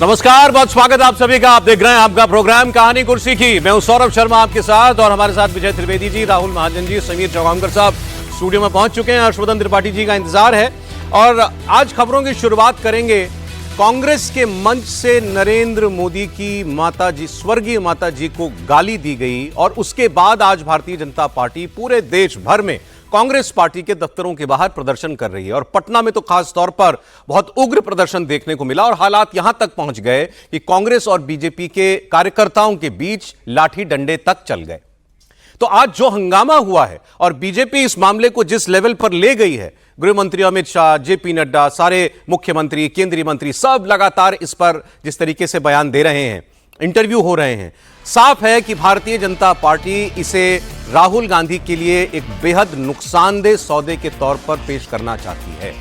नमस्कार, बहुत स्वागत आप सभी का। आप देख रहे हैं आपका प्रोग्राम कहानी कुर्सी की। मैं हूं सौरभ शर्मा आपके साथ और हमारे साथ विजय त्रिवेदी जी, राहुल महाजन जी, समीर चौगानकर साहब स्टूडियो में पहुंच चुके हैं। हर्षवर्धन त्रिपाठी जी का इंतजार है और आज खबरों की शुरुआत करेंगे। कांग्रेस के मंच से नरेंद्र मोदी की माताजी, स्वर्गीय माताजी को गाली दी गई और उसके बाद आज भारतीय जनता पार्टी पूरे देश भर में कांग्रेस पार्टी के दफ्तरों के बाहर प्रदर्शन कर रही है और पटना में तो खास तौर पर बहुत उग्र प्रदर्शन देखने को मिला और हालात यहां तक पहुंच गए कि कांग्रेस और बीजेपी के कार्यकर्ताओं के बीच लाठी डंडे तक चल गए। तो आज जो हंगामा हुआ है और बीजेपी इस मामले को जिस लेवल पर ले गई है, गृह मंत्री अमित शाह, जेपी नड्डा, सारे मुख्यमंत्री, केंद्रीय मंत्री सब लगातार इस पर जिस तरीके से बयान दे रहे हैं, इंटरव्यू हो रहे हैं, साफ है कि भारतीय जनता पार्टी इसे राहुल गांधी के लिए एक बेहद नुकसानदेह सौदे के तौर पर पेश करना चाहती है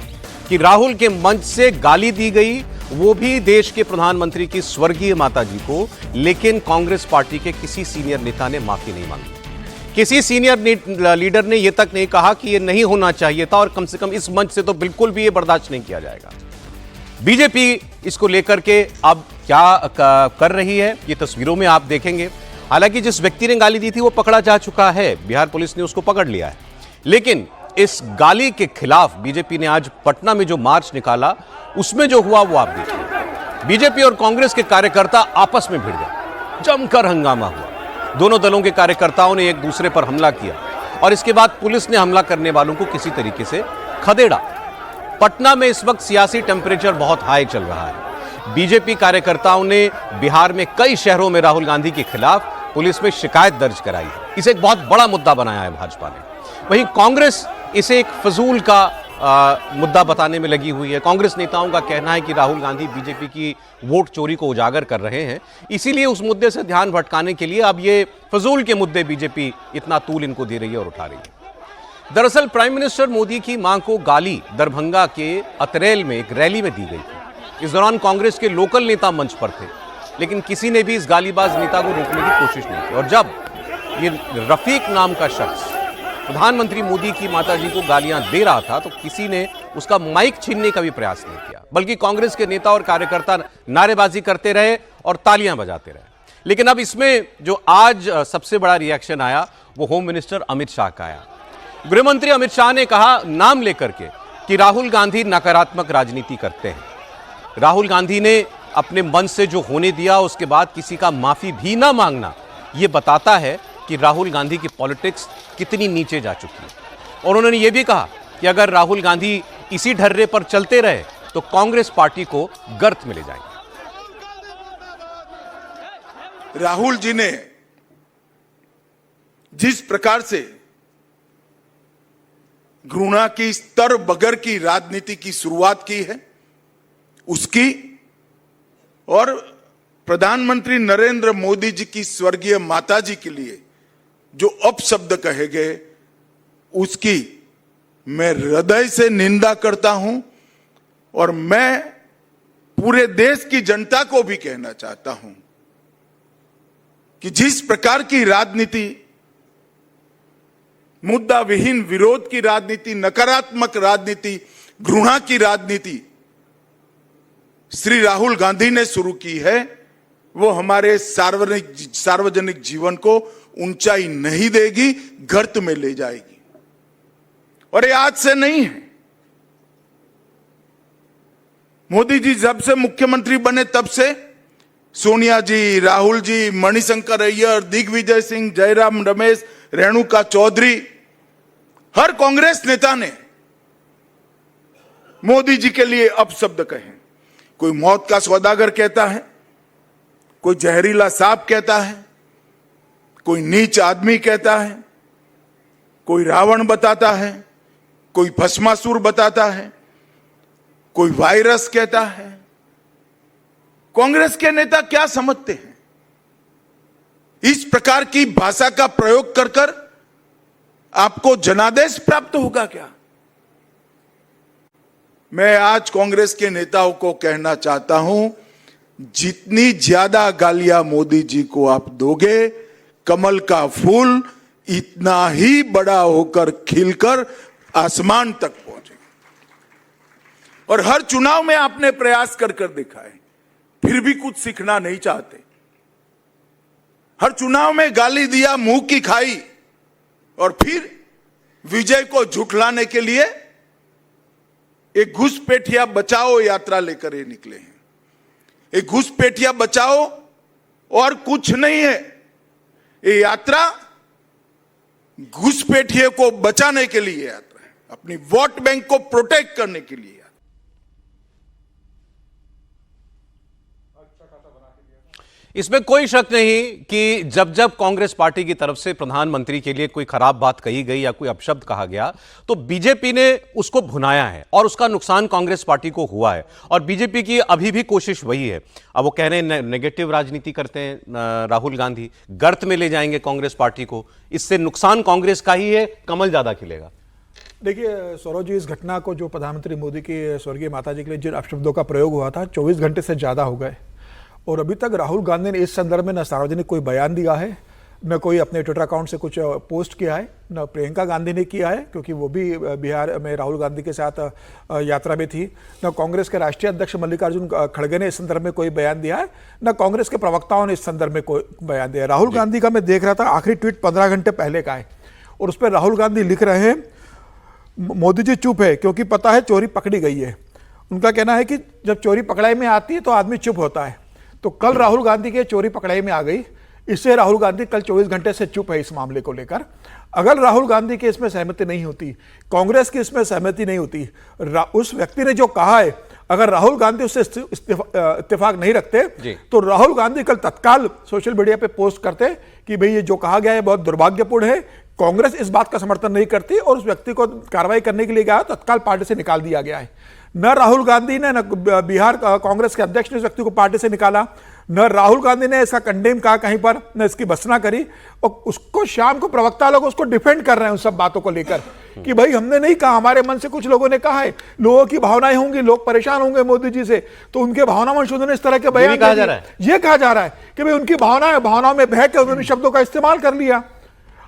कि राहुल के मंच से गाली दी गई, वो भी देश के प्रधानमंत्री की स्वर्गीय माताजी को, लेकिन कांग्रेस पार्टी के किसी सीनियर नेता ने माफी नहीं मांगी। किसी सीनियर लीडर ने यह तक नहीं कहा कि यह नहीं होना चाहिए था और कम से कम इस मंच से तो बिल्कुल भी यह बर्दाश्त नहीं किया जाएगा। बीजेपी इसको लेकर के अब क्या कर रही है, ये तस्वीरों में आप देखेंगे। हालांकि जिस व्यक्ति ने गाली दी थी वो पकड़ा जा चुका है, बिहार पुलिस ने उसको पकड़ लिया है, लेकिन इस गाली के खिलाफ बीजेपी ने आज पटना में जो मार्च निकाला, उसमें जो हुआ वो आप देखिए। बीजेपी और कांग्रेस के कार्यकर्ता आपस में भिड़ गए, जमकर हंगामा हुआ। दोनों दलों के कार्यकर्ताओं ने एक दूसरे पर हमला किया और इसके बाद पुलिस ने हमला करने वालों को किसी तरीके से खदेड़ा। पटना में इस वक्त सियासी टेंपरेचर बहुत हाई चल रहा है। बीजेपी कार्यकर्ताओं ने बिहार में कई शहरों में राहुल गांधी के खिलाफ पुलिस में शिकायत दर्ज कराई है। इसे एक बहुत बड़ा मुद्दा बनाया है भाजपा ने। वहीं कांग्रेस इसे एक फजूल का मुद्दा बताने में लगी हुई है। कांग्रेस नेताओं का कहना है कि राहुल गांधी बीजेपी की वोट चोरी को उजागर कर रहे हैं, इसीलिए उस मुद्दे से ध्यान भटकाने के लिए अब ये फजूल के मुद्दे बीजेपी इतना तूल इनको दे रही है और उठा रही है। दरअसल प्राइम मिनिस्टर मोदी की मां को गाली दरभंगा के अतरेल में एक रैली में दी गई थी। इस दौरान कांग्रेस के लोकल नेता मंच पर थे, लेकिन किसी ने भी इस गालीबाज नेता को रोकने की कोशिश नहीं की और जब ये रफीक नाम का शख्स प्रधानमंत्री मोदी की माताजी को गालियां दे रहा था तो किसी ने उसका माइक छीनने का भी प्रयास नहीं किया, बल्कि कांग्रेस के नेता और कार्यकर्ता नारेबाजी करते रहे और तालियां बजाते रहे। लेकिन अब इसमें जो आज सबसे बड़ा रिएक्शन आया वो होम मिनिस्टर अमित शाह का आया। गृह मंत्री अमित शाह ने कहा नाम लेकर के कि राहुल गांधी नकारात्मक राजनीति करते हैं। राहुल गांधी ने अपने मन से जो होने दिया उसके बाद किसी का माफी भी ना मांगना, यह बताता है कि राहुल गांधी की पॉलिटिक्स कितनी नीचे जा चुकी है। और उन्होंने यह भी कहा कि अगर राहुल गांधी इसी ढर्रे पर चलते रहे तो कांग्रेस पार्टी को गर्त में ले जाएंगे। राहुल जी ने जिस प्रकार से घृणा की स्तर बगर की राजनीति की शुरुआत की है, उसकी और प्रधानमंत्री नरेंद्र मोदी जी की स्वर्गीय माताजी के लिए जो अपशब्द कहे गए, उसकी मैं हृदय से निंदा करता हूं और मैं पूरे देश की जनता को भी कहना चाहता हूं कि जिस प्रकार की राजनीति, मुद्दा विहीन विरोध की राजनीति, नकारात्मक राजनीति, घृणा की राजनीति श्री राहुल गांधी ने शुरू की है, वो हमारे सार्वजनिक जीवन को ऊंचाई नहीं देगी, गर्त में ले जाएगी। और ये आज से नहीं है। मोदी जी जब से मुख्यमंत्री बने तब से सोनिया जी, राहुल जी, मणिशंकर अय्यर, दिग्विजय सिंह, जयराम रमेश, रेणुका चौधरी, हर कांग्रेस नेता ने मोदी जी के लिए अपशब्द कहे। कोई मौत का सौदागर कहता है, कोई जहरीला सांप कहता है, कोई नीच आदमी कहता है, कोई रावण बताता है, कोई भस्मासुर बताता है, कोई वायरस कहता है। कांग्रेस के नेता क्या समझते हैं? इस प्रकार की भाषा का प्रयोग कर कर आपको जनादेश प्राप्त होगा क्या? मैं आज कांग्रेस के नेताओं को कहना चाहता हूं, जितनी ज्यादा गालियां मोदी जी को आप दोगे, कमल का फूल इतना ही बड़ा होकर खिलकर आसमान तक पहुंचेगा। और हर चुनाव में आपने प्रयास कर कर देखा है, फिर भी कुछ सीखना नहीं चाहते। हर चुनाव में गाली दिया, मुंह की खाई, और फिर विजय को झुठलाने के लिए एक घुसपैठिया बचाओ यात्रा लेकर ये निकले हैं। एक घुसपैठिया बचाओ और कुछ नहीं है। ये यात्रा घुसपैठिए को बचाने के लिए यात्रा है, अपनी वोट बैंक को प्रोटेक्ट करने के लिए। इसमें कोई शक नहीं कि जब जब कांग्रेस पार्टी की तरफ से प्रधानमंत्री के लिए कोई खराब बात कही गई या कोई अपशब्द कहा गया तो बीजेपी ने उसको भुनाया है और उसका नुकसान कांग्रेस पार्टी को हुआ है। और बीजेपी की अभी भी कोशिश वही है। अब वो कह रहे हैं नेगेटिव राजनीति करते हैं राहुल गांधी, गर्त में ले जाएंगे कांग्रेस पार्टी को, इससे नुकसान कांग्रेस का ही है, कमल ज्यादा खिलेगा। देखिए सौरभ जी, इस घटना को जो प्रधानमंत्री मोदी की स्वर्गीय माता जी के लिए जिन अपशब्दों का प्रयोग हुआ था 24 घंटे से ज्यादा हो गए और अभी तक राहुल गांधी ने इस संदर्भ में न सार्वजनिक कोई बयान दिया है, न कोई अपने ट्विटर अकाउंट से कुछ पोस्ट किया है, न प्रियंका गांधी ने किया है क्योंकि वो भी बिहार में राहुल गांधी के साथ यात्रा में थी, न कांग्रेस के राष्ट्रीय अध्यक्ष मल्लिकार्जुन खड़गे ने इस संदर्भ में कोई बयान दिया है, न कांग्रेस के प्रवक्ताओं ने इस संदर्भ में कोई बयान दिया है। राहुल गांधी का मैं देख रहा था आखिरी ट्वीट 15 घंटे पहले का है और उस पर राहुल गांधी लिख रहे हैं, मोदी जी चुप है क्योंकि पता है चोरी पकड़ी गई है। उनका कहना है कि जब चोरी पकड़ाई में आती है तो आदमी चुप होता है। तो कल राहुल गांधी के चोरी पकड़ाई में आ गई, इससे राहुल गांधी कल 24 घंटे से चुप है इस मामले को लेकर। अगर राहुल गांधी की इसमें सहमति नहीं होती, कांग्रेस की इसमें सहमति नहीं होती, उस व्यक्ति ने जो कहा है अगर राहुल गांधी उससे इत्तेफाक नहीं रखते तो राहुल गांधी कल तत्काल सोशल मीडिया पे पोस्ट करते कि भाई ये जो कहा गया है बहुत दुर्भाग्यपूर्ण है, कांग्रेस इस बात का समर्थन नहीं करती और उस व्यक्ति को कार्रवाई करने के लिए गया तत्काल पार्टी से निकाल दिया गया है। न राहुल गांधी ने, न बिहार कांग्रेस के अध्यक्ष ने इस व्यक्ति को पार्टी से निकाला, न राहुल गांधी ने इसका कंडेम कहा कहीं पर, न इसकी भर्त्सना करी और उसको शाम को प्रवक्ता लोग उसको डिफेंड कर रहे हैं उन सब बातों को लेकर कि भाई हमने नहीं कहा, हमारे मन से कुछ लोगों ने कहा है, लोगों की भावनाएं होंगी, लोग परेशान होंगे मोदी जी से तो उनके भावनाओं में उन्होंने इस तरह के बयान कहा जा रहा है। ये कहा जा रहा है कि भाई उनकी भावनाओं में बह के उन्होंने शब्दों का इस्तेमाल कर लिया।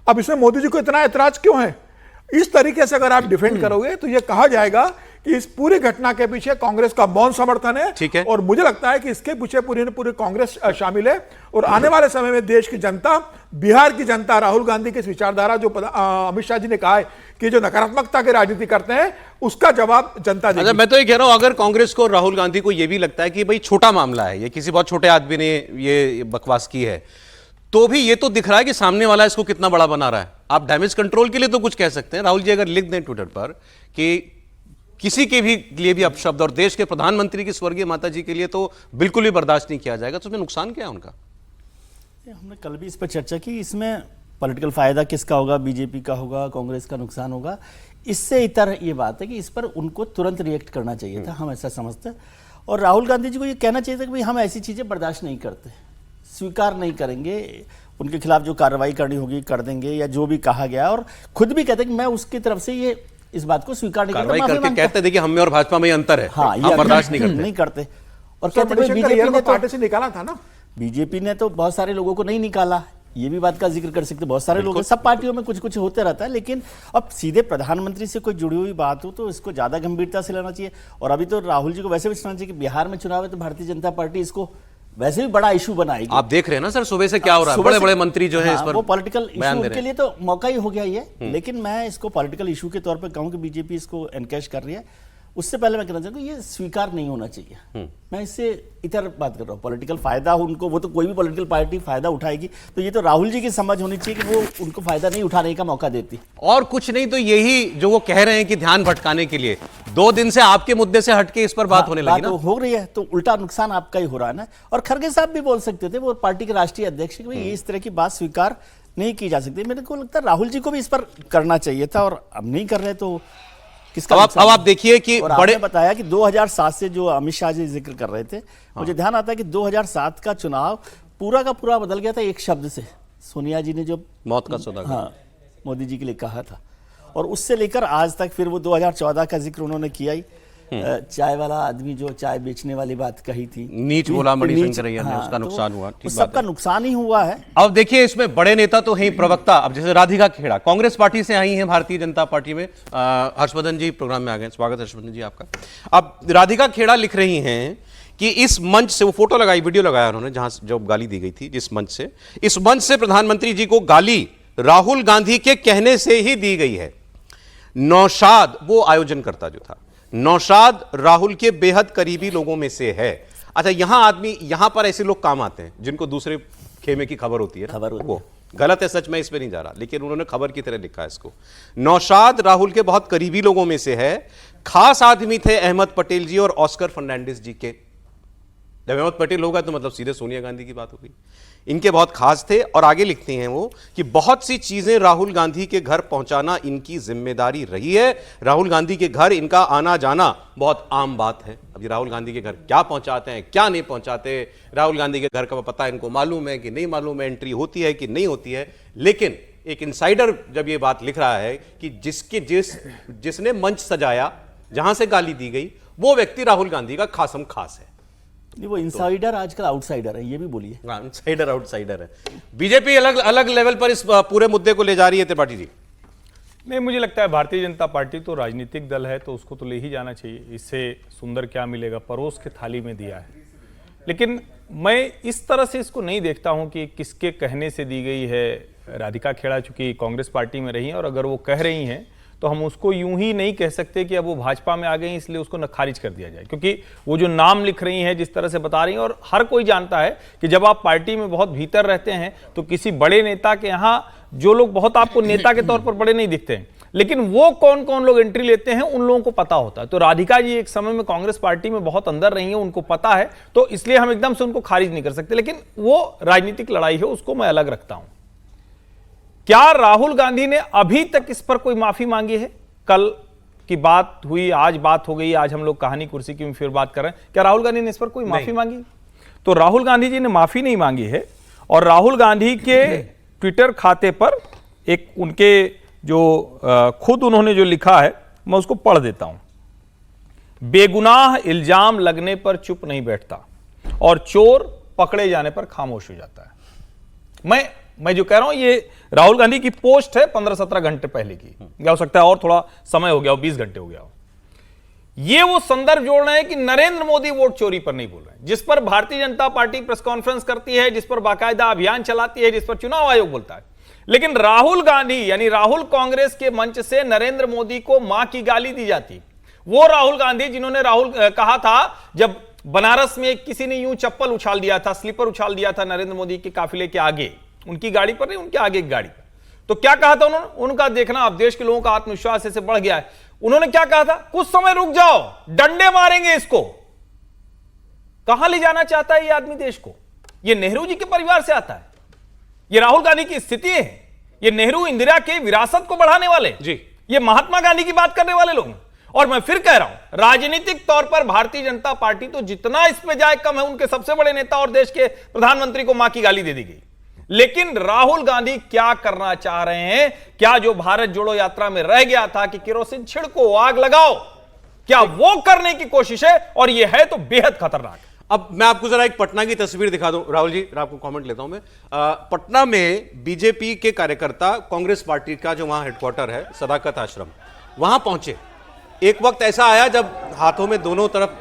अब इसमें मोदी जी को इतना ऐतराज क्यों है? इस तरीके से अगर आप डिफेंड करोगे तो यह कहा जाएगा कि इस पूरी घटना के पीछे कांग्रेस का मौन समर्थन है। ठीक है। और मुझे लगता है कि इसके पीछे पूरी कांग्रेस शामिल है और आने वाले समय में देश की जनता, बिहार की जनता राहुल गांधी की इस विचारधारा जो अमित शाह जी ने कहा है कि जो नकारात्मकता की राजनीति करते हैं उसका जवाब जनता देगी। मैं तो ये कह रहा हूं अगर कांग्रेस को, राहुल गांधी को यह भी लगता है कि भाई छोटा मामला है, ये किसी बहुत छोटे आदमी ने ये बकवास की है, तो भी ये तो दिख रहा है कि सामने वाला इसको कितना बड़ा बना रहा है। आप डैमेज कंट्रोल के लिए तो कुछ कह सकते हैं। राहुल जी अगर लिख दें ट्विटर पर कि किसी के भी लिए भी अपशब्द और देश के प्रधानमंत्री की स्वर्गीय माता जी के लिए तो बिल्कुल भी बर्दाश्त नहीं किया जाएगा, तो उसमें नुकसान क्या है उनका? हमने कल भी इस पर चर्चा की, इसमें पॉलिटिकल फायदा किसका होगा, बीजेपी का होगा, कांग्रेस का नुकसान होगा। इससे इतर ये बात है कि इस पर उनको तुरंत रिएक्ट करना चाहिए था, हम ऐसा समझते हैं। और राहुल गांधी जी को ये कहना चाहिए था कि भाई हम ऐसी चीजें बर्दाश्त नहीं करते, स्वीकार नहीं करेंगे, उनके खिलाफ जो कार्रवाई करनी होगी कर देंगे, या जो भी कहा गया। और खुद भी कहते हैं कि मैं उसकी तरफ से ये इस बात को स्वीकार नहीं करता, करके कहते देखिए हम में और भाजपा में अंतर है, हाँ, हम बर्दाश्त नहीं करते। और कहते बीजेपी ने पार्टी से निकाला था ना, बीजेपी ने तो बहुत सारे लोगों को नहीं निकाला, ये भी बात का जिक्र कर सकते। बहुत सारे लोग, सब पार्टियों में कुछ कुछ होते रहता है, लेकिन अब सीधे प्रधानमंत्री से कोई जुड़ी हुई बात हो तो इसको ज्यादा गंभीरता से लेना चाहिए। और अभी तो राहुल जी को वैसे भी समझना चाहिए कि बिहार में चुनाव है तो भारतीय जनता पार्टी इसको वैसे भी बड़ा इशू बनाएगी। आप देख रहे हैं ना सर सुबह से क्या हो रहा है, बड़े बड़े मंत्री जो है इस पर वो पॉलिटिकल इशू के लिए तो मौका ही हो गया ये, लेकिन मैं इसको पॉलिटिकल इशू के तौर पे कहूं कि बीजेपी इसको एनकैश कर रही है। उससे पहले मैं कहना चाहूंगा ये स्वीकार नहीं होना चाहिए। मैं इससे इधर बात कर रहा हूँ, पॉलिटिकल फायदा हो उनको, वो तो कोई भी पॉलिटिकल पार्टी फायदा उठाएगी, तो ये तो राहुल जी की समझ होनी चाहिए कि वो उनको फायदा नहीं उठाने का मौका देती। और कुछ नहीं तो यही जो वो कह रहे हैं कि ध्यान भटकाने के लिए 2 दिन से आपके मुद्दे से हटके इस पर बात होने लगी ना, तो हो रही है, तो उल्टा नुकसान आपका ही हो रहा है ना। और खड़गे साहब भी बोल सकते थे, वो पार्टी के राष्ट्रीय अध्यक्ष, कि भाई ये इस तरह की बात स्वीकार नहीं की जा सकती। मेरे को लगता है राहुल जी को भी इस पर करना चाहिए था, और अब नहीं कर रहे तो किसका? अब आप देखिए कि बड़े बताया कि 2007 से जो अमित शाह जी जिक्र कर रहे थे, मुझे ध्यान आता है कि 2007 का चुनाव पूरा का पूरा बदल गया था एक शब्द से, सोनिया जी ने जो मौत का सौदा मोदी जी के लिए कहा था, और उससे लेकर आज तक फिर वो 2014 का जिक्र उन्होंने किया ही। चाय वाला आदमी जो चाय बेचने वाली बात कही थी, नीच बोला मणिशंकरैया ने, उसका नुकसान हुआ, ठीक बात सबका नुकसान ही हुआ है। अब देखिए इसमें बड़े नेता तो हैं प्रवक्ता, अब जैसे राधिका खेड़ा कांग्रेस पार्टी से आई हैं भारतीय जनता पार्टी में, हर्षवर्धन जी प्रोग्राम में आ गए, स्वागत है हर्षवर्धन जी आपका। अब राधिका खेड़ा लिख रही हैं कि इस मंच से, वो फोटो लगाई, वीडियो लगाया उन्होंने जहां जो गाली दी गई थी जिस मंच से, इस मंच से प्रधानमंत्री जी को गाली राहुल गांधी के कहने से ही दी गई है। नौशाद, वो आयोजन करता जो था, नौशाद राहुल के बेहद करीबी लोगों में से है। अच्छा, यहां पर ऐसे लोग काम आते हैं जिनको दूसरे खेमे की खबर होती है ना, खबर होती वो गलत है, सच में इस पे नहीं जा रहा, लेकिन उन्होंने खबर की तरह लिखा है इसको। नौशाद राहुल के बहुत करीबी लोगों में से है। खास आदमी थे अहमद पटेल जी और ऑस्कर फर्नांडिस जी के। जब अहमद पटेल होगा तो मतलब सीधे सोनिया गांधी की बात हो गई। इनके बहुत खास थे। और आगे लिखते हैं वो कि बहुत सी चीजें राहुल गांधी के घर पहुंचाना इनकी जिम्मेदारी रही है। राहुल गांधी के घर इनका आना जाना बहुत आम बात है। अभी राहुल गांधी के घर क्या पहुंचाते हैं, क्या नहीं पहुंचाते, राहुल गांधी के घर का पता इनको मालूम है कि नहीं मालूम है, एंट्री होती है कि नहीं होती है। लेकिन एक इनसाइडर जब ये बात लिख रहा है कि जिसने मंच सजाया, जहां से गाली दी गई, वो व्यक्ति राहुल गांधी का खासम खास है। नहीं, वो इनसाइडर आजकल आउटसाइडर है, ये भी बोलिए। इनसाइडर आउटसाइडर है। बीजेपी अलग अलग लेवल पर इस पूरे मुद्दे को ले जा रही है। त्रिपाठी जी, नहीं, मुझे लगता है भारतीय जनता पार्टी तो राजनीतिक दल है, तो उसको तो ले ही जाना चाहिए। इससे सुंदर क्या मिलेगा, परोस के थाली में दिया है। लेकिन मैं इस तरह से इसको नहीं देखता हूं कि किसके कहने से दी गई है। राधिका खेड़ा चूंकि कांग्रेस पार्टी में रही हैं, और अगर वो कह रही हैं तो हम उसको यूं ही नहीं कह सकते कि अब वो भाजपा में आ गई इसलिए उसको न खारिज कर दिया जाए, क्योंकि वो जो नाम लिख रही हैं, जिस तरह से बता रही हैं, और हर कोई जानता है कि जब आप पार्टी में बहुत भीतर रहते हैं तो किसी बड़े नेता के यहाँ जो लोग बहुत आपको नेता के तौर पर बड़े नहीं दिखते हैं, लेकिन वो कौन कौन लोग एंट्री लेते हैं उन लोगों को पता होता है। तो राधिका जी एक समय में कांग्रेस पार्टी में बहुत अंदर रही हैं, उनको पता है, तो इसलिए हम एकदम से उनको खारिज नहीं कर सकते। लेकिन वो राजनीतिक लड़ाई है, उसको मैं अलग रखता हूं। क्या राहुल गांधी ने अभी तक इस पर कोई माफी मांगी है? कल की बात हुई, आज बात हो गई, आज हम लोग कहानी कुर्सी की फिर बात कर रहे हैं। क्या राहुल गांधी ने इस पर कोई माफी मांगी? तो राहुल गांधी जी ने माफी नहीं मांगी है। और राहुल गांधी के ट्विटर खाते पर एक उनके जो खुद उन्होंने जो लिखा है, मैं उसको पढ़ देता हूं। बेगुनाह इल्जाम लगने पर चुप नहीं बैठता और चोर पकड़े जाने पर खामोश हो जाता है। मैं जो कह रहा हूं ये राहुल गांधी की पोस्ट है 15-17 घंटे पहले की, या हो सकता है और थोड़ा समय हो गया हो, 20 घंटे हो गया हो। ये वो संदर्भ जोड़ रहे हैं कि नरेंद्र मोदी वोट चोरी पर नहीं बोल रहे हैं, जिस पर Bharatiya Janata party press conference करती है, जिस पर बाकायदा अभियान चलाती है, जिस पर चुनाव आयोग बोलता है। लेकिन राहुल गांधी यानी राहुल कांग्रेस के मंच से नरेंद्र मोदी को मां की गाली दी जाती। वो राहुल गांधी जिन्होंने कहा था जब बनारस में किसी ने यूं चप्पल उछाल दिया था, स्लीपर उछाल दिया था नरेंद्र मोदी के काफिले के आगे, उनकी गाड़ी पर नहीं, उनके आगे की गाड़ी पर। तो क्या कहा था उन्होंने? उनका देखना, अब देश के लोगों का आत्मविश्वास ऐसे बढ़ गया है। उन्होंने क्या कहा था? कुछ समय रुक जाओ, डंडे मारेंगे इसको। कहां ले जाना चाहता है ये आदमी देश को? ये नेहरू जी के परिवार से आता है, ये राहुल गांधी की स्थिति है, ये नेहरू इंदिरा के विरासत को बढ़ाने वाले जी, ये महात्मा गांधी की बात करने वाले लोग। और मैं फिर कह रहा हूं, राजनीतिक तौर पर भारतीय जनता पार्टी तो जितना इस पे जाए कम है। उनके सबसे बड़े नेता और देश के प्रधानमंत्री को मां की गाली दे दी गई। लेकिन राहुल गांधी क्या करना चाह रहे हैं? क्या जो भारत जोड़ो यात्रा में रह गया था कि केरोसिन छिड़को, आग लगाओ, क्या वो करने की कोशिश है? और ये है तो बेहद खतरनाक। अब मैं आपको जरा एक पटना की तस्वीर दिखा दूं। राहुल जी, आपको कमेंट लेता हूं मैं। पटना में बीजेपी के कार्यकर्ता कांग्रेस पार्टी का जो वहां हेडक्वार्टर है, सदाकत आश्रम, वहां पहुंचे। एक वक्त ऐसा आया जब हाथों में दोनों तरफ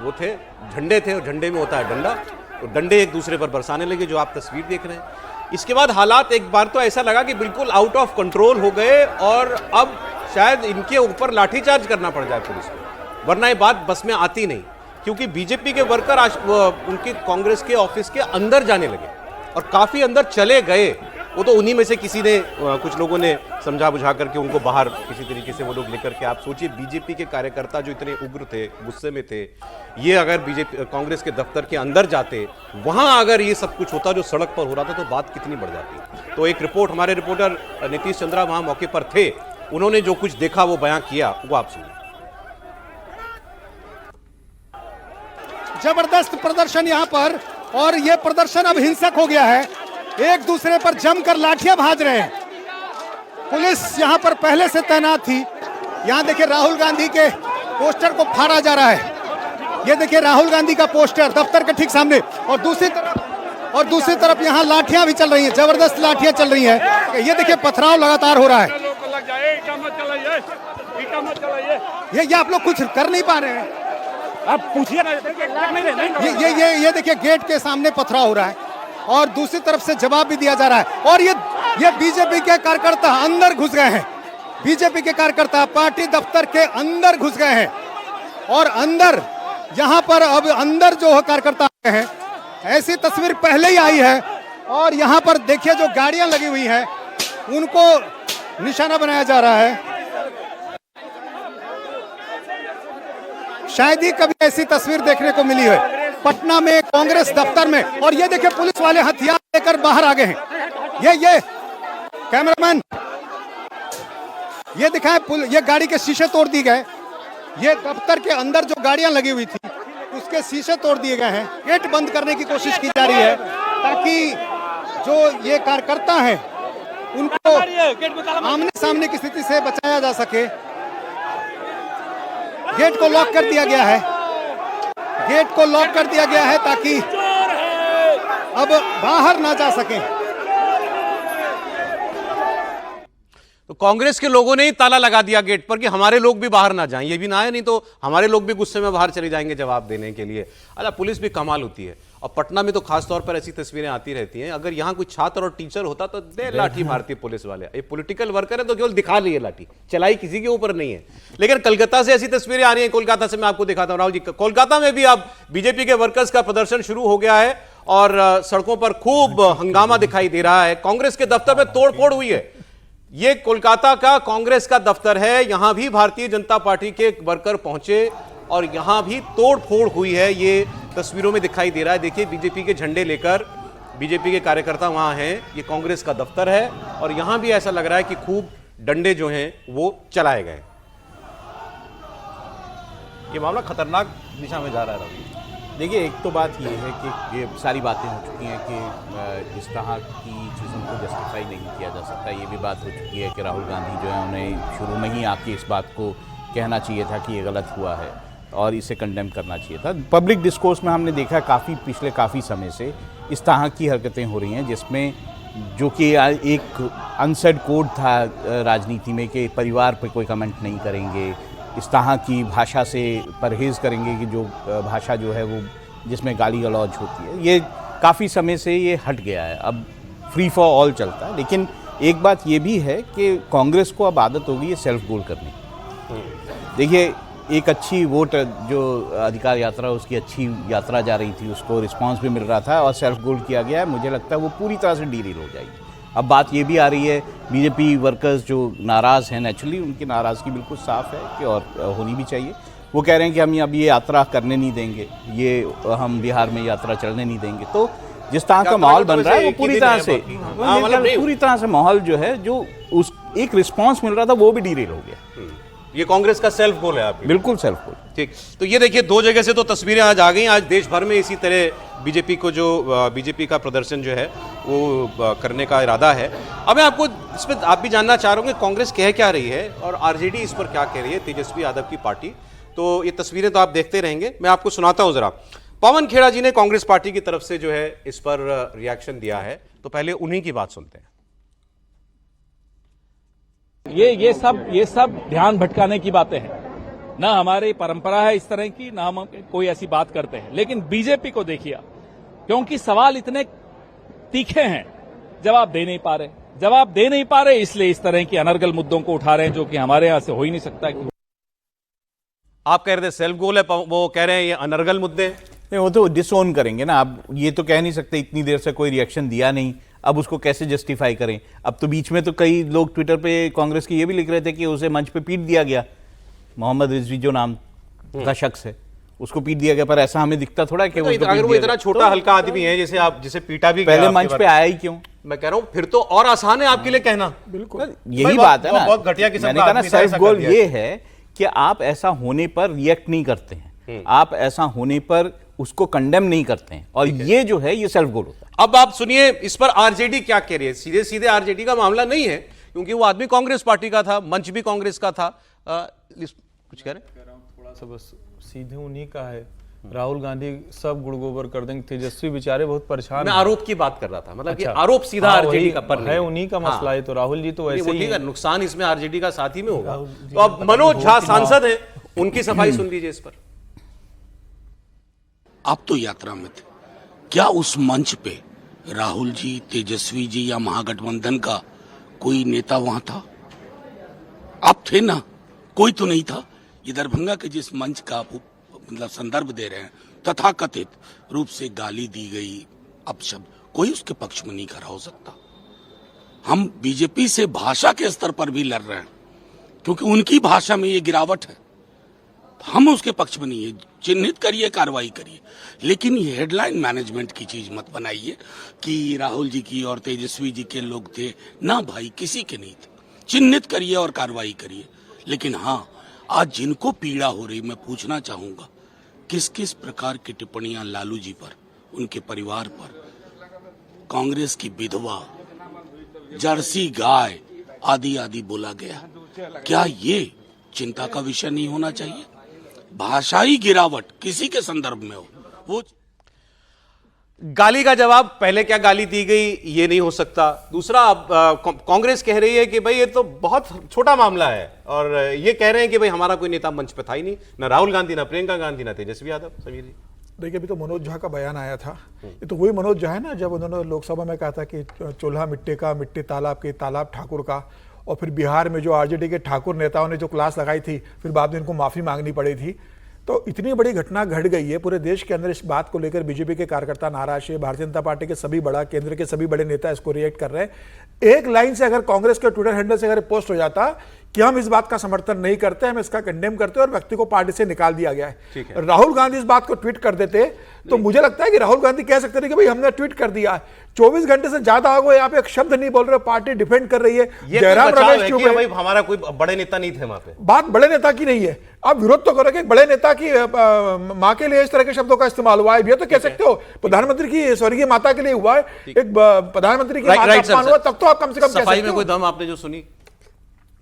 वो थे, झंडे थे, और झंडे में होता है डंडा, तो डंडे एक दूसरे पर बरसाने लगे, जो आप तस्वीर देख रहे हैं। इसके बाद हालात एक बार तो ऐसा लगा कि बिल्कुल आउट ऑफ कंट्रोल हो गए, और अब शायद इनके ऊपर लाठीचार्ज करना पड़ जाए पुलिस को, वरना ये बात बस में आती नहीं। क्योंकि बीजेपी के वर्कर उनके कांग्रेस के ऑफिस के अंदर जाने लगे, और काफी अंदर चले गए। वो तो उन्हीं में से किसी ने, कुछ लोगों ने समझा बुझा करके उनको बाहर किसी तरीके से वो लोग लेकर के। आप सोचिए, बीजेपी के कार्यकर्ता जो इतने उग्र थे, गुस्से में थे, ये अगर बीजेपी कांग्रेस के दफ्तर के अंदर जाते, वहां अगर ये सब कुछ होता जो सड़क पर हो रहा था, तो बात कितनी बढ़ जाती। तो एक रिपोर्ट, हमारे रिपोर्टर नीतीश चंद्रा वहां मौके पर थे, उन्होंने जो कुछ देखा वो बयां किया, वो आप सुनिए। जबरदस्त प्रदर्शन यहाँ पर, और ये प्रदर्शन अब हिंसक हो गया है। एक दूसरे पर जमकर लाठियां भाज रहे हैं। पुलिस यहाँ पर पहले से तैनात थी। यहाँ देखिए राहुल गांधी के पोस्टर को फाड़ा जा रहा है। ये देखिए राहुल गांधी का पोस्टर दफ्तर के ठीक सामने, और दूसरी तरफ यहाँ लाठियां भी चल रही हैं, जबरदस्त लाठियां चल रही हैं। ये देखिए पथराव लगातार हो रहा है। ये आप लोग कुछ कर नहीं पा रहे हैं। आप पूछिए ना, ये देखिए गेट के सामने पथराव हो रहा है और दूसरी तरफ से जवाब भी दिया जा रहा है और ये बीजेपी के कार्यकर्ता अंदर घुस गए हैं। बीजेपी के कार्यकर्ता पार्टी दफ्तर के अंदर घुस गए हैं और अंदर यहां पर अब अंदर जो कार्यकर्ता आए हैं, ऐसी तस्वीर पहले ही आई है और यहां पर देखिए जो गाड़ियां लगी हुई हैं उनको निशाना बनाया जा रहा है। शायद ही कभी ऐसी तस्वीर देखने को मिली है पटना में कांग्रेस दफ्तर में। और ये देखिए पुलिस वाले हथियार लेकर बाहर आ गए हैं। ये कैमरामैन ये दिखाएं, ये गाड़ी के शीशे तोड़ दिए गए। ये दफ्तर के अंदर जो गाड़ियां लगी हुई थी उसके शीशे तोड़ दिए गए हैं। गेट बंद करने की कोशिश की जा रही है ताकि जो ये कार्यकर्ता हैं उनको आमने सामने की स्थिति से बचाया जा सके। गेट को लॉक कर दिया गया है। गेट को लॉक कर दिया गया है ताकि अब बाहर ना जा सके। तो कांग्रेस के लोगों ने ही ताला लगा दिया गेट पर कि हमारे लोग भी बाहर ना जाएं, ये भी ना है, नहीं तो हमारे लोग भी गुस्से में बाहर चले जाएंगे जवाब देने के लिए। अल्लाह, पुलिस भी कमाल होती है और पटना में तो खासतौर पर ऐसी तस्वीरें आती रहती हैं। अगर यहाँ कोई छात्र और टीचर होता तो दे लाठी मारती पुलिस वाले। ये पॉलिटिकल वर्कर है तो केवल दिखा रही है लाठी, चलाई किसी के ऊपर नहीं है। लेकिन कोलकाता से ऐसी तस्वीरें आ रही हैं। कोलकाता से मैं आपको दिखाता हूँ राहुल जी। कोलकाता में भी अब बीजेपी के वर्कर्स का प्रदर्शन शुरू हो गया है और सड़कों पर खूब हंगामा दिखाई दे रहा है। कांग्रेस के दफ्तर में तोड़फोड़ हुई है। ये कोलकाता का कांग्रेस का दफ्तर है। यहां भी भारतीय जनता पार्टी के वर्कर पहुंचे और यहां भी तोड़फोड़ हुई है। ये तस्वीरों में दिखाई दे रहा है। देखिए, बीजेपी के झंडे लेकर बीजेपी के कार्यकर्ता वहां हैं। ये कांग्रेस का दफ्तर है और यहां भी ऐसा लग रहा है कि खूब डंडे जो हैं वो चलाए गए। ये मामला खतरनाक दिशा में जा रहा है। देखिए, एक तो बात ये है कि ये सारी बातें हो चुकी हैं कि इस तरह की चीज़ों को जस्टिफाई नहीं किया जा सकता। ये भी बात हो चुकी है कि राहुल गांधी जो है उन्हें शुरू में ही आके इस बात को कहना चाहिए था कि ये गलत हुआ है और इसे कंडेम करना चाहिए था। पब्लिक डिस्कोर्स में हमने देखा पिछले काफ़ी समय से इस तरह की हरकतें हो रही हैं जिसमें जो कि एक अनसेड कोड था राजनीति में कि परिवार पर कोई कमेंट नहीं करेंगे, इस तरह की भाषा से परहेज़ करेंगे कि जो भाषा जो है वो जिसमें गाली गलौज होती है। ये काफ़ी समय से ये हट गया है, अब फ्री फॉर ऑल चलता है। लेकिन एक बात ये भी है कि कांग्रेस को अब आदत हो गई है सेल्फ गोल करने की। देखिए, एक अच्छी वोट जो अधिकार यात्रा उसकी अच्छी यात्रा जा रही थी, उसको रिस्पांस भी मिल रहा था और सेल्फ गोल किया गया है। मुझे लगता है वो पूरी तरह से डीरेल हो जाएगी। अब बात ये भी आ रही है, बीजेपी वर्कर्स जो नाराज़ हैं, नेचुरली उनकी नाराज़गी बिल्कुल साफ़ है कि और होनी भी चाहिए। वो कह रहे हैं कि हम अब ये यात्रा करने नहीं देंगे, ये हम बिहार में यात्रा चलने नहीं देंगे। तो जिस तरह का माहौल बन रहा है वो पूरी तरह से पूरी तरह से माहौल जो है जो उस एक रिस्पांस मिल रहा था वो भी डीरेल हो गया। ये कांग्रेस का सेल्फ गोल है आपकी? बिल्कुल सेल्फ गोल। ठीक, तो ये देखिए, दो जगह से तो तस्वीरें आज आ गई। आज देश भर में इसी तरह बीजेपी का प्रदर्शन जो है वो करने का इरादा है। अब मैं आपको इसमें आप भी जानना चाह रहा हूँ कि कांग्रेस कह क्या रही है और आरजेडी इस पर क्या कह रही है, तेजस्वी यादव की पार्टी। तो ये तस्वीरें तो आप देखते रहेंगे, मैं आपको सुनाता हूँ जरा। पवन खेड़ा जी ने कांग्रेस पार्टी की तरफ से जो है इस पर रिएक्शन दिया है, तो पहले उन्हीं की बात सुनते हैं। ये सब ध्यान भटकाने की बातें हैं। ना हमारी परंपरा है इस तरह की, ना हम कोई ऐसी बात करते हैं। लेकिन बीजेपी को देखिए, क्योंकि सवाल इतने तीखे हैं, जवाब दे नहीं पा रहे, इसलिए इस तरह की अनर्गल मुद्दों को उठा रहे हैं जो कि हमारे यहां से हो ही नहीं सकता। आप कह रहे थे सेल्फ गोल है, वो कह रहे हैं ये अनर्गल मुद्दे हैं। वो तो डिसओन करेंगे ना। अब ये तो कह नहीं सकते इतनी देर से कोई रिएक्शन दिया नहीं, अब उसको कैसे जस्टिफाई करें। अब तो बीच में तो कई लोग ट्विटर पे कांग्रेस के ये भी लिख रहे थे कि उसे मंच पे पीट दिया गया, मोहम्मद रिजवी जो नाम का शख्स है उसको पीट दिया गया। पर ऐसा हमें दिखता थोड़ा कि अगर वो इतना छोटा हल्का आदमी है जैसे आप जिसे पीटा भी पहले मंच पे आया ही क्यों? मैं कह रहा हूँ फिर तो और आसान है आपके लिए कहना। बिल्कुल यही बात है ना, बहुत घटिया किस्म मैंने कहा ना सेल्फ गोल ये है कि आप ऐसा होने पर रिएक्ट नहीं करते हैं, आप ऐसा होने पर उसको कंडेम नहीं करते हैं, और ये जो है ये सेल्फ गोल होता है। अब आप सुनिए इस पर आरजेडी क्या कह रही है। सीधे सीधे आरजेडी का मामला नहीं है क्योंकि वो आदमी कांग्रेस पार्टी का था, मंच भी कांग्रेस का था। कुछ कह रहे हैं? थोड़ा सा बस सीधे उन्हीं का है। राहुल गांधी सब गुड़ गोबर कर देंगे, तेजस्वी बेचारे बहुत परेशान। मैं आरोप की बात कर रहा था, मतलब कि आरोप सीधा आरजेडी का पर है, उन्हीं का मसला है। तो राहुल जी तो वैसे ही नुकसान इसमें आरजेडी का साथ ही में होगा। तो अब मनोज झा सांसद है, उनकी सफाई सुन लीजिए इस पर। आप तो यात्रा में थे, क्या उस मंच पे राहुल जी, तेजस्वी जी या महागठबंधन का कोई नेता वहां था? आप थे ना, कोई तो नहीं था। ये दरभंगा के जिस मंच का आप मतलब संदर्भ दे रहे हैं, तथाकथित रूप से गाली दी गई, अपशब्द, कोई उसके पक्ष में नहीं खड़ा हो सकता। हम बीजेपी से भाषा के स्तर पर भी लड़ रहे हैं, क्योंकि उनकी भाषा में ये गिरावट है। हम उसके पक्ष में नहीं है, चिन्हित करिए, कार्रवाई करिए, लेकिन ये हेडलाइन मैनेजमेंट की चीज मत बनाइए कि राहुल जी की और तेजस्वी जी के लोग थे ना। भाई, किसी के नहीं थे। चिन्हित करिए और कार्रवाई करिए। लेकिन हाँ, आज जिनको पीड़ा हो रही, मैं पूछना चाहूंगा, किस किस प्रकार की टिप्पणियां लालू जी पर, उनके परिवार पर, कांग्रेस की विधवा, जर्सी गाय आदि आदि बोला गया, क्या ये चिंता का विषय नहीं होना चाहिए? भाषाई गिरावट किसी के संदर्भ में हो, वो गाली का जवाब, पहले क्या गाली दी गई ये नहीं हो सकता। दूसरा, कांग्रेस कह रही है कि भाई ये तो बहुत छोटा मामला है, और ये कह रहे हैं कि भाई हमारा कोई नेता मंच पे था ही नहीं, ना राहुल गांधी, ना प्रियंका गांधी, ना तेजस्वी यादव। समीर जी, देखिए, अभी तो मनोज झा का बयान आया था। ये तो वही मनोज झा है ना, जब उन्होंने लोकसभा में कहा था कि चूल्हा मिट्टी का, मिट्टी तालाब के, तालाब ठाकुर का। और फिर बिहार में जो आरजेडी के ठाकुर नेताओं ने जो क्लास लगाई थी, फिर बाद में इनको माफी मांगनी पड़ी थी। तो इतनी बड़ी घटना घट गई है पूरे देश के अंदर। इस बात को लेकर बीजेपी के कार्यकर्ता नाराज है, भारतीय जनता पार्टी के सभी बड़ा, केंद्र के सभी बड़े नेता इसको रिएक्ट कर रहे हैं। एक लाइन से अगर कांग्रेस के ट्विटर हैंडल से अगर पोस्ट हो जाता कि हम इस बात का समर्थन नहीं करते, हम इसका कंडेम करते हैं और व्यक्ति को पार्टी से निकाल दिया गया है, राहुल गांधी इस बात को ट्वीट कर देते, तो मुझे लगता है कि राहुल गांधी कह सकते थे कि भाई हमने ट्वीट कर दिया। 24 घंटे से ज्यादा हो गए, यहाँ पे एक शब्द नहीं बोल रहे, पार्टी डिफेंड कर रही है। जयराम रमेश क्यों भाई हमारा कोई बड़े नेता नहीं थे वहां पे? बात बड़े नेता की नहीं है, आप विरोध तो करो कि बड़े नेता की मां के लिए इस तरह के शब्दों का इस्तेमाल हुआ है, ये तो कह सकते हो। प्रधानमंत्री की, स्वर्गीय माता के लिए हुआ है, एक प्रधानमंत्री की मां का अपमान हुआ, तब तो आप कम से कम सफाई में कोई दम आपने जो सुनी?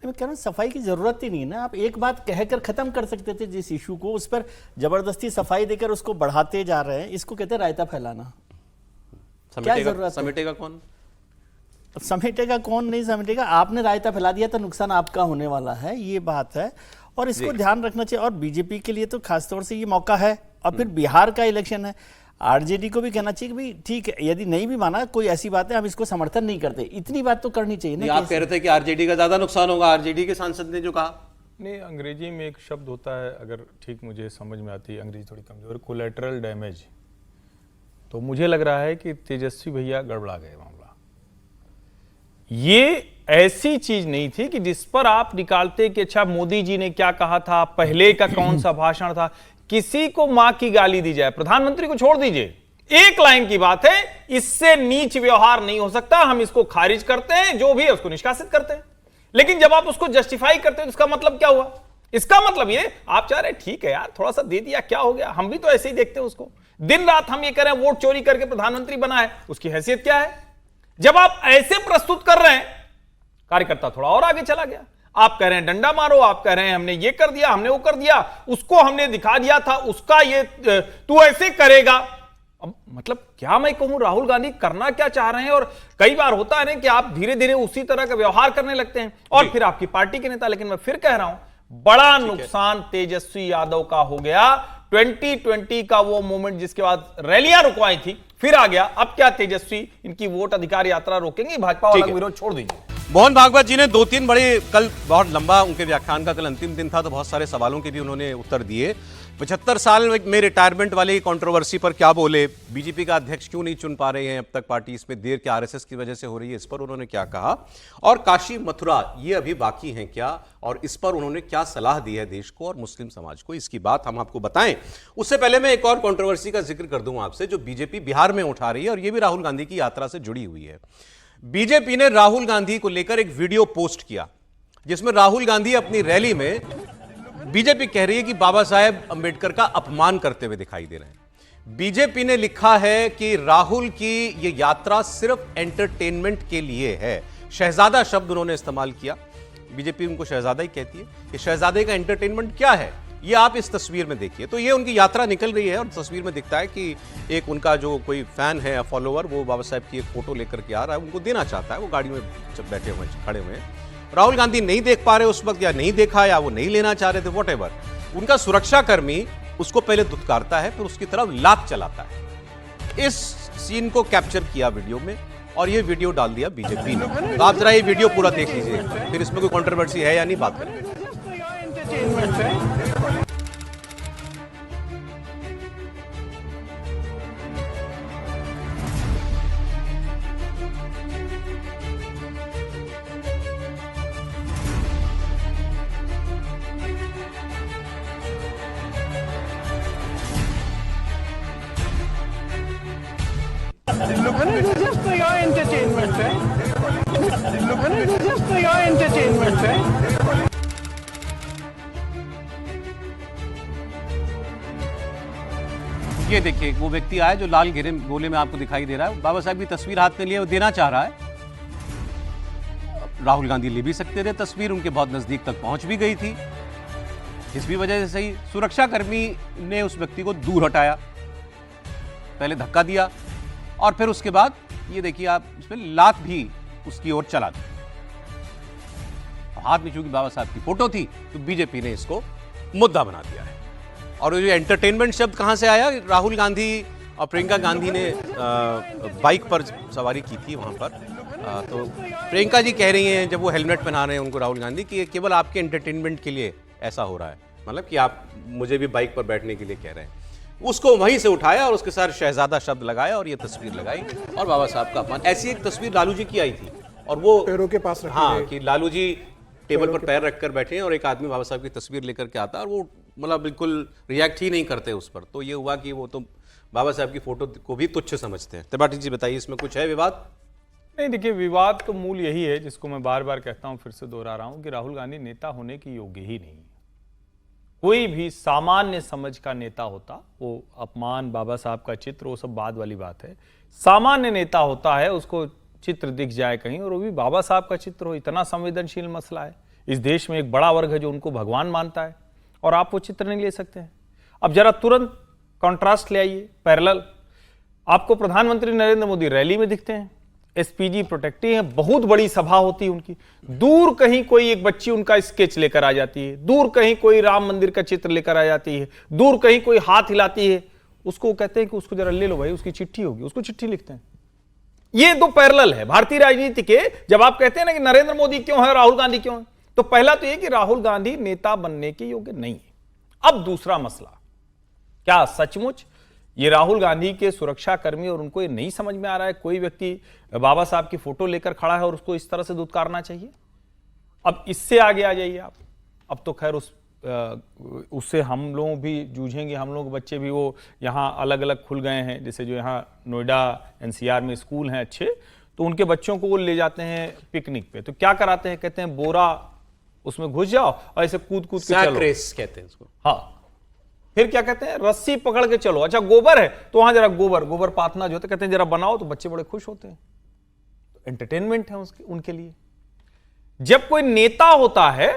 मैं कह रहा हूं, सफाई की जरूरत ही नहीं ना। आप एक बात कहकर खत्म कर सकते थे जिस इशू को, उस पर जबरदस्ती सफाई देकर उसको बढ़ाते जा रहे हैं। इसको कहते हैं रायता फैलाना। क्या जरूरत है? समेटेगा कौन? समेटेगा कौन, नहीं समेटेगा, आपने रायता फैला दिया तो नुकसान आपका होने वाला है, ये बात है। और इसको ध्यान रखना चाहिए। और बीजेपी के लिए तो खासतौर से ये मौका है। और फिर बिहार का इलेक्शन है, आरजेडी को भी कहना चाहिए कि भाई ठीक है, यदि नहीं भी माना कोई ऐसी बात है, हम इसको समर्थन नहीं करते, इतनी बात तो करनी चाहिए ना। आप कह रहे थे कि आरजेडी का ज्यादा नुकसान होगा, आरजेडी के सांसद ने जो कहा। नहीं, अंग्रेजी में एक शब्द होता है, अगर ठीक मुझे समझ में आती है, अंग्रेजी थोड़ी कमजोर, कोलैटरल डैमेज। तो मुझे लग रहा है कि तेजस्वी भैया गड़बड़ा गए मामला। ये ऐसी चीज नहीं थी कि जिस पर आप निकालते कि अच्छा मोदी जी ने क्या कहा था, पहले का कौन सा भाषण था। किसी को मां की गाली दी जाए, प्रधानमंत्री को छोड़ दीजिए, एक लाइन की बात है, इससे नीच व्यवहार नहीं हो सकता, हम इसको खारिज करते हैं, जो भी है उसको निष्कासित करते हैं। लेकिन जब आप उसको जस्टिफाई करते हैं तो इसका मतलब क्या हुआ? इसका मतलब ये आप चाह रहे हैं ठीक है यार, थोड़ा सा दे दिया, क्या हो गया, हम भी तो ऐसे ही देखते हैं उसको। दिन रात हम ये कह रहे हैं वोट चोरी करके प्रधानमंत्री बना है, उसकी हैसियत क्या है? जब आप ऐसे प्रस्तुत कर रहे हैं, कार्यकर्ता थोड़ा और आगे चला गया। आप कह रहे हैं डंडा मारो, आप कह रहे हैं हमने ये कर दिया, हमने वो कर दिया, उसको हमने दिखा दिया था, उसका ये तू ऐसे करेगा। अब मतलब क्या मैं कहूं, राहुल गांधी करना क्या चाह रहे हैं? और कई बार होता है ना कि आप धीरे धीरे उसी तरह का व्यवहार करने लगते हैं और फिर आपकी पार्टी के नेता। लेकिन मैं फिर कह रहा हूं, बड़ा नुकसान तेजस्वी यादव का हो गया। 2020 का वो मोमेंट जिसके बाद रैलियां रुकवाई थी, फिर आ गया। अब क्या तेजस्वी इनकी वोट अधिकार यात्रा रोकेंगे? भाजपा वाला विरोध छोड़ दीजिए। मोहन भागवत जी ने 2-3 बड़े, कल बहुत लंबा उनके व्याख्यान का कल अंतिम दिन था, तो बहुत सारे सवालों के भी उन्होंने उत्तर दिए। 75 साल में रिटायरमेंट वाली कंट्रोवर्सी पर क्या बोले, बीजेपी का अध्यक्ष क्यों नहीं चुन पा रहे हैं अब तक पार्टी, इसमें देर क्या आरएसएस की वजह से हो रही है, इस पर उन्होंने क्या कहा, और काशी मथुरा ये अभी बाकी हैं क्या, और इस पर उन्होंने क्या सलाह दी है देश को और मुस्लिम समाज को, इसकी बात हम आपको बताएं। उससे पहले मैं एक और कंट्रोवर्सी का जिक्र कर दूं आपसे, जो बीजेपी बिहार में उठा रही है, और ये भी राहुल गांधी की यात्रा से जुड़ी हुई है। बीजेपी ने राहुल गांधी को लेकर एक वीडियो पोस्ट किया, जिसमें राहुल गांधी अपनी रैली में, बीजेपी कह रही है कि बाबा साहेब अंबेडकर का अपमान करते हुए दिखाई दे रहे हैं। बीजेपी ने लिखा है कि राहुल की यह यात्रा सिर्फ एंटरटेनमेंट के लिए है। शहजादा शब्द उन्होंने इस्तेमाल किया, बीजेपी उनको शहजादा ही कहती है। कि शहजादे का एंटरटेनमेंट क्या है, ये आप इस तस्वीर में देखिए। तो ये उनकी यात्रा निकल रही है और तस्वीर में दिखता है कि एक उनका जो कोई फैन है या फॉलोअर, वो बाबा साहेब की एक फोटो लेकर के आ रहा है, उनको देना चाहता है, वो गाड़ी में बैठे हुए खड़े हुए हैं। राहुल गांधी नहीं देख पा रहे उस वक्त, या नहीं देखा, या वो नहीं लेना चाह रहे थे, व्हाटएवर। उनका सुरक्षाकर्मी उसको पहले दुत्कारता है, फिर उसकी तरफ लात चलाता है। इस सीन को कैप्चर किया वीडियो में और ये वीडियो डाल दिया बीजेपी ने। तो आप जरा ये वीडियो पूरा देख लीजिए, फिर इसमें कोई कंट्रोवर्सी है या नहीं बात करें। ये देखिए वो व्यक्ति आया जो लाल घेरे गोले में आपको दिखाई दे रहा है, बाबा साहब की तस्वीर हाथ में लिए वो देना चाह रहा है। राहुल गांधी ले भी सकते थे तस्वीर, उनके बहुत नजदीक तक पहुंच भी गई थी। इस भी वजह से सही सुरक्षाकर्मी ने उस व्यक्ति को दूर हटाया, पहले धक्का दिया और फिर उसके बाद ये देखिए आप इसमें लात भी उसकी ओर चला दी। हाथ में चूंकि बाबा साहब की फोटो थी तो बीजेपी ने इसको मुद्दा बना दिया है। और ये एंटरटेनमेंट शब्द कहां से आया? राहुल गांधी और प्रियंका गांधी ने बाइक पर सवारी की थी वहां पर, तो प्रियंका जी कह रही हैं जब वो हेलमेट पहना रहे हैं उनको राहुल गांधी कि केवल आपके एंटरटेनमेंट के लिए ऐसा हो रहा है, मतलब कि आप मुझे भी बाइक पर बैठने के लिए कह रहे हैं। उसको वहीं से उठाया और उसके साथ शहजादा शब्द लगाया और ये तस्वीर लगाई और बाबा साहब का अपमान। ऐसी एक तस्वीर लालू जी की आई थी और वो पैरों के पास रखी हाँ गई। कि लालू जी टेबल पर पैर रखकर बैठे हैं और एक आदमी बाबा साहब की तस्वीर लेकर के आता है और वो मतलब बिल्कुल रिएक्ट ही नहीं करते उस पर। तो ये हुआ कि वो तो बाबा साहब की फोटो को भी तुच्छ समझते हैं। त्रिपाठी जी बताइए, इसमें कुछ है विवाद? नहीं, देखिए विवाद तो मूल यही है जिसको मैं बार बार कहता हूं, फिर से दोहरा रहा हूं कि राहुल गांधी नेता होने के योग्य ही नहीं है। कोई भी सामान्य समझ का नेता होता, वो अपमान बाबा साहब का चित्र वो सब बाद वाली बात है। सामान्य नेता होता है, उसको चित्र दिख जाए कहीं और वो भी बाबा साहब का चित्र हो, इतना संवेदनशील मसला है। इस देश में एक बड़ा वर्ग है जो उनको भगवान मानता है और आप वो चित्र नहीं ले सकते हैं। अब जरा तुरंत कॉन्ट्रास्ट ले आइए, पैरेलल। आपको प्रधानमंत्री नरेंद्र मोदी रैली में दिखते हैं, एसपीजी प्रोटेक्टिव है, बहुत बड़ी सभा होती है उनकी। दूर कहीं कोई एक बच्ची उनका स्केच लेकर आ जाती है, दूर कहीं कोई राम मंदिर का चित्र लेकर आ जाती है, दूर कहीं कोई हाथ हिलाती है, उसको कहते हैं कि उसको जरा ले लो भाई, उसकी चिट्ठी होगी, उसको चिट्ठी लिखते हैं। ये दो पैरेलल है भारतीय राजनीति के। जब आप कहते हैं ना कि नरेंद्र मोदी क्यों है, राहुल गांधी क्यों है, तो पहला तो ये कि राहुल गांधी नेता बनने के योग्य नहीं है। अब दूसरा मसला, क्या सचमुच ये राहुल गांधी के सुरक्षा कर्मी और उनको ये नहीं समझ में आ रहा है कोई व्यक्ति बाबा साहब की फोटो लेकर खड़ा है और उसको इस तरह से दुत्कारना चाहिए? अब इससे आगे आ जाइए आप। अब तो खैर उससे हम लोग भी जूझेंगे, हम लोग बच्चे भी वो यहाँ अलग अलग खुल गए हैं, जैसे जो यहाँ नोएडा एनसीआर में स्कूल हैं अच्छे, तो उनके बच्चों को वो ले जाते हैं पिकनिक पे। तो क्या कराते हैं, कहते हैं बोरा उसमें घुस जाओ और ऐसे कूद कूद के चलो, रेस कहते हैं उसको। हाँ, फिर क्या कहते हैं, रस्सी पकड़ के चलो। अच्छा गोबर है तो वहां जरा गोबर पाथना जो होता है, कहते हैं जरा बनाओ, तो बच्चे बड़े खुश होते हैं। तो एंटरटेनमेंट है उनके लिए। जब कोई नेता होता है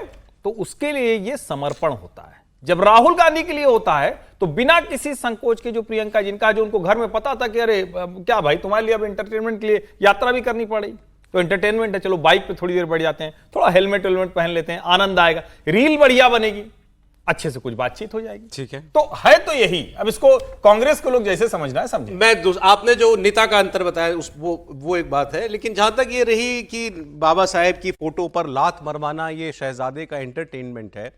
तो उसके लिए ये समर्पण होता है। जब राहुल गांधी के लिए होता है तो बिना किसी संकोच के, जो प्रियंका जिनका जो उनको घर में पता था कि अरे क्या भाई तुम्हारे लिए अब एंटरटेनमेंट के लिए यात्रा भी करनी पड़ेगी, तो एंटरटेनमेंट है, चलो बाइक पे थोड़ी देर बैठ जाते हैं, थोड़ा हेलमेट पहन लेते हैं, आनंद आएगा, रील बढ़िया बनेगी, अच्छे से कुछ बातचीत हो जाएगी। ठीक है, तो है तो यही। अब इसको कांग्रेस को लोग जैसे समझना है समझे। आपने जो नेता का अंतर बताया वो एक बात है, लेकिन जहां तक ये रही कि बाबा साहेब की फोटो पर लात मरवाना ये शहजादे का एंटरटेनमेंट है,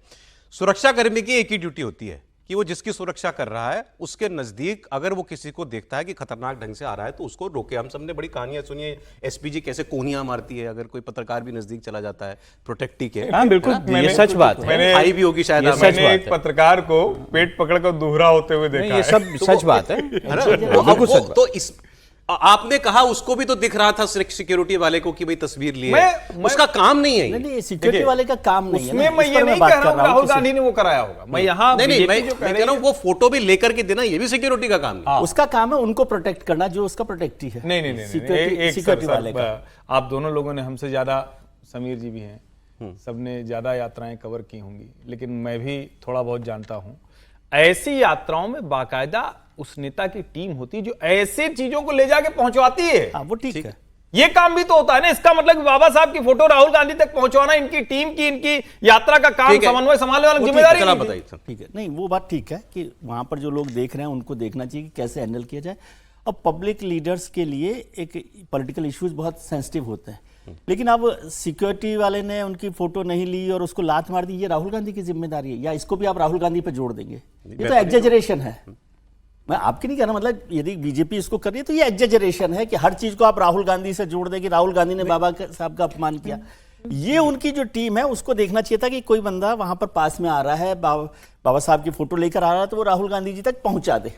सुरक्षाकर्मी की एक ही ड्यूटी होती है कि वो जिसकी सुरक्षा कर रहा है उसके नजदीक अगर वो किसी को देखता है कि खतरनाक ढंग से आ रहा है तो उसको रोके। हम सबने बड़ी कहानियां सुनी है, एसपीजी कैसे कोहनियां मारती है अगर कोई पत्रकार भी नजदीक चला जाता है प्रोटेक्टी के। हाँ बिल्कुल, ये सच बात है। आई भी होगी शायद, मैंने एक पत्रकार को पेट पकड़कर दोहरा होते हुए देखा। ये सब सच बात है। तो इस आपने कहा उसको भी तो दिख रहा था सिक्योरिटी वाले को कि भाई तस्वीर ली है, उसका काम नहीं है। नहीं, सिक्योरिटी वाले का काम नहीं है। उसमें मैं ये नहीं कह रहा हूं राहुल गांधी ने वो कराया होगा, मैं यहाँ नहीं मैं कह रहा हूं वो फोटो भी लेकर के देना ये भी सिक्योरिटी का काम नहीं। उसका काम है उनको प्रोटेक्ट करना, जो उसका प्रोटेक्टी है। नहीं सिक्योरिटी वाले का। आप दोनों लोगों ने हमसे ज्यादा, समीर जी भी हैं, सबने ज्यादा यात्राएं कवर की होंगी, लेकिन मैं भी थोड़ा बहुत जानता हूं। ऐसी यात्राओं में बाकायदा उस नेता की टीम होती है जो ऐसे चीजों को ले जाके पहुंचवाती है। वो ठीक है। ये काम भी तो होता है ना। इसका मतलब कि बाबा साहब की फोटो राहुल गांधी तक पहुंचवाना इनकी टीम की, इनकी यात्रा का काम, समन्वय संभालने वाला जिम्मेदारी चला नहीं थी। बताइए सर। ठीक है, नहीं वो बात ठीक है कि वहां पर जो लोग देख रहे हैं उनको देखना चाहिए कि कैसे हैंडल किया जाए। अब पब्लिक लीडर्स के लिए एक पॉलिटिकल इश्यूज बहुत सेंसिटिव होते हैं, लेकिन अब सिक्योरिटी वाले ने उनकी फोटो नहीं ली और उसको लात मार दी, ये राहुल गांधी की जिम्मेदारी है या इसको भी आप राहुल गांधी पे जोड़ देंगे? ये तो एग्जेजरेशन है। मैं आपकी नहीं कहना, मतलब यदि बीजेपी इसको कर रही है तो ये एग्जेजरेशन है कि हर चीज को आप राहुल गांधी से जोड़ दें कि राहुल गांधी ने बाबा साहब का अपमान किया। ये उनकी जो टीम है उसको देखना चाहिए था कि कोई बंदा वहां पर पास में आ रहा है, बाबा साहब की फोटो लेकर आ रहा है, तो वो राहुल गांधी जी तक पहुंचा दे।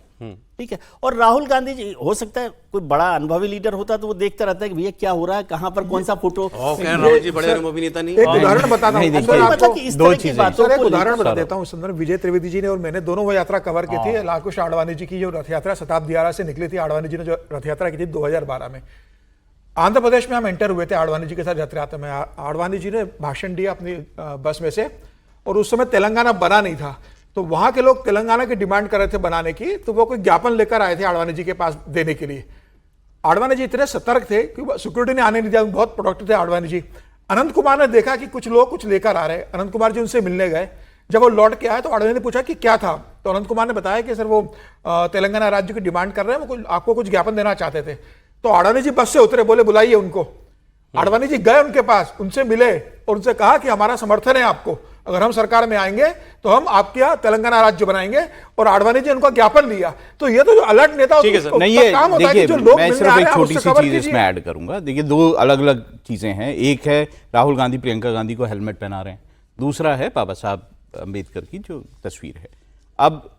ठीक है, और राहुल गांधी जी, हो सकता है कोई बड़ा अनुभवी लीडर होता तो वो देखता रहता है कि भैया क्या हो रहा है, कहां पर कौन सा फोटो। राहुल जी बड़े अनुभवी नेता नहीं। एक उदाहरन बताता हूँ मतलब कि इस तरह की बातों सर, एक को उदाहरण लेकर- बता देता हूँ। इस संदर्भ में विजय त्रिवेदी जी ने और मैंने दोनों वो यात्रा कवर की थी। लालकृष्ण आडवाणी जी की जो रथ यात्रा शताब्दी यात्रा से निकली थी, आडवाणी जी ने जो रथ यात्रा की थी 2012 में, आंध्र प्रदेश में हम एंटर हुए थे आडवाणी जी के साथ रथ यात्रा में। आडवाणी जी ने भाषण दिया अपनी बस में से, और उस समय तेलंगाना बना नहीं था, तो वहां के लोग तेलंगाना की डिमांड कर रहे थे बनाने की, तो वो कोई ज्ञापन लेकर आए थे आडवाणी जी के पास देने के लिए। आडवाणी जी इतने सतर्क थे कि सिक्योरिटी ने आने नहीं दिया, बहुत प्रोडक्टिव थे आडवाणी जी। अनंत कुमार ने देखा कि कुछ लोग कुछ लेकर आ रहे हैं, अनंत कुमार जी उनसे मिलने गए। जब वो लौट के आए तो आडवाणी ने पूछा कि क्या था, तो अनंत कुमार ने बताया कि सर वो तेलंगाना राज्य की डिमांड कर रहे हैं, वो आपको कुछ ज्ञापन देना चाहते थे। तो आडवाणी जी बस से उतरे, बोले बुलाइए उनको। आडवाणी जी गए उनके पास, उनसे मिले और उनसे कहा कि हमारा समर्थन है आपको, अगर हम सरकार में आएंगे तो हम आपके यहाँ तेलंगाना राज्य बनाएंगे, और आडवाणी जी उनको ज्ञापन लिया। तो ये तो जो अलर्ट नेता ठीक है सर। नहीं, ये काम होता है कि देखिए, जो लोग मैं मिलने सिर्फ आ रहे एक हैं, छोटी उससे सी खबर चीज कीजिए। इसमें ऐड करूंगा। देखिए, दो अलग अलग चीजें हैं। एक है राहुल गांधी प्रियंका गांधी को हेलमेट पहना रहे हैं, दूसरा है बाबा साहब अम्बेडकर की जो तस्वीर है। अब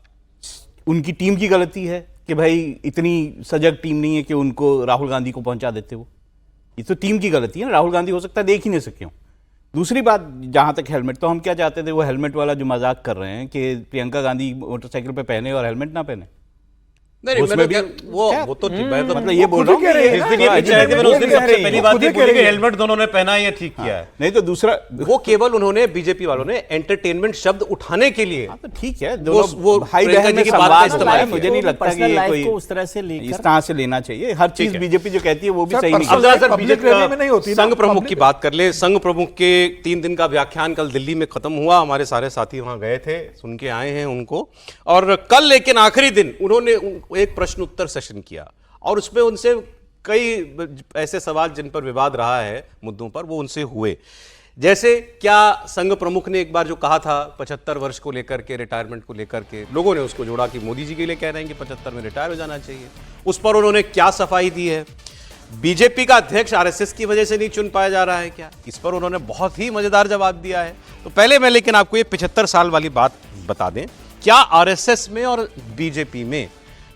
उनकी टीम की गलती है कि भाई इतनी सजग टीम नहीं है कि उनको राहुल गांधी को पहुंचा देते। वो ये तो टीम की गलती है ना, राहुल गांधी हो सकता है देख ही नहीं सके हों। दूसरी बात, जहां तक हेलमेट, तो हम क्या चाहते थे, वो हेलमेट वाला जो मजाक कर रहे हैं कि प्रियंका गांधी मोटरसाइकिल पे पहने और हेलमेट ना पहने। नहीं, उसमें मैंने भी वो तो ठीक, मैं तो मतलब ये बोल रहा हूँ कि ये- जिस दिन ये पिक्चर आई थी, मैंने उस दिन सबसे पहली बात खुद ये ही बोली कह कि रही है। हेलमेट दोनों ने पहना है, ये ठीक किया है। नहीं तो दूसरा वो केवल उन्होंने, बीजेपी वालों ने एंटरटेनमेंट शब्द उठाने के लिए हाँ, तो ठीक है, वो भाई प्रियंका बहन जी में की बात का संवाद इस्तेमाल है। किया। मुझे नहीं लगता कि पर्सनल ये लाइफ कोई को उस तरह से लेकर इस तरह से लेना चाहिए। हर चीज है। बीजेपी जो कहती है वो भी सर, सही नहीं पर्सनल कहती। अब जरा सर पब्लिक बीजेपी रैली में नहीं होती ना, संघ प्रमुख की पब्लिक- बात कर ले। संघ प्रमुख के 3 दिन का व्याख्यान कल दिल्ली में खत्म हुआ, हमारे सारे साथी वहां गए थे, सुन के आए हैं उनको। और कल लेकिन आखिरी दिन उन्होंने एक प्रश्न उत्तर सेशन किया, और उसमें उनसे कई ऐसे सवाल जिन पर विवाद रहा है, मुद्दों पर, वो उनसे हुए। जैसे क्या संघ प्रमुख ने एक बार जो कहा था 75 वर्ष को लेकर के, रिटायरमेंट को लेकर के, लोगों ने उसको जोड़ा कि मोदी जी के लिए कह रहे हैं कि 75 में रिटायर हो जाना चाहिए। उस पर उन्होंने क्या सफाई दी है? बीजेपी का अध्यक्ष आरएसएस की वजह से नहीं चुन पाया जा रहा है क्या? इस पर उन्होंने बहुत ही मजेदार जवाब दिया है। तो पहले मैं लेकिन आपको ये 75 साल वाली बात बता दें, क्या आरएसएस में और बीजेपी में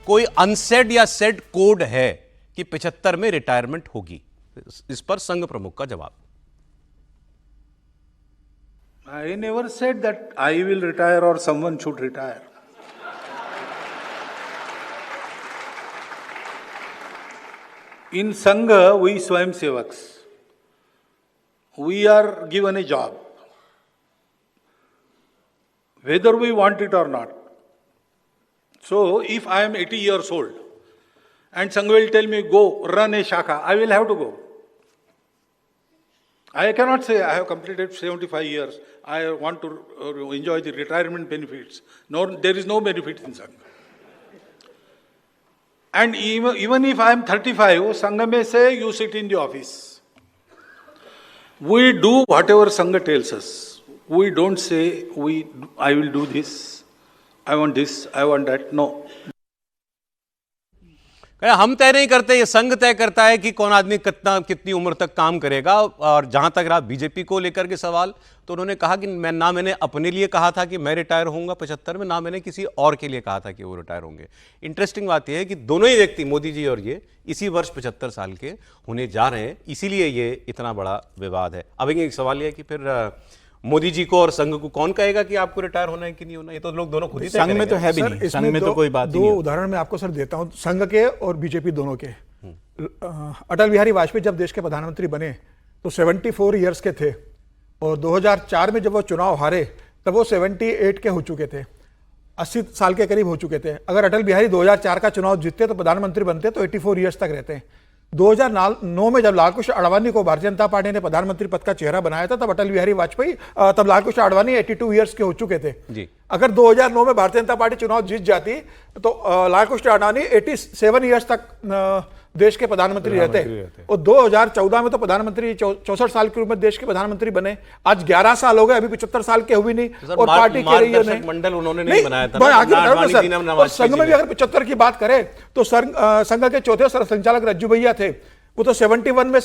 कोई अनसेड या सेड कोड है कि 75 में रिटायरमेंट होगी? इस पर संघ प्रमुख का जवाब। I never said that I will retire or someone should retire. In Sangha, we Swayamsevaks, we are given a job, whether we want it or not. So, if I am 80 years old and Sangha will tell me, go run a shakha, I will have to go. I cannot say I have completed 75 years, I want to enjoy the retirement benefits. No, there is no benefit in Sangha. And even if I am 35, Sangha may say, you sit in the office. We do whatever Sangha tells us. We don't say, I will do this, I want that. No. हम तय नहीं करते, ये संघ तय करता है कि कौन आदमी कितनी उम्र तक काम करेगा। और जहां तक रहा बीजेपी को लेकर के सवाल, तो उन्होंने कहा कि मैंने अपने लिए कहा था कि मैं रिटायर होऊंगा 75 में, ना मैंने किसी और के लिए कहा था कि वो रिटायर होंगे। इंटरेस्टिंग बात यह है कि दोनों ही व्यक्ति, मोदी जी और ये, इसी वर्ष 75 साल के होने जा रहे हैं, इसीलिए ये इतना बड़ा विवाद है। अब एक सवाल यह है कि फिर मोदी जी को और संघ को कौन कहेगा कि आपको रिटायर होना है कि नहीं होना? ये तो लोग दोनों खुद ही तय संघ में करेंगे। तो है भी सर, नहीं, इसमें संघ में तो कोई बात दो नहीं है। उदाहरण मैं आपको सर देता हूं, संघ के और बीजेपी दोनों के। अटल बिहारी वाजपेयी जब देश के प्रधानमंत्री बने तो 74 इयर्स के थे, और 2004 में जब वो चुनाव हारे तब वो 78 के हो चुके थे, 80 साल के करीब हो चुके थे। अगर अटल बिहारी 2004 का चुनाव जीतते तो प्रधानमंत्री बनते तो 84 इयर्स तक रहते हैं। 2009 में जब लाल कृष्ण आडवाणी को भारतीय जनता पार्टी ने प्रधानमंत्री पद का चेहरा बनाया था, तब अटल बिहारी वाजपेयी, तब लाल कृष्ण आडवाणी 82 ईयर्स के हो चुके थे जी। अगर 2009 में भारतीय जनता पार्टी चुनाव जीत जाती तो लाल कृष्ण आडवाणी 87 ईयर्स तक देश के प्रधानमंत्री रहते। और 2014 में तो प्रधानमंत्री 64 साल के रूप में देश के प्रधानमंत्री बने। आज 11 साल हो गए, अभी 75 साल के हुए नहीं। और पार्टी के रही है मंडल उन्होंने नहीं बनाया था। मैं आगे बता रहा हूं सर। और संघ में भी अगर 75 की बात करें तो संघ के चौथे सरसंचालक रज्जू भैया थे, वो तो 71 में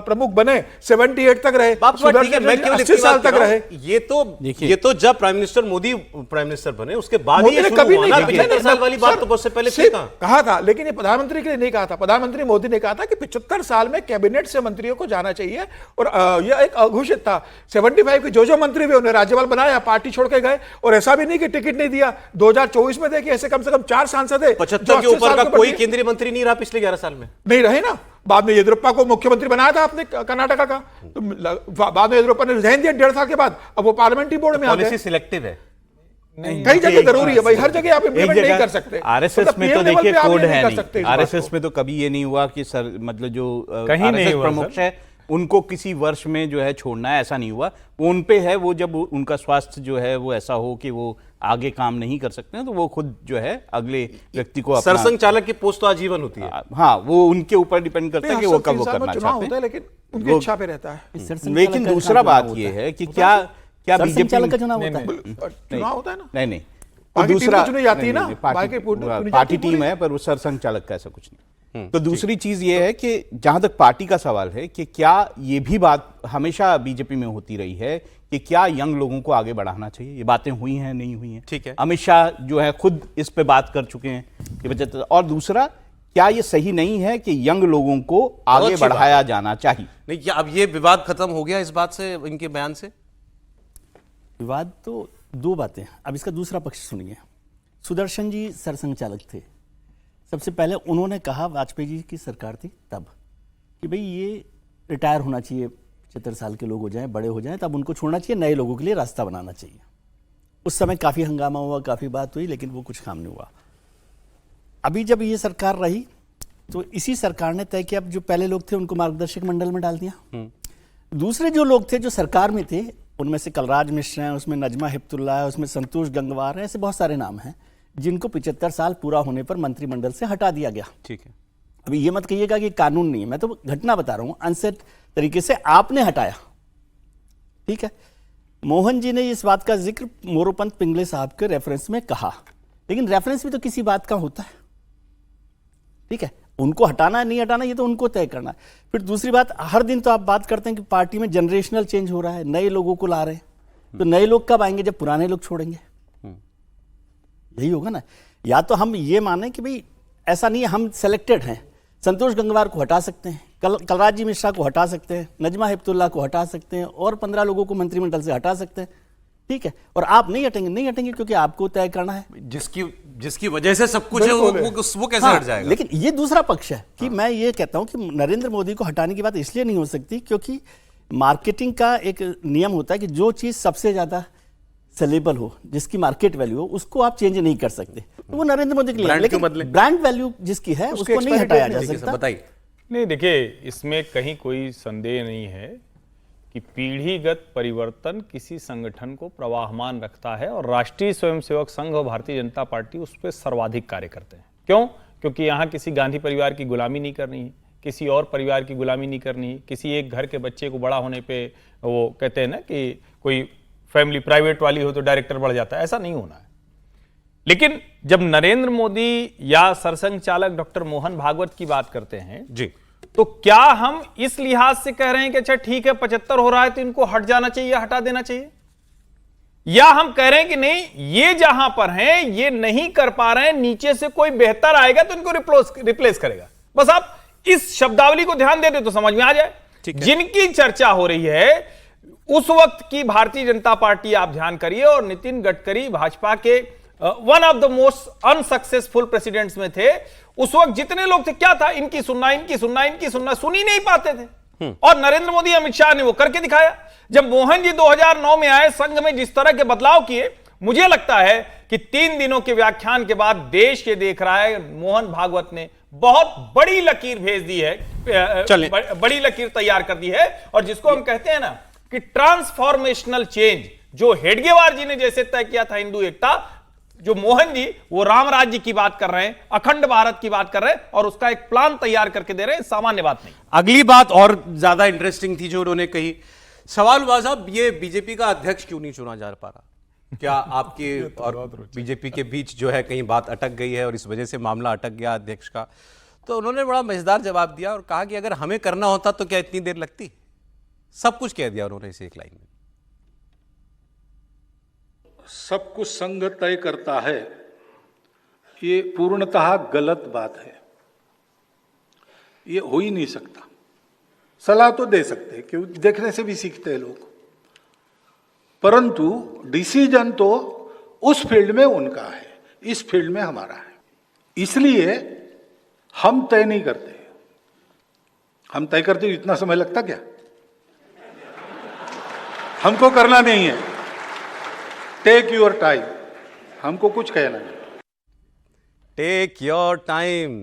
प्रमुख बने, 78 तक रहे, सुदर्शन 80 साल तक रहे। ये तो जब prime minister Modi prime minister बने उसके बाद ही शुरू कभी हुआ नहीं ना। कहा। 75 साल वाली बात तो बहुत से पहले थी। कहा था, लेकिन ये प्रधानमंत्री के लिए नहीं कहा था। प्रधानमंत्री मोदी ने कहा था कि 75 साल में कैबिनेट से मंत्रियों को जाना चाहिए, और यह एक अघोषित था। 75 के जो मंत्री भी उन्हें राज्यपाल बनाया, पार्टी छोड़ के गए, और ऐसा भी नहीं कि टिकट नहीं दिया। 2024 में देखिए ऐसे कम से कम 4 सांसद है। 75 के ऊपर का कोई केंद्रीय मंत्री नहीं रहा पिछले 11 साल में। नहीं रहे ना। बाद में येदियुरप्पा को मुख्यमंत्री बनाया था आपने कर्नाटका का, तो बाद में येदियुरप्पा ने रिजाइन दिया 1.5 साल के बाद। अब वो पार्लियामेंट्री बोर्ड में आ गए। पॉलिसी सिलेक्टिव है, कई जगह जरूरी है भाई, हर जगह आप इम्प्लीमेंट नहीं कर सकते। आरएसएस में तो देखिए कोड है नहीं। आरएसएस में तो कभी ये नहीं हुआ कि सर मतलब जो आरएसएस प्रमुख है उनको किसी वर्ष में जो है छोड़ना है, ऐसा नहीं हुआ। वो उन पे है, वो जब उनका स्वास्थ्य जो है वो ऐसा हो कि वो आगे काम नहीं कर सकते हैं तो वो खुद जो है अगले व्यक्ति को सरसंघ चालक की पोस्ट तो आजीवन होती है। हाँ, वो उनके ऊपर डिपेंड करता है कि वो कब वो करना चाहते हैं, लेकिन उनकी इच्छा पे रहता है। लेकिन दूसरा बात ये है कि क्या बीजेपी का चुनाव होता है? चुनाव होता है ना, नहीं और दूसरा पार्टी टीम है, पर वो सरसंघ चालक का ऐसा कुछ नहीं। तो दूसरी चीज ये है कि जहां तक पार्टी का सवाल है कि क्या ये भी बात हमेशा बीजेपी में होती रही है कि क्या यंग लोगों को आगे बढ़ाना चाहिए, ये बातें हुई हैं नहीं हुई हैं। ठीक है, अमित शाह जो है खुद इस पे बात कर चुके हैं कि वजह। और दूसरा, क्या ये सही नहीं है कि यंग लोगों को आगे बढ़ाया जाना चाहिए? नहीं, अब ये विवाद खत्म हो गया इस बात से, इनके बयान से? विवाद तो दो बातें। अब इसका दूसरा पक्ष सुनिए। सुदर्शन जी सरसंघ चालक थे। सबसे पहले उन्होंने कहा, वाजपेयी जी की सरकार थी तब, कि भाई ये रिटायर होना चाहिए, 75 साल के लोग हो जाएं, बड़े हो जाएं, तब उनको छोड़ना चाहिए, नए लोगों के लिए रास्ता बनाना चाहिए। उस समय काफ़ी हंगामा हुआ, काफ़ी बात हुई, लेकिन वो कुछ काम नहीं हुआ। अभी जब ये सरकार रही तो इसी सरकार ने तय किया, अब जो पहले लोग थे उनको मार्गदर्शक मंडल में डाल दिया। दूसरे जो लोग थे जो सरकार में थे, उनमें से कलराज मिश्र हैं, उसमें नजमा हिप्तुल्लाह है, उसमें संतोष गंगवार है, ऐसे बहुत सारे नाम हैं जिनको 75 साल पूरा होने पर मंत्रिमंडल से हटा दिया गया। ठीक है, अभी ये मत कहिएगा कि कानून नहीं है, मैं तो घटना बता रहा हूं, अनसेट तरीके से आपने हटाया। ठीक है, मोहन जी ने इस बात का जिक्र मोरोपंत पिंगले साहब के रेफरेंस में कहा, लेकिन रेफरेंस भी तो किसी बात का होता है। ठीक है, उनको हटाना है नहीं हटाना ये तो उनको तय करना है। फिर दूसरी बात, हर दिन तो आप बात करते हैं कि पार्टी में जनरेशनल चेंज हो रहा है, नए लोगों को ला रहे हैं, तो नए लोग कब आएंगे? जब पुराने लोग छोड़ेंगे। यही होगा ना। या तो हम ये माने कि भाई ऐसा नहीं है, हम सेलेक्टेड हैं, संतोष गंगवार को हटा सकते हैं, कलराज जी मिश्रा को हटा सकते हैं, नजमा हिप्तुल्लाह को हटा सकते हैं, और 15 लोगों को मंत्रिमंडल से हटा सकते हैं। ठीक है, और आप नहीं हटेंगे क्योंकि आपको तय करना है। जिसकी वजह से सब कुछ है वो कैसे हट जाएगा? लेकिन ये दूसरा पक्ष है कि मैं ये कहता हूं कि नरेंद्र मोदी को हटाने की बात इसलिए नहीं हो सकती क्योंकि मार्केटिंग का एक नियम होता है कि जो चीज सबसे ज्यादा सेलेबल हो, जिसकी मार्केट वैल्यू हो, उसको आप चेंज नहीं कर सकते। तो वो नरेंद्र मोदी के लिए, लेकिन ब्रांड वैल्यू जिसकी है उसको नहीं हटाया जा सकता। बताइए। नहीं, देखिए, इसमें कहीं कोई संदेह नहीं है कि पीढ़ीगत परिवर्तन किसी संगठन को प्रवाहमान रखता है, और राष्ट्रीय स्वयंसेवक संघ और भारतीय जनता पार्टी उस पर सर्वाधिक कार्य करते हैं। क्यों? क्योंकि यहाँ किसी गांधी परिवार की गुलामी नहीं करनी है, किसी और परिवार की गुलामी नहीं करनी है, किसी एक घर के बच्चे को बड़ा होने पे वो कहते हैं ना कि कोई फैमिली प्राइवेट वाली हो तो डायरेक्टर बढ़ जाता है, ऐसा नहीं होना है। लेकिन जब नरेंद्र मोदी या सरसंघ चालक डॉक्टर मोहन भागवत की बात करते हैं जी, तो क्या हम इस लिहाज से कह रहे हैं कि अच्छा ठीक है 75 हो रहा है तो इनको हट जाना चाहिए, हटा देना चाहिए, या हम कह रहे हैं कि नहीं, ये जहां पर हैं ये नहीं कर पा रहे हैं, नीचे से कोई बेहतर आएगा तो इनको रिप्लेस करेगा? बस आप इस शब्दावली को ध्यान देते तो समझ में आ जाए। जिनकी चर्चा हो रही है उस वक्त की भारतीय जनता पार्टी आप ध्यान करिए, और नितिन गडकरी भाजपा के one of the most unsuccessful presidents में थे। उस वक्त जितने लोग थे, क्या था, इनकी सुनना सुन ही नहीं पाते थे, और नरेंद्र मोदी अमित शाह ने वो करके दिखाया। जब मोहन जी 2009 में आए, संघ में जिस तरह के बदलाव किए, मुझे लगता है कि 3 दिनों के व्याख्यान के बाद देश ये देख रहा है मोहन भागवत ने बहुत बड़ी लकीर भेज दी है, बड़ी लकीर तैयार कर दी है, और जिसको हम कहते हैं ना कि ट्रांसफॉर्मेशनल चेंज, जो हेडगेवार जी ने जैसे तय किया था हिंदू एकता, जो मोहन जी वो राम राज्य की बात कर रहे हैं, अखंड भारत की बात कर रहे हैं, और उसका एक प्लान तैयार करके दे रहे हैं। सामान्य बात नहीं। अगली बात और ज्यादा इंटरेस्टिंग थी जो उन्होंने कही। सवाल हुआ साहब, ये बीजेपी का अध्यक्ष क्यों नहीं चुना जा पा रहा? क्या आपके और बीजेपी के बीच जो है कहीं बात अटक गई है और इस वजह से मामला अटक गया अध्यक्ष का? तो उन्होंने बड़ा मजेदार जवाब दिया और कहा कि अगर हमें करना होता तो क्या इतनी देर लगती? सब कुछ कह दिया उन्होंने इस एक लाइन में। सब कुछ संघ तय करता है, ये पूर्णतः गलत बात है। ये हो ही नहीं सकता। सलाह तो दे सकते हैं, क्यों, देखने से भी सीखते हैं लोग, परंतु डिसीजन तो उस फील्ड में उनका है, इस फील्ड में हमारा है। इसलिए हम तय नहीं करते। हम तय करते इतना समय लगता क्या? हमको करना नहीं है। टेक योर टाइम, हमको कुछ कहना नहीं। टेक योर टाइम,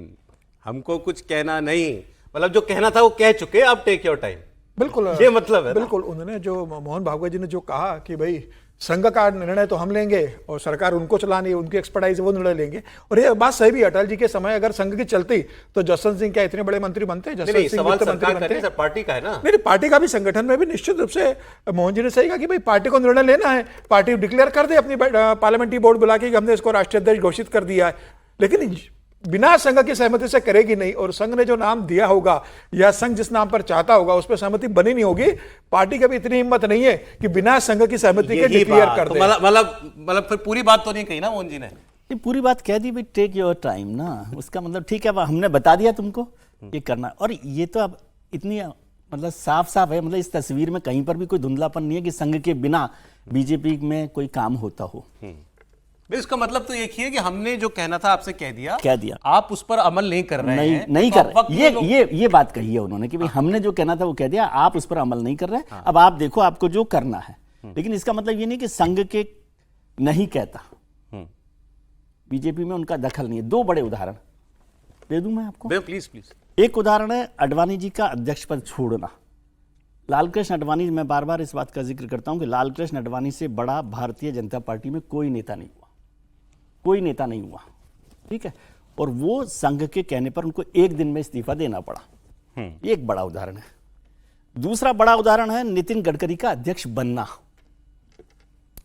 हमको कुछ कहना नहीं, मतलब जो कहना था वो कह चुके, अब टेक योर टाइम। बिल्कुल, ये मतलब है। बिल्कुल, उन्होंने जो मोहन भागवत जी ने जो कहा कि भाई संघ का निर्णय तो हम लेंगे और सरकार उनको चलानी है, उनकी एक्सपर्टाइज वो निर्णय लेंगे। और ये बात सही भी, अटल जी के समय अगर संघ की चलती तो जसवंत सिंह क्या इतने बड़े मंत्री बनते? जसवंत सिंह सवाल वित्त मंत्री सरकार का नहीं बनते। सर, पार्टी का है ना। नहीं, पार्टी का भी, संगठन में भी निश्चित रूप से मोहन जी ने सही कहा कि भाई पार्टी को निर्णय लेना है, पार्टी डिक्लेयर कर दे अपनी पार्लियामेंट्री बोर्ड बुला के कि हमने इसको राष्ट्रीय अध्यक्ष घोषित कर दिया है, लेकिन बिना संघ की सहमति से करेगी नहीं। और संघ ने जो नाम दिया होगा या संघ जिस नाम पर चाहता होगा उस पर सहमति बनी नहीं होगी। पार्टी की भी इतनी हिम्मत नहीं है कि बिना संघ की सहमति के डिक्लेयर कर दे। मतलब फिर पूरी बात तो नहीं कही ना मोहन जी ने। ये पूरी बात कह दी भाई, टेक योर टाइम ना, उसका मतलब ठीक है, अब हमने बता दिया तुमको ये करना। और ये तो अब इतनी मतलब साफ साफ है, मतलब इस तस्वीर में कहीं पर भी कोई धुंधलापन नहीं है कि संघ के बिना बीजेपी में कोई काम होता हो। इसका मतलब तो एक ही है कि हमने जो कहना था आपसे कह दिया, आप उस पर अमल नहीं कर रहे हैं। नहीं कर रहे, ये बात कही है उन्होंने कि भाई हमने जो कहना था वो कह दिया, आप उस पर अमल नहीं कर रहे हैं। अब आप देखो आपको जो करना है, लेकिन इसका मतलब ये नहीं कि संघ के नहीं कहता, बीजेपी में उनका दखल नहीं है। 2 बड़े उदाहरण दे दूं मैं आपको? Please please. एक उदाहरण है अडवाणी जी का अध्यक्ष पद छोड़ना। लालकृष्ण अडवाणी, मैं बार बार इस बात का जिक्र करता हूं कि लालकृष्ण अडवाणी से बड़ा भारतीय जनता पार्टी में कोई नेता नहीं हुआ, कोई नेता नहीं हुआ, ठीक है। और वो संघ के कहने पर उनको 1 दिन में इस्तीफा देना पड़ा। ये एक बड़ा उदाहरण है। दूसरा बड़ा उदाहरण है नितिन गडकरी का अध्यक्ष बनना।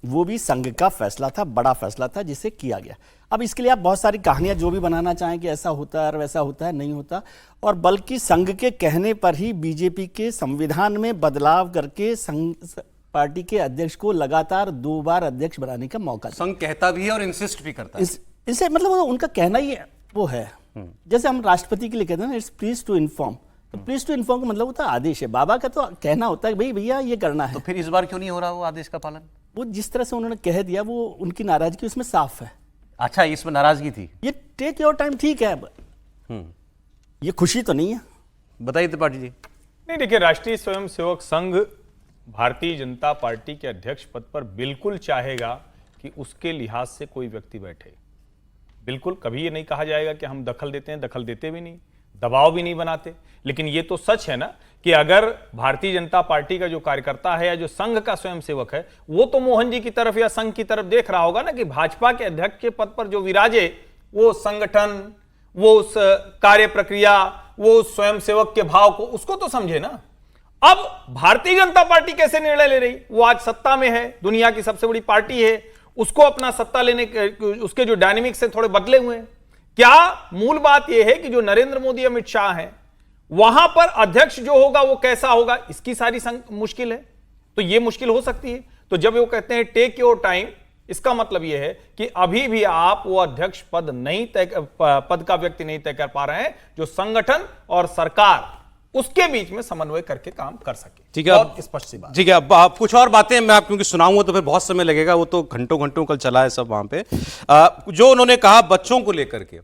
वो भी संघ का फैसला था, बड़ा फैसला था जिसे किया गया। अब इसके लिए आप बहुत सारी कहानियां जो भी बनाना चाहें कि ऐसा होता है वैसा होता है, नहीं होता। और बल्कि संघ के कहने पर ही बीजेपी के संविधान में बदलाव करके पार्टी के अध्यक्ष को लगातार 2 बार अध्यक्ष बनाने का मौका। संघ कहता भी है और इंसिस्ट भी करता है। इसे मतलब उनका कहना ही वो है। जैसे हम राष्ट्रपति के लिए कहते हैं ना, इट्स प्लीज टू इन्फॉर्म, तो प्लीज टू इन्फॉर्म का मतलब होता है आदेश है। बाबा का तो कहना होता है भाई भैया ये करना है। तो फिर इस बार क्यों नहीं हो रहा वो आदेश का पालन? वो जिस तरह से उन्होंने कह दिया, वो उनकी नाराजगी उसमें साफ है। अच्छा, इसमें नाराजगी थी। ये टेक योर टाइम ठीक है, ये खुशी तो नहीं है। बताइए त्रिपाठी जी। नहीं, देखिए, राष्ट्रीय स्वयंसेवक संघ भारतीय जनता पार्टी के अध्यक्ष पद पर बिल्कुल चाहेगा कि उसके लिहाज से कोई व्यक्ति बैठे। बिल्कुल, कभी ये नहीं कहा जाएगा कि हम दखल देते हैं, दखल देते भी नहीं, दबाव भी नहीं बनाते। लेकिन ये तो सच है ना कि अगर भारतीय जनता पार्टी का जो कार्यकर्ता है या जो संघ का स्वयंसेवक है, वो तो मोहन जी की तरफ या संघ की तरफ देख रहा होगा ना कि भाजपा के अध्यक्ष के पद पर जो विराजे, वो संगठन, वो उस कार्य प्रक्रिया, वो उस स्वयंसेवक के भाव को, उसको तो समझे ना। अब भारतीय जनता पार्टी कैसे निर्णय ले रही? वो आज सत्ता में है, दुनिया की सबसे बड़ी पार्टी है, उसको अपना सत्ता लेने के उसके जो डायनेमिक्स से थोड़े बदले हुए हैं। क्या मूल बात यह है कि जो नरेंद्र मोदी अमित शाह हैं, वहां पर अध्यक्ष जो होगा वो कैसा होगा, इसकी सारी मुश्किल है। तो ये मुश्किल हो सकती है। तो जब वो कहते हैं टेक योर टाइम, इसका मतलब यह है कि अभी भी आप वो अध्यक्ष पद नहीं पद का व्यक्ति नहीं तय कर पा रहे हैं जो संगठन और सरकार उसके बीच में समन्वय करके काम कर सके। ठीक है, और स्पष्ट सी बात। ठीक है, अब आप कुछ और बातें मैं आप क्योंकि सुनाऊंगा तो फिर बहुत समय लगेगा, वो तो घंटों घंटों कल चला है सब वहां पे। जो उन्होंने कहा बच्चों को लेकर के,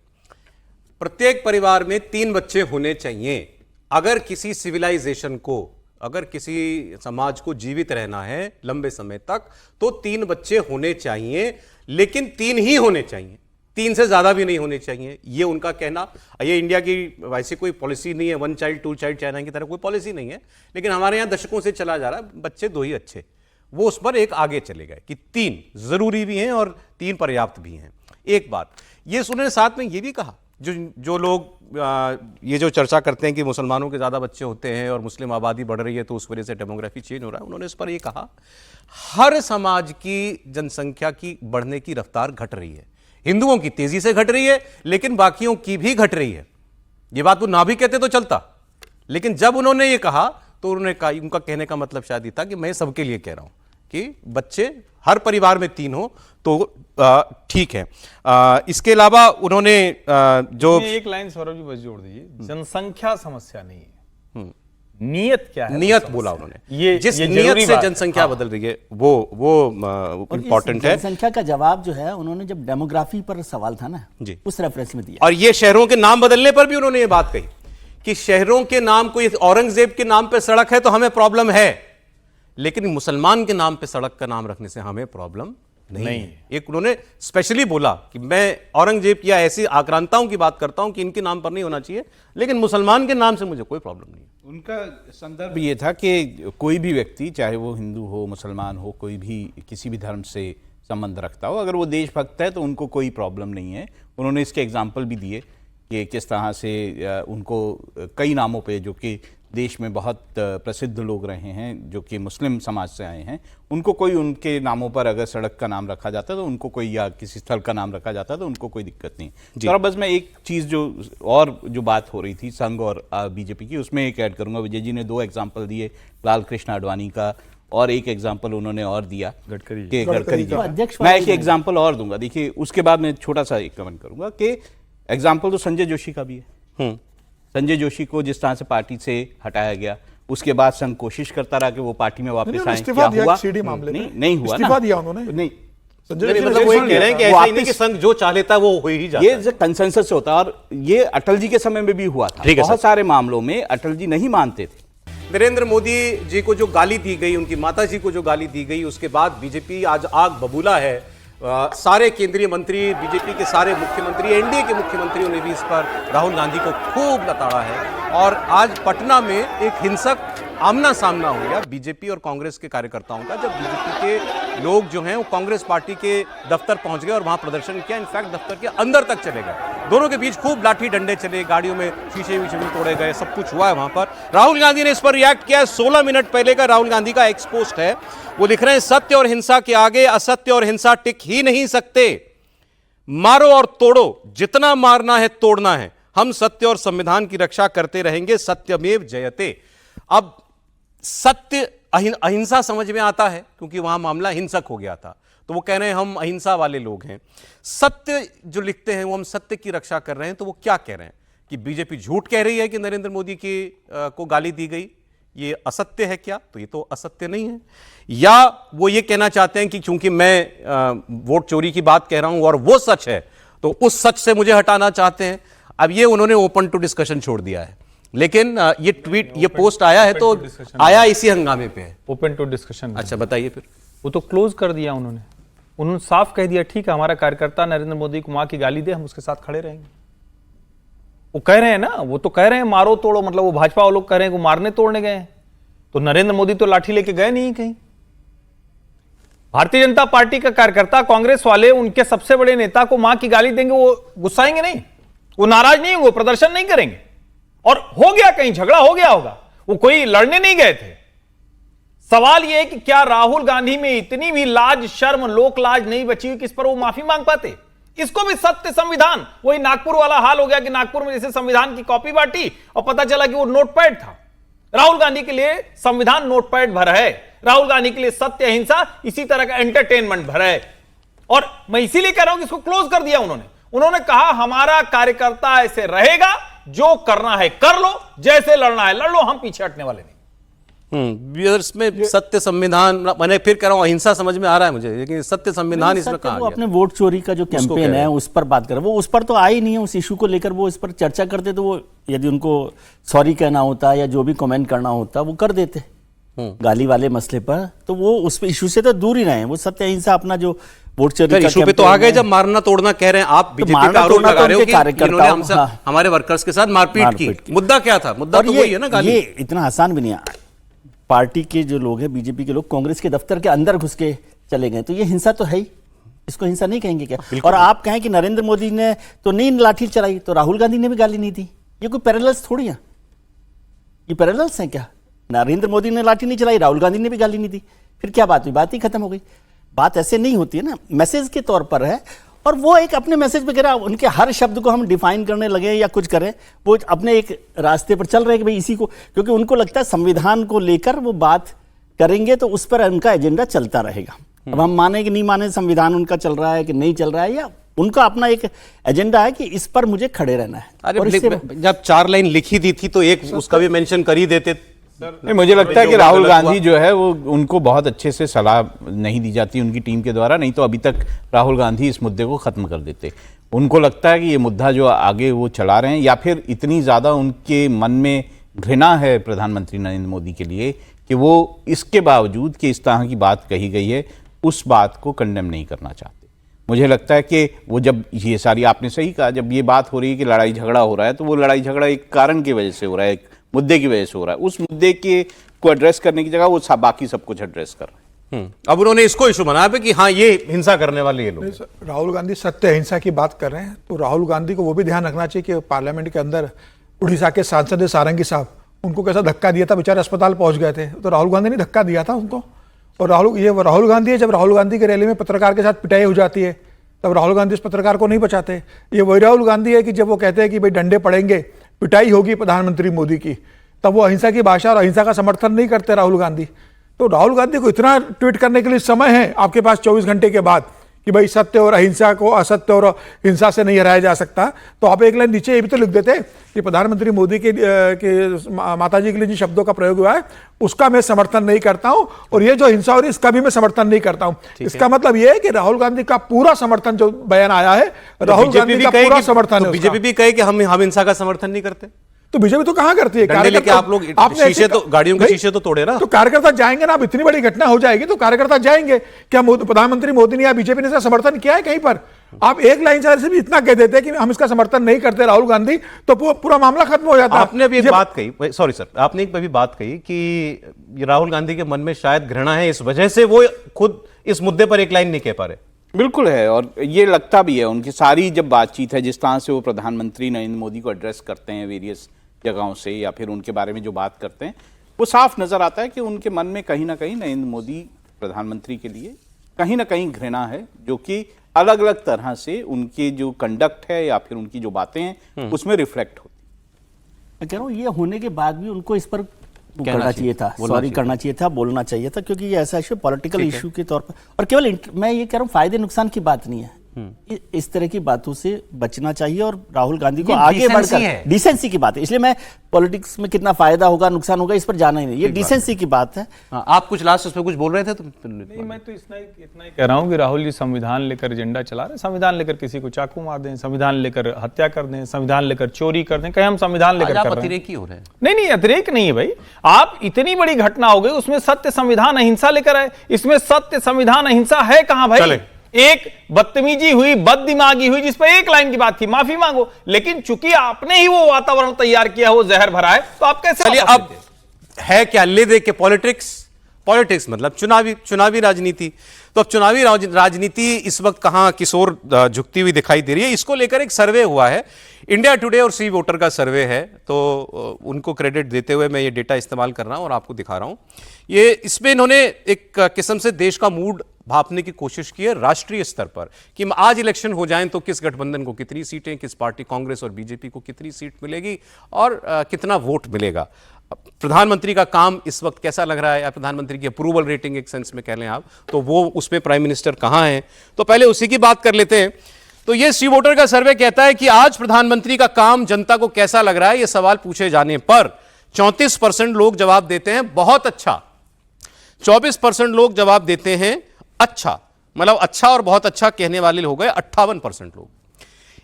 प्रत्येक परिवार में 3 बच्चे होने चाहिए। अगर किसी सिविलाइजेशन को अगर किसी समाज को जीवित रहना है लंबे समय तक तो 3 बच्चे होने चाहिए, लेकिन 3 ही होने चाहिए, 3 से ज्यादा भी नहीं होने चाहिए, ये उनका कहना। ये इंडिया की वैसे कोई पॉलिसी नहीं है, 1 चाइल्ड 2 चाइल्ड चाइना की तरह कोई पॉलिसी नहीं है, लेकिन हमारे यहाँ दशकों से चला जा रहा है बच्चे 2 ही अच्छे। वो उस पर एक आगे चले गए कि 3 जरूरी भी हैं और 3 पर्याप्त भी हैं। एक बात ये सुने, साथ में ये भी कहा जो लोग ये जो चर्चा करते हैं कि मुसलमानों के ज़्यादा बच्चे होते हैं और मुस्लिम आबादी बढ़ रही है तो उस वजह से डेमोग्राफी चेंज हो रहा है, उन्होंने इस पर ये कहा हर समाज की जनसंख्या की बढ़ने की रफ्तार घट रही है। हिंदुओं की तेजी से घट रही है, लेकिन बाकियों की भी घट रही है। ये बात वो ना भी कहते तो चलता, लेकिन जब उन्होंने ये कहा तो उन्होंने कहा, उनका कहने का मतलब शायद ये था कि मैं सबके लिए कह रहा हूं कि बच्चे हर परिवार में 3 हो तो ठीक है। इसके अलावा उन्होंने जो एक लाइन सौरभ जी बस जोड़ दीजिए, जनसंख्या समस्या नहीं है, नियत क्या है, नियत बोला उन्होंने। ये जिस नियत से जनसंख्या बदल रही है वो इंपॉर्टेंट है। जनसंख्या का जवाब जो है उन्होंने जब डेमोग्राफी पर सवाल था ना जी, उस रेफरेंस में दिया। और ये शहरों के नाम बदलने पर भी उन्होंने ये बात कही कि शहरों के नाम, कोई औरंगजेब के नाम पे सड़क है तो हमें प्रॉब्लम है, लेकिन मुसलमान के नाम पे सड़क का नाम रखने से हमें प्रॉब्लम नहीं है। एक उन्होंने स्पेशली बोला कि मैं औरंगजेब या ऐसी आक्रांताओं की बात करता हूं कि इनके नाम पर नहीं होना चाहिए, लेकिन मुसलमान के नाम से मुझे कोई प्रॉब्लम नहीं है। उनका संदर्भ ये था कि कोई भी व्यक्ति, चाहे वो हिंदू हो, मुसलमान हो, कोई भी किसी भी धर्म से संबंध रखता हो, अगर वो देशभक्त है तो उनको कोई प्रॉब्लम नहीं है। उन्होंने इसके एग्जाम्पल भी दिए कि किस तरह से उनको कई नामों पे, जो कि देश में बहुत प्रसिद्ध लोग रहे हैं जो कि मुस्लिम समाज से आए हैं, उनको कोई उनके नामों पर अगर सड़क का नाम रखा जाता है तो उनको कोई, या किसी स्थल का नाम रखा जाता है तो उनको कोई दिक्कत नहीं। तो बस मैं एक चीज़ जो बात हो रही थी संघ और बीजेपी की, उसमें एक ऐड करूंगा। विजय जी ने 2 एग्जाम्पल दिए, लाल कृष्ण आडवाणी का, और एक एग्जाम्पल उन्होंने और दिया गडकरी जी। मैं एक एग्जाम्पल और दूंगा, देखिए उसके बाद मैं छोटा सा एक कमेंट करूंगा कि एग्जाम्पल तो संजय जोशी का भी है। संजय जोशी को जिस तरह से पार्टी से हटाया गया, उसके बाद संघ कोशिश करता रहा कि वो पार्टी में वापस आए। इस्तीफा दिया सीडी मामले में, नहीं हुआ, इस्तीफा दिया उन्होंने। नहीं, संजय मतलब वो कह रहे हैं कि ऐसा ही नहीं कि संघ जो चाह लेता है वो हो ही जाता है। ये कंसेंसस होता है, और ये अटल जी के समय में भी हुआ था। बहुत सारे मामलों में अटल जी नहीं मानते थे। नरेंद्र मोदी जी को जो गाली दी गई, उनकी माता जी को जो गाली दी गई, उसके बाद बीजेपी आज आग बबूला है। सारे केंद्रीय मंत्री, बीजेपी के सारे मुख्यमंत्री, एनडीए के मुख्यमंत्रियों ने भी इस पर राहुल गांधी को खूब लताड़ा है। और आज पटना में एक हिंसक आमना सामना हो गया बीजेपी और कांग्रेस के कार्यकर्ताओं का, जब बीजेपी के लोग जो हैं वो कांग्रेस पार्टी के दफ्तर पहुंच गए और वहां प्रदर्शन किया। इनफैक्ट दफ्तर के अंदर तक चले गए, दोनों के बीच खूब लाठी डंडे चले, गाड़ियों में शीशे वीशे भी तोड़े गए, सब कुछ हुआ है वहां पर। राहुल गांधी ने इस पर रिएक्ट किया है। 16 मिनट पहले का राहुल गांधी का एक्स पोस्ट है, वो लिख रहे हैं, सत्य और हिंसा के आगे असत्य और हिंसा टिक ही नहीं सकते। मारो और तोड़ो, जितना मारना है तोड़ना है, हम सत्य और संविधान की रक्षा करते रहेंगे, सत्यमेव जयते। अब सत्य अहिंसा समझ में आता है क्योंकि वहां मामला हिंसक हो गया था, तो वो कह रहे हैं हम अहिंसा वाले लोग हैं। सत्य जो लिखते हैं वो हम सत्य की रक्षा कर रहे हैं, तो वो क्या कह रहे हैं कि बीजेपी झूठ कह रही है कि नरेंद्र मोदी को गाली दी गई, ये असत्य है क्या? तो ये तो असत्य नहीं है। या वो ये कहना चाहते हैं कि क्योंकि मैं वोट चोरी की बात कह रहा हूं और वो सच है तो उस सच से मुझे हटाना चाहते हैं। अब ये उन्होंने ओपन टू डिस्कशन छोड़ दिया है, लेकिन ये ट्वीट, ये पोस्ट आया है तो आया इसी हंगामे पे है। Open to discussion. अच्छा बताइए फिर। वो तो क्लोज कर दिया उन्होंने साफ कह दिया, ठीक है हमारा कार्यकर्ता नरेंद्र मोदी को मां की गाली दे, हम उसके साथ खड़े रहेंगे। वो कह रहे हैं ना, वो तो कह रहे हैं मारो तोड़ो, मतलब वो भाजपा वाले लोग कह रहे हैं वो मारने तोड़ने गए हैं, तो नरेंद्र मोदी तो लाठी लेके गए नहीं कहीं। भारतीय जनता पार्टी का कार्यकर्ता, कांग्रेस वाले उनके सबसे बड़े नेता को मां की गाली देंगे, वो गुस्साएंगे नहीं, वो नाराज नहीं होंगे, प्रदर्शन नहीं करेंगे। और हो गया कहीं झगड़ा हो गया होगा, वो कोई लड़ने नहीं गए थे। सवाल यह है कि क्या राहुल गांधी में इतनी भी लाज शर्म लोक लाज नहीं बची हुई कि इस पर वो माफी मांग पाते? इसको भी सत्य संविधान, वही नागपुर वाला हाल हो गया कि नागपुर में जैसे संविधान की कॉपी बांटी और पता चला कि वो नोटपैड था। राहुल गांधी के लिए संविधान नोटपैड भरा है, राहुल गांधी के लिए सत्य अहिंसा इसी तरह का एंटरटेनमेंट भरा है। और मैं इसीलिए कह रहा हूं कि इसको क्लोज कर दिया उन्होंने कहा हमारा कार्यकर्ता ऐसे रहेगा, जो करना है कर लो, जैसे लड़ना है लड़ लो, हम पीछे हटने वाले नहीं। इसमें सत्य संविधान, मैंने फिर कह रहा हूँ अहिंसा समझ में आ रहा है मुझे, लेकिन सत्य संविधान इसमें कहाँ वो गया? अपने वोट चोरी का जो कैंपेन है उस पर बात कर, वो उस पर तो आई नहीं है, उस इशू को लेकर वो इस पर चर्चा करते तो वो यदि उनको सॉरी कहना होता या जो भी कमेंट करना होता वो कर देते गाली वाले मसले पर, तो वो उस इशू से तो दूर ही रहे। वो सत्य अहिंसा अपना जो वोट चोरी का इशू पे तो आ गए जब मारना तोड़ना कह रहे हैं आप, बीजेपी का आरोप लगा रहे हो कि इन्होंने हमसे हमारे वर्कर्स के साथ मारपीट की। मुद्दा क्या था? मुद्दा तो वही है ना, गाली। ये इतना आसान भी नहीं है। पार्टी के जो लोग हैं, बीजेपी के लोग कांग्रेस के दफ्तर के अंदर घुस के चले गए, तो ये हिंसा तो है ही, इसको हिंसा नहीं कहेंगे क्या? और आप कहें कि नरेंद्र मोदी ने तो नहीं लाठी चलाई, तो राहुल गांधी ने भी गाली नहीं दी। ये कोई पैरेलल्स थोड़ी है, ये पैरेलल्स हैं क्या? नरेंद्र मोदी ने लाठी नहीं चलाई, राहुल गांधी ने भी गाली नहीं दी, फिर क्या बात हुई? बात ही खत्म हो गई। बात ऐसे नहीं होती है ना, मैसेज के तौर पर है। और वो एक अपने मैसेज वगैरह, उनके हर शब्द को हम डिफाइन करने लगे या कुछ करें, वो अपने एक रास्ते पर चल रहे हैं कि भाई इसी को, क्योंकि उनको लगता है संविधान को लेकर वो बात करेंगे तो उस पर उनका एजेंडा चलता रहेगा। अब हम माने कि नहीं माने, संविधान उनका चल रहा है कि नहीं चल रहा है, या उनका अपना एक एजेंडा है कि इस पर मुझे खड़े रहना है। अरे जब 4 लाइन लिखी दी थी तो एक उसका भी मेंशन कर ही देते। नहीं, मुझे लगता है कि राहुल गांधी जो है वो, उनको बहुत अच्छे से सलाह नहीं दी जाती उनकी टीम के द्वारा, नहीं तो अभी तक राहुल गांधी इस मुद्दे को खत्म कर देते। उनको लगता है कि ये मुद्दा जो आगे वो चला रहे हैं, या फिर इतनी ज़्यादा उनके मन में घृणा है प्रधानमंत्री नरेंद्र मोदी के लिए कि वो इसके बावजूद कि इस तरह की बात कही गई है उस बात को कंडेम नहीं करना चाहते। मुझे लगता है कि वो, जब ये सारी, आपने सही कहा, जब ये बात हो रही है कि लड़ाई झगड़ा हो रहा है, तो वो लड़ाई झगड़ा एक कारण की वजह से हो रहा है, एक मुद्दे की वजह से हो रहा है। उस मुद्दे के को एड्रेस करने की जगह वो बाकी सब कुछ एड्रेस कर रहे हैं। अब उन्होंने इसको इशू बनाया पे कि हाँ ये हिंसा करने वाले ये लोग। राहुल गांधी सत्य अहिंसा की बात कर रहे हैं, तो राहुल गांधी को वो भी ध्यान रखना चाहिए कि पार्लियामेंट के अंदर उड़ीसा के सांसद सारंगी साहब, उनको कैसा धक्का दिया था, बेचारे अस्पताल पहुंच गए थे, तो राहुल गांधी ने धक्का दिया था उनको। और राहुल गांधी है, जब राहुल गांधी की रैली में पत्रकार के साथ पिटाई हो जाती है तब राहुल गांधी उस पत्रकार को नहीं बचाते। ये वही राहुल गांधी है कि जब वो कहते हैं कि भाई डंडे पड़ेंगे, पिटाई होगी प्रधानमंत्री मोदी की, तब वो अहिंसा की भाषा और अहिंसा का समर्थन नहीं करते राहुल गांधी। तो राहुल गांधी को इतना ट्वीट करने के लिए समय है आपके पास 24 घंटे के बाद कि भाई सत्य और अहिंसा को असत्य और हिंसा से नहीं हराया जा सकता, तो आप एक लाइन नीचे ये भी तो लिख देते कि प्रधानमंत्री मोदी के माताजी के लिए जिन शब्दों का प्रयोग हुआ है उसका मैं समर्थन नहीं करता हूं, और ये जो हिंसा हो रही है इसका भी मैं समर्थन नहीं करता हूं। इसका मतलब ये है कि राहुल गांधी का पूरा समर्थन, जो बयान आया है राहुल गांधी का पूरा समर्थन है। बीजेपी भी कहे कि हम हिंसा का समर्थन नहीं करते, तो बीजेपी तो कहां करती है? लेके आप लोग शीशे तो, गाड़ियों के शीशे तो तोड़े ना, तो कार्यकर्ता जाएंगे ना। अब इतनी बड़ी घटना हो जाएगी तो कार्यकर्ता जाएंगे। क्या प्रधानमंत्री मोदी ने या बीजेपी ने इसका समर्थन किया है कहीं पर? आप एक लाइन से भी इतना कह देते कि हम इसका समर्थन नहीं करते राहुल गांधी, तो पूरा मामला खत्म हो जाता। आपने अभी एक बात कही, सॉरी सर, आपने एक अभी बात कही कि राहुल गांधी के मन में शायद घृणा है, इस वजह से वो खुद इस मुद्दे पर एक लाइन नहीं कह पा रहे। बिल्कुल है, और ये लगता भी है उनकी सारी जब बातचीत है, जिस तरह से वो प्रधानमंत्री नरेंद्र मोदी को एड्रेस करते हैं वेरियस जगहों से, या फिर उनके बारे में जो बात करते हैं, वो साफ नजर आता है कि उनके मन में कहीं ना कहीं नरेंद्र मोदी प्रधानमंत्री के लिए कहीं ना कहीं घृणा है, जो कि अलग अलग तरह से उनके जो कंडक्ट है या फिर उनकी जो बातें हैं उसमें रिफ्लेक्ट होती है। मैं कह रहा हूँ ये होने के बाद भी उनको इस पर करना चाहिए था, सॉरी करना चाहिए था, बोलना चाहिए था, क्योंकि ये ऐसा इशू पॉलिटिकल इशू के तौर पर, और केवल मैं ये कह रहा हूँ फायदे नुकसान की बात नहीं है, इस तरह की बातों से बचना चाहिए। और राहुल गांधी को आगे बढ़कर डिसेंसी की बात है, इसलिए मैं पॉलिटिक्स में कितना फायदा होगा नुकसान होगा इस पर जाना ही नहीं, ये डिसेंसी की बात है। आप कुछ लास्ट उसमें कुछ बोल रहे थे? तो नहीं, मैं तो इतना ही कह रहा हूँ कि राहुल जी संविधान लेकर एजेंडा चला रहे हैं, संविधान लेकर किसी को चाकू मार दें, संविधान लेकर हत्या कर दें, संविधान लेकर चोरी कर दें, कहीं हम संविधान लेकर कर रहे हैं। अतिरेकी हो रहे हैं। नहीं, अतिरेक नहीं है भाई, आप इतनी बड़ी घटना हो गई, उसमें सत्य संविधान अहिंसा लेकर आए, इसमें सत्य संविधान अहिंसा है कहां भाई? एक बदतमीजी हुई, बददिमागी हुई, जिस पर एक लाइन की बात थी, माफी मांगो, लेकिन चूंकि आपने ही वो वातावरण तैयार किया, वो जहर भरा है, तो आप कैसे? चलिए, अब है क्या ले दे के पॉलिटिक्स मतलब चुनावी राजनीति। तो अब चुनावी राजनीति इस वक्त कहां किस ओर झुकती हुई दिखाई दे रही है, इसको लेकर एक सर्वे हुआ है, इंडिया टुडे और सी वोटर का सर्वे है, तो उनको क्रेडिट देते हुए मैं ये डेटा इस्तेमाल कर रहा हूं और आपको दिखा रहा हूं। ये इसमें इन्होंने एक किस्म से देश का मूड भापने की कोशिश की है राष्ट्रीय स्तर पर कि आज इलेक्शन हो जाएं तो किस गठबंधन को कितनी सीटें, किस पार्टी, कांग्रेस और बीजेपी को कितनी सीट मिलेगी और कितना वोट मिलेगा। प्रधानमंत्री का काम इस वक्त कैसा लग रहा है, या प्रधानमंत्री की अप्रूवल रेटिंग एक सेंस में कह लें आप, तो वो उसमें प्राइम मिनिस्टर कहां है, तो पहले उसी की बात कर लेते हैं। तो ये सी वोटर का सर्वे कहता है कि आज प्रधानमंत्री का काम जनता को कैसा लग रहा है, ये सवाल पूछे जाने पर 34% लोग जवाब देते हैं बहुत अच्छा, 24% लोग जवाब देते हैं अच्छा, मतलब अच्छा और बहुत अच्छा कहने वाले हो गए 58% लोग।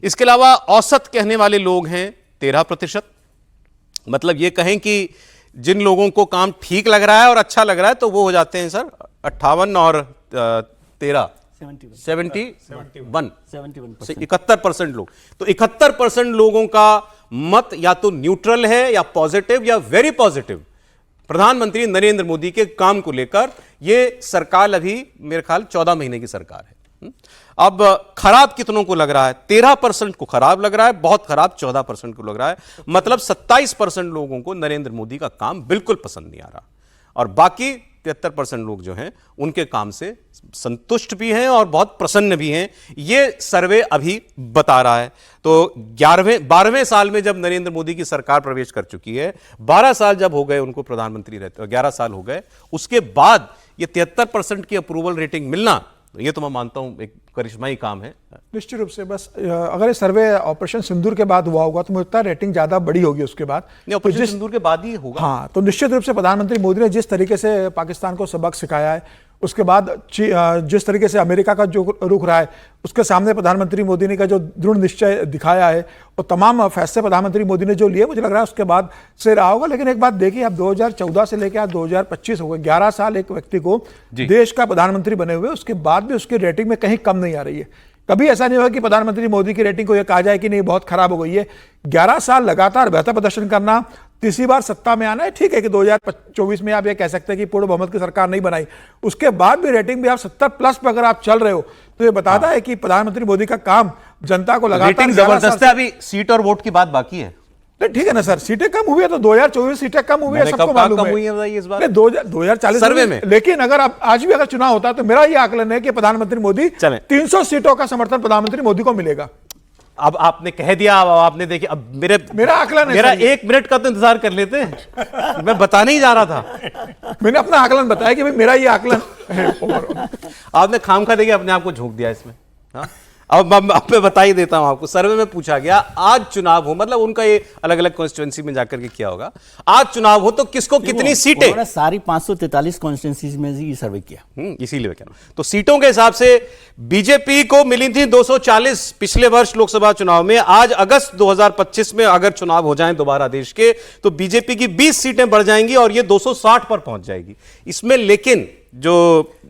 इसके अलावा औसत कहने वाले लोग हैं 13%। मतलब ये कहें कि जिन लोगों को काम ठीक लग रहा है और अच्छा लग रहा है तो वो हो जाते हैं सर 58 और 13 71 से 71% लोग। तो 71% लोगों का मत या तो न्यूट्रल है या पॉजिटिव या वेरी पॉजिटिव प्रधानमंत्री नरेंद्र मोदी के काम को लेकर। यह सरकार अभी मेरे ख्याल 14 महीने की सरकार है। अब खराब कितनों को लग रहा है? 13% को खराब लग रहा है, बहुत खराब 14% को लग रहा है। मतलब 27% लोगों को नरेंद्र मोदी का काम बिल्कुल पसंद नहीं आ रहा और बाकी 73% लोग जो हैं उनके काम से संतुष्ट भी हैं और बहुत प्रसन्न भी हैं। ये सर्वे अभी बता रहा है। तो 12वें साल में जब नरेंद्र मोदी की सरकार प्रवेश कर चुकी है, 12 साल जब हो गए उनको प्रधानमंत्री रहते, 11 साल हो गए, उसके बाद ये 73% की अप्रूवल रेटिंग मिलना, ये तो मैं मानता हूं एक करिश्माई काम है। निश्चित रूप से बस अगर ये सर्वे ऑपरेशन सिंदूर के बाद हुआ होगा तो मुझे लगता है रेटिंग ज्यादा बड़ी होगी उसके बाद। ऑपरेशन सिंदूर के बाद ही होगा। हाँ, तो निश्चित रूप से प्रधानमंत्री मोदी ने जिस तरीके से पाकिस्तान को सबक सिखाया है, उसके बाद जिस तरीके से अमेरिका का जो रुख रहा है, उसके सामने प्रधानमंत्री मोदी ने का जो दृढ़ निश्चय दिखाया है और तमाम फैसले प्रधानमंत्री मोदी ने जो लिए, मुझे लग रहा है उसके बाद से रहा होगा। लेकिन एक बात देखिए, अब 2014 से लेकर आज 2025 हो गए, 11 साल एक व्यक्ति को देश का प्रधानमंत्री बने हुए, उसके बाद भी उसकी रेटिंग में कहीं कम नहीं आ रही है। कभी ऐसा नहीं होगा कि प्रधानमंत्री मोदी की रेटिंग को यह कहा जाए कि नहीं बहुत खराब हो गई है। 11 साल लगातार बेहतर प्रदर्शन करना, तीसरी बार सत्ता में आना है। ठीक है कि 2024 में आप ये कह सकते हैं कि पूर्ण बहुमत की सरकार नहीं बनाई, उसके बाद भी रेटिंग भी आप 70+ पे अगर आप चल रहे हो तो ये बताता है कि प्रधानमंत्री मोदी का काम जनता को लगातार रेटिंग जबरदस्त है। अभी सीट और वोट की बात बाकी है। ठीक है ना सर, सीटें कम हुई है तो 2024 सीटें कम हुई है, सबको मालूम है। कम हुई है बताइए इस बार 2040 सर्वे में। लेकिन अगर आप आज भी अगर चुनाव होता है तो मेरा ये आकलन है कि प्रधानमंत्री मोदी 300 सीटों का समर्थन प्रधानमंत्री मोदी को मिलेगा। अब आपने कह दिया, अब आपने देखिए, अब मेरा आकलन है, मेरा 1 मिनट का तो इंतजार कर लेते हैं। मैं बताने ही जा रहा था। मैंने अपना आकलन बताया कि भाई मेरा ये आकलन है। आपने खामखा देखिए अपने आप को झोंक दिया इसमें। हाँ? अब मैं बता ही देता हूं आपको। सर्वे में पूछा गया आज चुनाव हो, मतलब उनका ये अलग अलग कॉन्स्टिट्यूएंसी में जाकर के किया होगा, आज चुनाव हो तो किसको कितनी सीटें? उन्होंने सारी 543 कॉन्स्टिट्यूंसीज में ये सर्वे किया। इसीलिए मैं कह रहा हूं। तो सीटों के हिसाब से बीजेपी को मिली थी 240 पिछले वर्ष लोकसभा चुनाव में। आज अगस्त 2025 में अगर चुनाव हो जाएं दोबारा देश के, तो बीजेपी की 20 सीटें बढ़ जाएंगी और ये 260 पर पहुंच जाएगी। इसमें लेकिन जो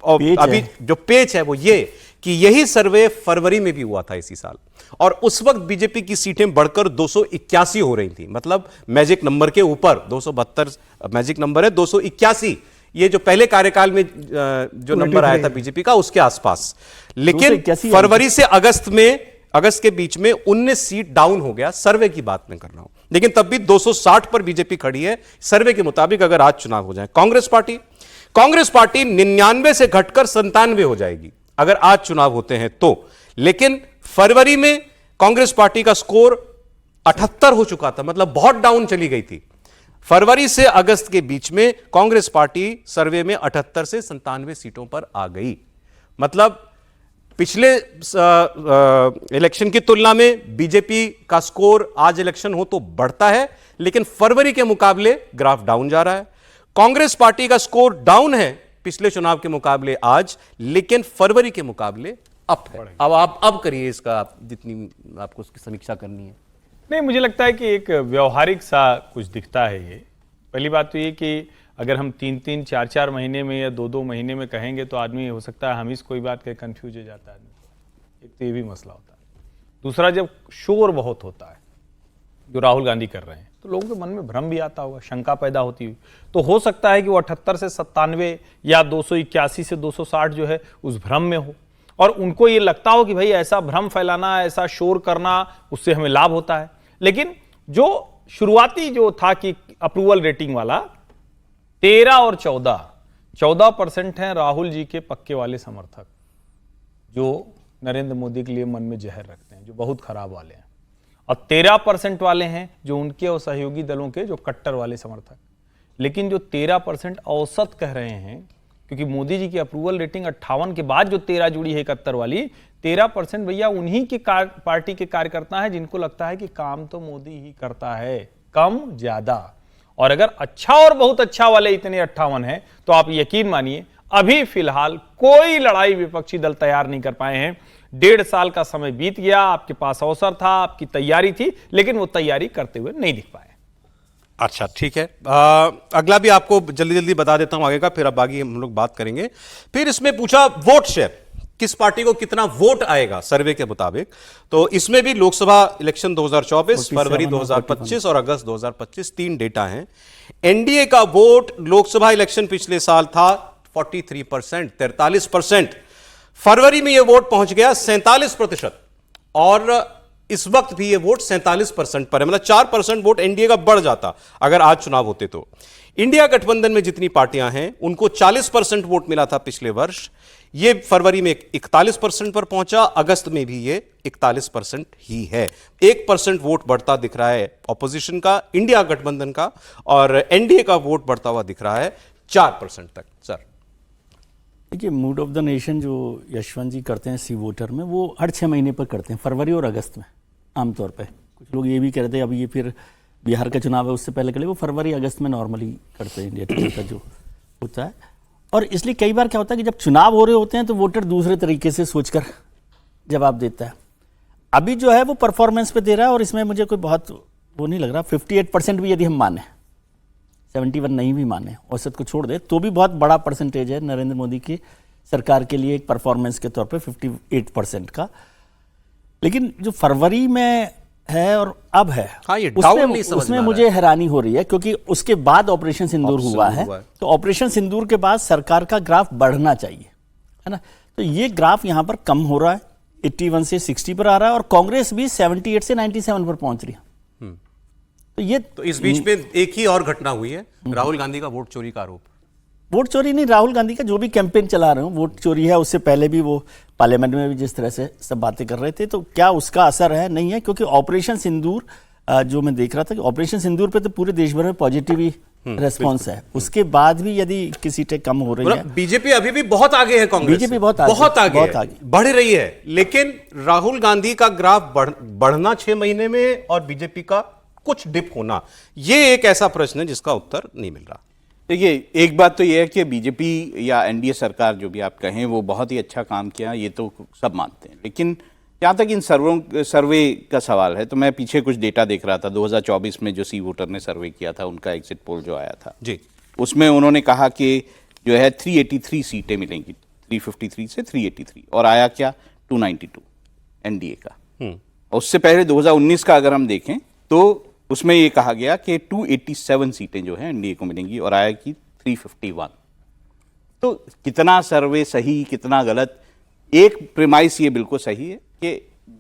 अभी जो पेच है वो ये कि यही सर्वे फरवरी में भी हुआ था इसी साल, और उस वक्त बीजेपी की सीटें बढ़कर 281 हो रही थी। मतलब मैजिक नंबर के ऊपर 272 मैजिक नंबर है, 281 ये जो पहले कार्यकाल में जो नंबर आया था बीजेपी का उसके आसपास। लेकिन फरवरी से अगस्त के बीच में 19 सीट डाउन हो गया। सर्वे की बात मैं कर रहा हूं, लेकिन तब भी 260 पर बीजेपी खड़ी है सर्वे के मुताबिक। अगर आज चुनाव हो जाए, कांग्रेस पार्टी 99 से घटकर 97 हो जाएगी अगर आज चुनाव होते हैं तो। लेकिन फरवरी में कांग्रेस पार्टी का स्कोर 78 हो चुका था, मतलब बहुत डाउन चली गई थी। फरवरी से अगस्त के बीच में कांग्रेस पार्टी सर्वे में 78 से 97 सीटों पर आ गई। मतलब पिछले इलेक्शन की तुलना में बीजेपी का स्कोर आज इलेक्शन हो तो बढ़ता है, लेकिन फरवरी के मुकाबले ग्राफ डाउन जा रहा है। कांग्रेस पार्टी का स्कोर डाउन है पिछले चुनाव के मुकाबले आज, लेकिन फरवरी के मुकाबले अप है। अब आप करिए इसका, जितनी आपको उसकी समीक्षा करनी है। नहीं, मुझे लगता है कि एक व्यवहारिक सा कुछ दिखता है ये। पहली बात तो ये कि अगर हम 3-3, 4-4 महीने में या 2-2 महीने में कहेंगे तो आदमी हो सकता है हमीज कोई बात कहे कंफ्यूज हो जाता है। एक तो ये भी मसला होता है। दूसरा, जब शोर बहुत होता है जो राहुल गांधी कर रहे हैं तो लोगों के मन में भ्रम भी आता होगा, शंका पैदा होती हुई। तो हो सकता है कि वो 78 से 97 या 281 से 260 जो है उस भ्रम में हो, और उनको ये लगता हो कि भाई ऐसा भ्रम फैलाना, ऐसा शोर करना, उससे हमें लाभ होता है। लेकिन जो शुरुआती जो था कि अप्रूवल रेटिंग वाला 13 और 14% हैं राहुल जी के पक्के वाले समर्थक जो नरेंद्र मोदी के लिए मन में जहर रखते हैं, जो बहुत खराब वाले हैं, और 13% वाले हैं जो उनके और सहयोगी दलों के जो कट्टर वाले समर्थक। लेकिन जो 13% औसत कह रहे हैं, क्योंकि मोदी जी की अप्रूवल रेटिंग 58 के बाद जो 13 जुड़ी है 71 वाली, 13% भैया उन्हीं की पार्टी के कार्यकर्ता हैं जिनको लगता है कि काम तो मोदी ही करता है, कम ज्यादा। और अगर अच्छा और बहुत अच्छा वाले इतने 58 हैं तो आप यकीन मानिए अभी फिलहाल कोई लड़ाई विपक्षी दल तैयार नहीं कर पाए हैं। 1.5 साल का समय बीत गया, आपके पास अवसर था, आपकी तैयारी थी, लेकिन वो तैयारी करते हुए नहीं दिख पाए। अच्छा, ठीक है। अगला भी आपको जल्दी जल्दी बता देता हूं आगे का, फिर अब आगे हम लोग बात करेंगे। फिर इसमें पूछा वोट शेयर, किस पार्टी को कितना वोट आएगा सर्वे के मुताबिक। तो इसमें भी लोकसभा इलेक्शन 2024, फरवरी 2025 और अगस्त 2025 तीन डेटा हैं। एनडीए का वोट लोकसभा इलेक्शन पिछले साल था 43%, 43%। फरवरी में यह वोट पहुंच गया 47% और इस वक्त भी यह वोट 47% पर है। मतलब 4% वोट एनडीए का बढ़ जाता अगर आज चुनाव होते तो। इंडिया गठबंधन में जितनी पार्टियां हैं उनको 40% वोट मिला था पिछले वर्ष, ये फरवरी में 41% पर पहुंचा, अगस्त में भी ये 41% ही है। 1% वोट बढ़ता दिख रहा है ऑपोजिशन का, इंडिया गठबंधन का, और एनडीए का वोट बढ़ता हुआ दिख रहा है 4% तक। सर देखिए, मूड ऑफ द नेशन जो यशवंत जी करते हैं सी वोटर में, वो हर 6 महीने पर करते हैं, फरवरी और अगस्त में आमतौर पे। कुछ लोग ये भी कहते हैं अभी ये फिर बिहार का चुनाव है उससे पहले के लिए वो फरवरी अगस्त में नॉर्मली करते हैं इंडिया टुडे का जो होता है। और इसलिए कई बार क्या होता है कि जब चुनाव हो रहे होते हैं तो वोटर दूसरे तरीके से सोचकर जवाब देता है। अभी जो है वो परफॉर्मेंस पे दे रहा है और इसमें मुझे कोई बहुत वो नहीं लग रहा। 58% भी यदि हम माने, 71 नहीं भी माने, औसत को छोड़ दे, तो भी बहुत बड़ा परसेंटेज है नरेंद्र मोदी की सरकार के लिए एक परफॉर्मेंस के तौर पे 58% का। लेकिन जो फरवरी में है और अब है, हाँ, ये डाउन नहीं समझ उसमें में आ मुझे रहा है। हैरानी हो रही है क्योंकि उसके बाद ऑपरेशन सिंदूर हुआ है। तो ऑपरेशन सिंदूर के बाद सरकार का ग्राफ बढ़ना चाहिए, है ना। तो ये ग्राफ यहाँ पर कम हो रहा है, 81 से 60 पर आ रहा है और कांग्रेस भी 78 से 97 पर पहुंच रही है। तो इस बीच में एक ही और घटना हुई है, राहुल गांधी का वोट चोरी का आरोप। वोट चोरी नहीं, राहुल गांधी का जो भी कैंपेन चला रहे हो वोट चोरी है। उससे पहले भी वो पार्लियामेंट में भी जिस तरह से सब बातें कर रहे थे, तो क्या उसका असर है? नहीं है, क्योंकि ऑपरेशन सिंदूर जो मैं देख रहा था कि ऑपरेशन सिंदूर पे तो पूरे देश भर में पॉजिटिव ही रेस्पॉन्स है। उसके बाद भी यदि किसी सीटें कम हो रही है, बीजेपी अभी भी बहुत आगे है, कांग्रेस बीजेपी बहुत आगे बढ़ रही है, लेकिन राहुल गांधी का ग्राफ बढ़ना 6 महीने में और बीजेपी का कुछ डिप होना, ये एक ऐसा प्रश्न है जिसका उत्तर नहीं मिल रहा। देखिए, एक बात तो ये है कि बीजेपी या एनडीए सरकार जो भी आप कहें वो बहुत ही अच्छा काम किया, ये तो सब मानते हैं। लेकिन जहाँ तक इन सर्वे का सवाल है, तो मैं पीछे कुछ डेटा देख रहा था। 2024 में जो सी वोटर ने सर्वे किया था, उनका एग्जिट पोल जो आया था जी, उसमें उन्होंने कहा कि जो है 383 सीटें मिलेंगी, 353 से 383, और आया क्या 292 एनडीए का। और उससे पहले 2019 का अगर हम देखें तो उसमें ये कहा गया कि 287 सीटें जो हैं एनडीए को मिलेंगी और आया कि 351। तो कितना सर्वे सही कितना गलत, एक प्रेमाइस ये बिल्कुल सही है कि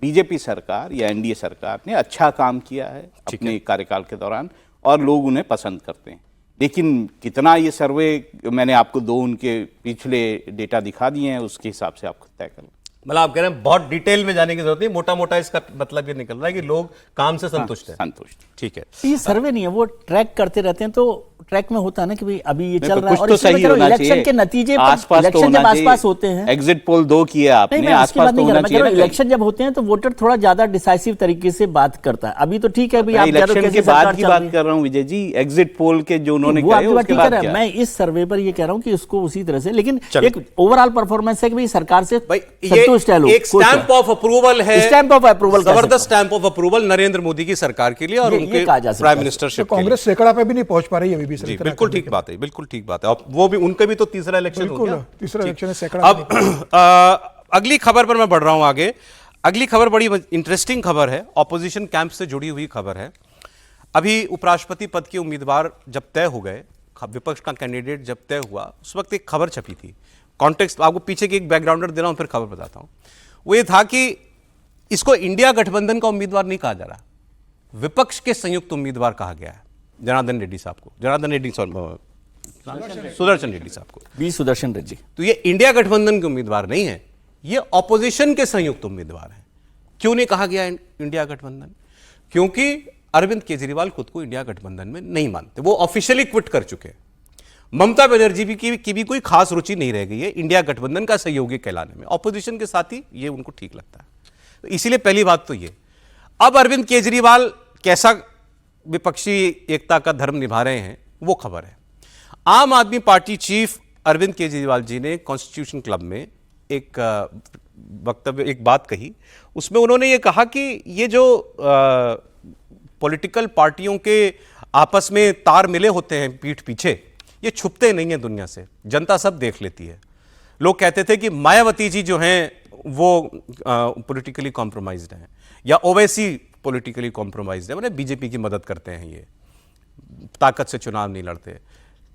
बीजेपी सरकार या एनडीए सरकार ने अच्छा काम किया है अपने कार्यकाल के दौरान और लोग उन्हें पसंद करते हैं। लेकिन कितना ये सर्वे, मैंने आपको 2 उनके पिछले डेटा दिखा दिए हैं, उसके हिसाब से आपको तय करना। मतलब आप कह रहे हैं बहुत डिटेल में जाने की जरूरत नहीं, मोटा मोटा इसका मतलब ये निकल रहा है कि लोग काम से संतुष्ट हैं। संतुष्ट, ठीक है। ये सर्वे नहीं है, वो ट्रैक करते रहते हैं। तो ट्रैक में होता है ना कि भाई अभी ये चल रहा है, और तो सही होना इलेक्शन के नतीजे इलेक्शन जब आसपास होते हैं, एग्जिट पोल 2 किए आपने, आसपास तो होना चाहिए। इलेक्शन जब होते हैं तो वोटर थोड़ा ज्यादा डिसाइसिव तरीके से बात करता है। अभी तो ठीक है, अभी आप इलेक्शन के बाद की बात कर रहा हूं विजय जी, एग्जिट पोल के जो उन्होंने कहे उसके बाद क्या? मैं इस सर्वे पर ये कह रहा हूं कि उसको उसी तरह से, लेकिन एक ओवरऑल परफॉर्मेंस है कि भाई सरकार से संतुष्ट है लोग। एक स्टैंप ऑफ अप्रूवल है, स्टैंप ऑफ अप्रूवल, जबरदस्त stamp of approval Narendra Modi की सरकार के लिए और उनके प्राइम मिनिस्टरशिप। कांग्रेस सैकड़ा पे भी नहीं पहुंच पा रही है अभी भी। बिल्कुल ठीक बात है, बिल्कुल ठीक बात है। और वो भी उनके भी तो तीसरा इलेक्शन हो गया, तीसरा इलेक्शन है सैकड़ा। अब अगली खबर पर मैं बढ़ रहा हूं आगे। अगली खबर बड़ी इंटरेस्टिंग खबर है, ऑपोजिशन कैंप से जुड़ी हुई खबर है। अभी उपराष्ट्रपति पद के उम्मीदवार जब तय हो गए, विपक्ष का कैंडिडेट जब तय हुआ, उस वक्त एक खबर छपी थी। कॉन्टेक्स्ट आपको पीछे की एक बैकग्राउंडर दे रहा हूं, फिर खबर बताता हूं। वो ये था कि इसको इंडिया गठबंधन का उम्मीदवार नहीं कहा जा रहा, विपक्ष के संयुक्त उम्मीदवार कहा गया है जनार्दन रेड्डी साहब को, सुदर्शन रेड्डी साहब को, बी सुदर्शन रेड्डी। तो ये इंडिया गठबंधन के उम्मीदवार नहीं है, ये ऑपोजिशन के संयुक्त उम्मीदवार हैं। क्यों नहीं कहा गया इंडिया गठबंधन? क्योंकि अरविंद केजरीवाल खुद को इंडिया गठबंधन में नहीं मानते, वो ऑफिशियली क्विट कर चुके हैं। ममता बनर्जी की भी कोई खास रुचि नहीं रह गई है इंडिया गठबंधन का सहयोगी कहलाने में, ऑपोजिशन के साथ ही ये उनको ठीक लगता है। तो इसीलिए पहली बात तो ये। अब अरविंद केजरीवाल कैसा विपक्षी एकता का धर्म निभा रहे हैं, वो खबर है। आम आदमी पार्टी चीफ अरविंद केजरीवाल जी ने कॉन्स्टिट्यूशन क्लब में एक वक्तव्य, एक बात कही। उसमें उन्होंने ये कहा कि ये जो पॉलिटिकल पार्टियों के आपस में तार मिले होते हैं पीठ पीछे, ये छुपते नहीं हैं दुनिया से, जनता सब देख लेती है। लोग कहते थे कि मायावती जी जो हैं वो पॉलिटिकली कॉम्प्रोमाइज्ड हैं, या ओवैसी पॉलिटिकली कॉम्प्रोमाइज्ड है, मतलब बीजेपी की मदद करते हैं, ये ताकत से चुनाव नहीं लड़ते।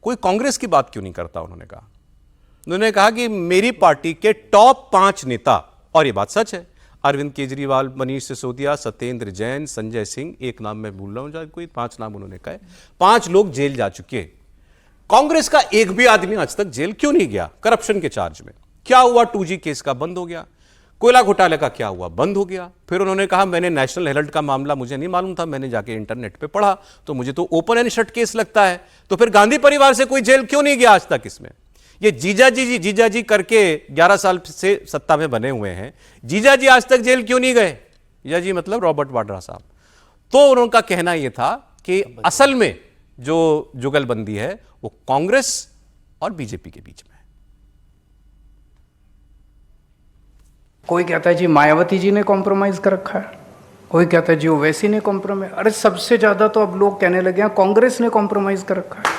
कोई कांग्रेस की बात क्यों नहीं करता? उन्होंने कहा कि मेरी पार्टी के टॉप 5 नेता, और ये बात सच है, अरविंद केजरीवाल, मनीष सिसोदिया, सत्येंद्र जैन, संजय सिंह, एक नाम मैं भूल रहा हूं, कोई 5 नाम उन्होंने कहा, 5 लोग जेल जा चुके। कांग्रेस का एक भी आदमी आज तक जेल क्यों नहीं गया करप्शन के चार्ज में? क्या हुआ? 2G केस का बंद हो गया। कोयला घोटाले का क्या हुआ? बंद हो गया। फिर उन्होंने कहा मैंने नेशनल हेराल्ड का मामला मुझे नहीं मालूम था, मैंने जाके इंटरनेट पे पढ़ा तो मुझे तो ओपन एंड शट केस लगता है। तो फिर गांधी परिवार से कोई जेल क्यों नहीं गया आज तक? इसमें ये जीजाजी करके 11 साल से सत्ता में बने हुए हैं, जीजाजी आज तक जेल क्यों नहीं गए? जीजाजी मतलब रॉबर्ट वाड्रा साहब। तो उनका कहना यह था कि असल में जो जुगलबंदी है वो कांग्रेस और बीजेपी के बीच में है। कोई कहता है जी मायावती जी ने कॉम्प्रोमाइज कर रखा है, कोई कहता है जी ओवैसी ने कॉम्प्रोमाइज। अरे सबसे ज्यादा तो अब लोग कहने लगे हैं कांग्रेस ने कॉम्प्रोमाइज कर रखा है।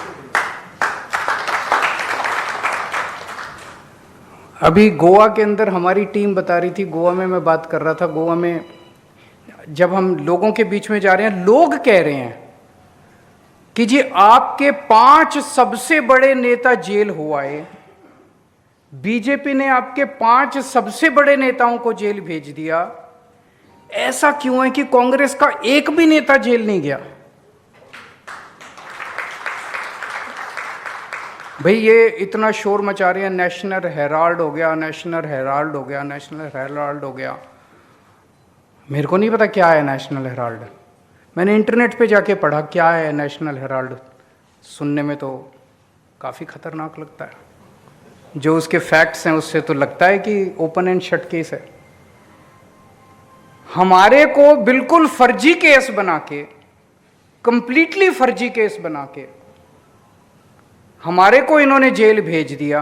अभी गोवा के अंदर हमारी टीम बता रही थी, गोवा में मैं बात कर रहा था, गोवा में जब हम लोगों के बीच में जा रहे हैं, लोग कह रहे हैं कि जी आपके 5 सबसे बड़े नेता जेल हो आए, बीजेपी ने आपके 5 सबसे बड़े नेताओं को जेल भेज दिया, ऐसा क्यों है कि कांग्रेस का एक भी नेता जेल नहीं गया? भाई ये इतना शोर मचा रहे हैं, नेशनल हेराल्ड हो गया, नेशनल हेराल्ड हो गया, नेशनल हेराल्ड हो गया। मेरे को नहीं पता क्या है नेशनल हेराल्ड, मैंने इंटरनेट पे जाके पढ़ा क्या है नेशनल हेराल्ड। सुनने में तो काफ़ी खतरनाक लगता है, जो उसके फैक्ट्स हैं उससे तो लगता है कि ओपन एंड शट केस है। हमारे को बिल्कुल फर्जी केस बना के, कंप्लीटली फर्जी केस बना के हमारे को इन्होंने जेल भेज दिया।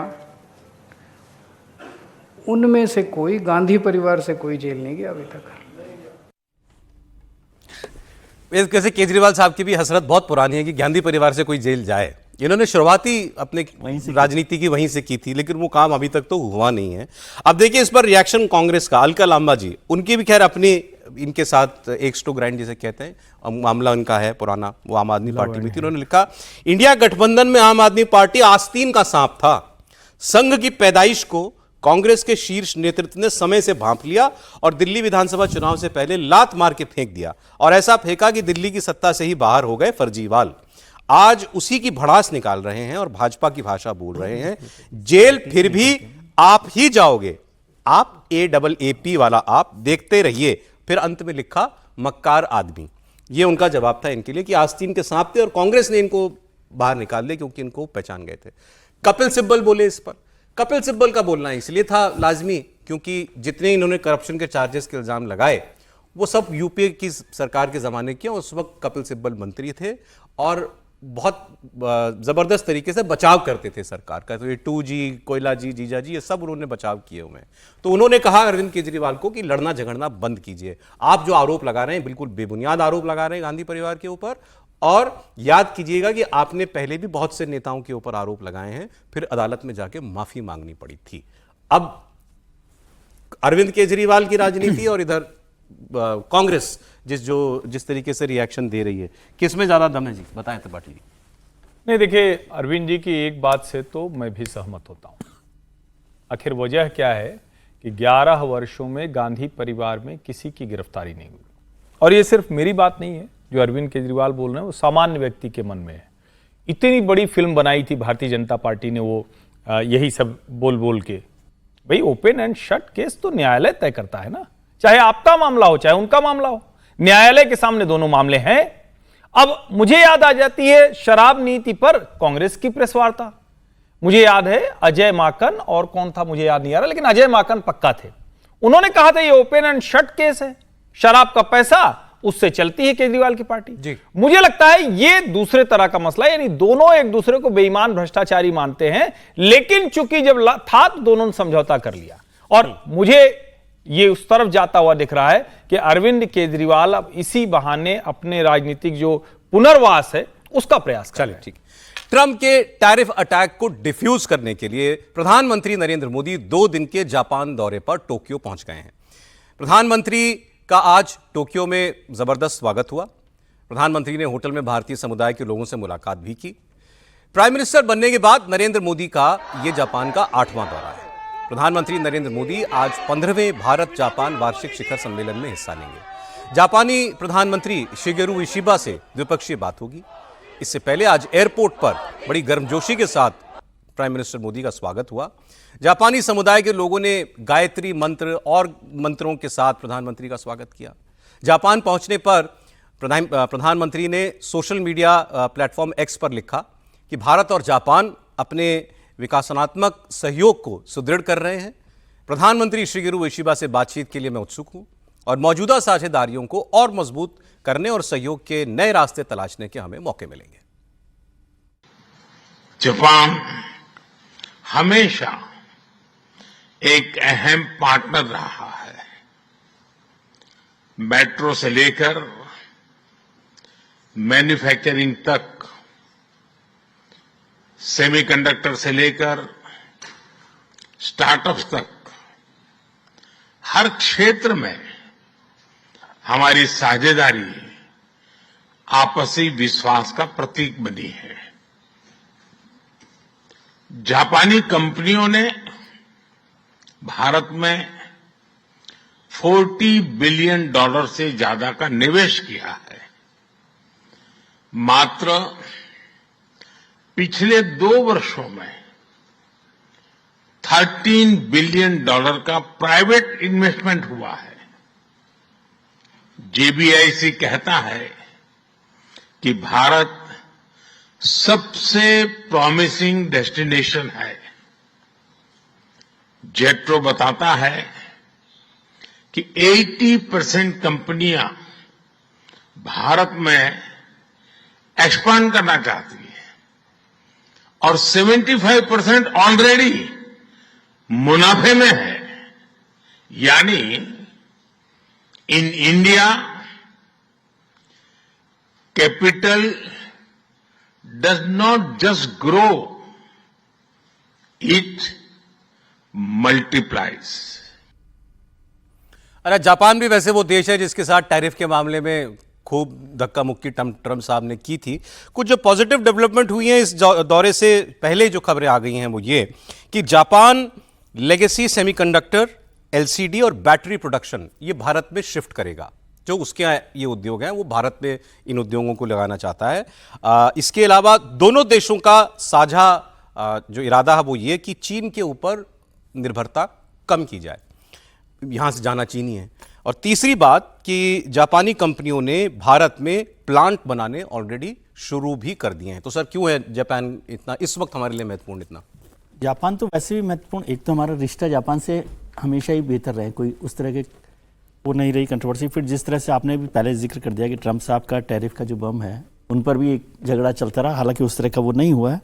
उनमें से कोई, गांधी परिवार से कोई जेल नहीं गया अभी तक। कैसे केजरीवाल साहब की भी हसरत बहुत पुरानी है कि गांधी परिवार से कोई जेल जाए। इन्होंने शुरुआती अपने राजनीति की वहीं से की थी, लेकिन वो काम अभी तक तो हुआ नहीं है। अब देखिए इस पर रिएक्शन कांग्रेस का, अलका लांबा जी, उनकी भी खैर अपनी इनके साथ एक्स टू ग्राइंड जिसे कहते हैं मामला उनका है पुराना, वो आम आदमी पार्टी में थी। उन्होंने लिखा इंडिया गठबंधन में आम आदमी पार्टी आस्तीन का सांप था, संघ की पैदाइश को कांग्रेस के शीर्ष नेतृत्व ने समय से भांप लिया और दिल्ली विधानसभा चुनाव से पहले लात मार के फेंक दिया, और ऐसा फेंका कि दिल्ली की सत्ता से ही बाहर हो गए फर्जीवाल। आज उसी की भड़ास निकाल रहे हैं और भाजपा की भाषा बोल रहे हैं। जेल फिर भी आप ही जाओगे, आप AAAP वाला आप, देखते रहिए। फिर अंत में लिखा मक्कार आदमी। ये उनका जवाब था इनके लिए कि आस्तीन के सांप थे और कांग्रेस ने इनको बाहर निकाल दिया क्योंकि इनको पहचान गए थे। कपिल सिब्बल बोले इस पर। कपिल सिब्बल का बोलना इसलिए था लाजमी क्योंकि जितने इन्होंने करप्शन के चार्जेस के इल्जाम लगाए वो सब यूपीए की सरकार के जमाने के, उस वक्त कपिल सिब्बल मंत्री थे और बहुत जबरदस्त तरीके से बचाव करते थे सरकार का। तो ये 2G, कोयला जी, जीजा जी, ये सब उन्होंने बचाव किए हुए हैं। तो उन्होंने कहा अरविंद केजरीवाल को कि लड़ना झगड़ना बंद कीजिए, आप जो आरोप लगा रहे हैं बिल्कुल बेबुनियाद आरोप लगा रहे हैं गांधी परिवार के ऊपर, और याद कीजिएगा कि आपने पहले भी बहुत से नेताओं के ऊपर आरोप लगाए हैं, फिर अदालत में जाके माफी मांगनी पड़ी थी। अब अरविंद केजरीवाल की राजनीति और इधर कांग्रेस जिस तरीके से रिएक्शन दे रही है, किसमें ज्यादा दम है जी? बताएं त्रिपाठी जी। नहीं देखिए, अरविंद जी की एक बात से तो मैं भी सहमत होता हूं। आखिर वजह क्या है कि 11 वर्षों में गांधी परिवार में किसी की गिरफ्तारी नहीं हुई, और ये सिर्फ मेरी बात नहीं है जो अरविंद केजरीवाल बोल रहे हैं, वो सामान्य व्यक्ति के मन में है। इतनी बड़ी फिल्म बनाई थी भारतीय जनता पार्टी ने, वो यही सब बोल बोल के। भाई ओपन एंड शट केस तो न्यायालय तय करता है ना, चाहे आपका मामला हो चाहे उनका मामला हो, न्यायालय के सामने दोनों मामले हैं। अब मुझे याद आ जाती है शराब नीति पर कांग्रेस की प्रेस वार्ता। मुझे याद है अजय माकन और कौन था मुझे याद नहीं आ रहा, लेकिन अजय माकन पक्का थे। उन्होंने कहा था ये ओपन एंड शट केस है, शराब का पैसा उससे चलती है केजरीवाल की पार्टी। जी। मुझे लगता है ये दूसरे तरह का मसला है, यानी दोनों एक दूसरे को बेईमान भ्रष्टाचारी मानते हैं, लेकिन चूंकि जब था तो दोनों ने समझौता कर लिया। और मुझे ये उस तरफ जाता हुआ दिख रहा है कि अरविंद केजरीवाल अब इसी बहाने अपने राजनीतिक जो पुनर्वास है उसका प्रयास कर रहे हैं। ठीक। ट्रंप के टैरिफ अटैक को डिफ्यूज करने के लिए प्रधानमंत्री नरेंद्र मोदी 2 दिन के जापान दौरे पर टोक्यो पहुंच गए हैं। प्रधानमंत्री का आज टोक्यो में जबरदस्त स्वागत हुआ। प्रधानमंत्री ने होटल में भारतीय समुदाय के लोगों से मुलाकात भी की। प्राइम मिनिस्टर बनने के बाद नरेंद्र मोदी का यह जापान का 8वां दौरा है। प्रधानमंत्री नरेंद्र मोदी आज 15वें भारत जापान वार्षिक शिखर सम्मेलन में हिस्सा लेंगे। जापानी प्रधानमंत्री शिगेरू इशिबा से द्विपक्षीय बात होगी। इससे पहले आज एयरपोर्ट पर बड़ी गर्मजोशी के साथ प्राइम मिनिस्टर मोदी का स्वागत हुआ। जापानी समुदाय के लोगों ने गायत्री मंत्र और मंत्रों के साथ प्रधानमंत्री का स्वागत किया। जापान पहुंचने पर प्रधानमंत्री ने सोशल मीडिया प्लेटफॉर्म एक्स पर लिखा कि भारत और जापान अपने विकासात्मक सहयोग को सुदृढ़ कर रहे हैं। प्रधानमंत्री शिगेरू इशिबा से बातचीत के लिए मैं उत्सुक हूं और मौजूदा साझेदारियों को और मजबूत करने और सहयोग के नए रास्ते तलाशने के हमें मौके मिलेंगे। जापान हमेशा एक अहम पार्टनर रहा है। मेट्रो से लेकर मैन्युफैक्चरिंग तक, सेमीकंडक्टर से लेकर स्टार्टअप्स तक, हर क्षेत्र में हमारी साझेदारी आपसी विश्वास का प्रतीक बनी है। जापानी कंपनियों ने भारत में $40 बिलियन से ज्यादा का निवेश किया है। मात्र पिछले 2 वर्षों में $13 बिलियन का प्राइवेट इन्वेस्टमेंट हुआ है। जेबीआईसी कहता है कि भारत सबसे प्रॉमिसिंग डेस्टिनेशन है। जेट्रो बताता है कि 80% कंपनियां भारत में एक्सपांड करना चाहती है और 75% ऑलरेडी मुनाफे में है। यानी in India capital does not just grow, it multiplies. अरे जापान भी वैसे वो देश है जिसके साथ टैरिफ के मामले में खूब धक्का मुक्की ट्रंप साहब ने की थी। कुछ जो पॉजिटिव डेवलपमेंट हुई है इस दौरे से पहले जो खबरें आ गई हैं वो ये कि जापान लेगेसी सेमीकंडक्टर, एलसीडी और बैटरी प्रोडक्शन ये भारत में शिफ्ट करेगा। जो उसके ये उद्योग हैं वो भारत में इन उद्योगों को लगाना चाहता है। इसके अलावा दोनों देशों का साझा जो इरादा है वो ये कि चीन के ऊपर निर्भरता कम की जाए, यहाँ से जाना चीनी है। और तीसरी बात कि जापानी कंपनियों ने भारत में प्लांट बनाने ऑलरेडी शुरू भी कर दिए हैं। तो सर क्यों है जापान इतना इस वक्त हमारे लिए महत्वपूर्ण? इतना जापान तो वैसे भी महत्वपूर्ण, एक तो हमारा रिश्ता जापान से हमेशा ही बेहतर रहे, कोई उस तरह के वो नहीं रही कंट्रोवर्सी। फिर जिस तरह से आपने भी पहले जिक्र कर दिया कि ट्रंप साहब का टैरिफ का जो बम है उन पर भी एक झगड़ा चलता रहा, हालांकि उस तरह का वो नहीं हुआ है।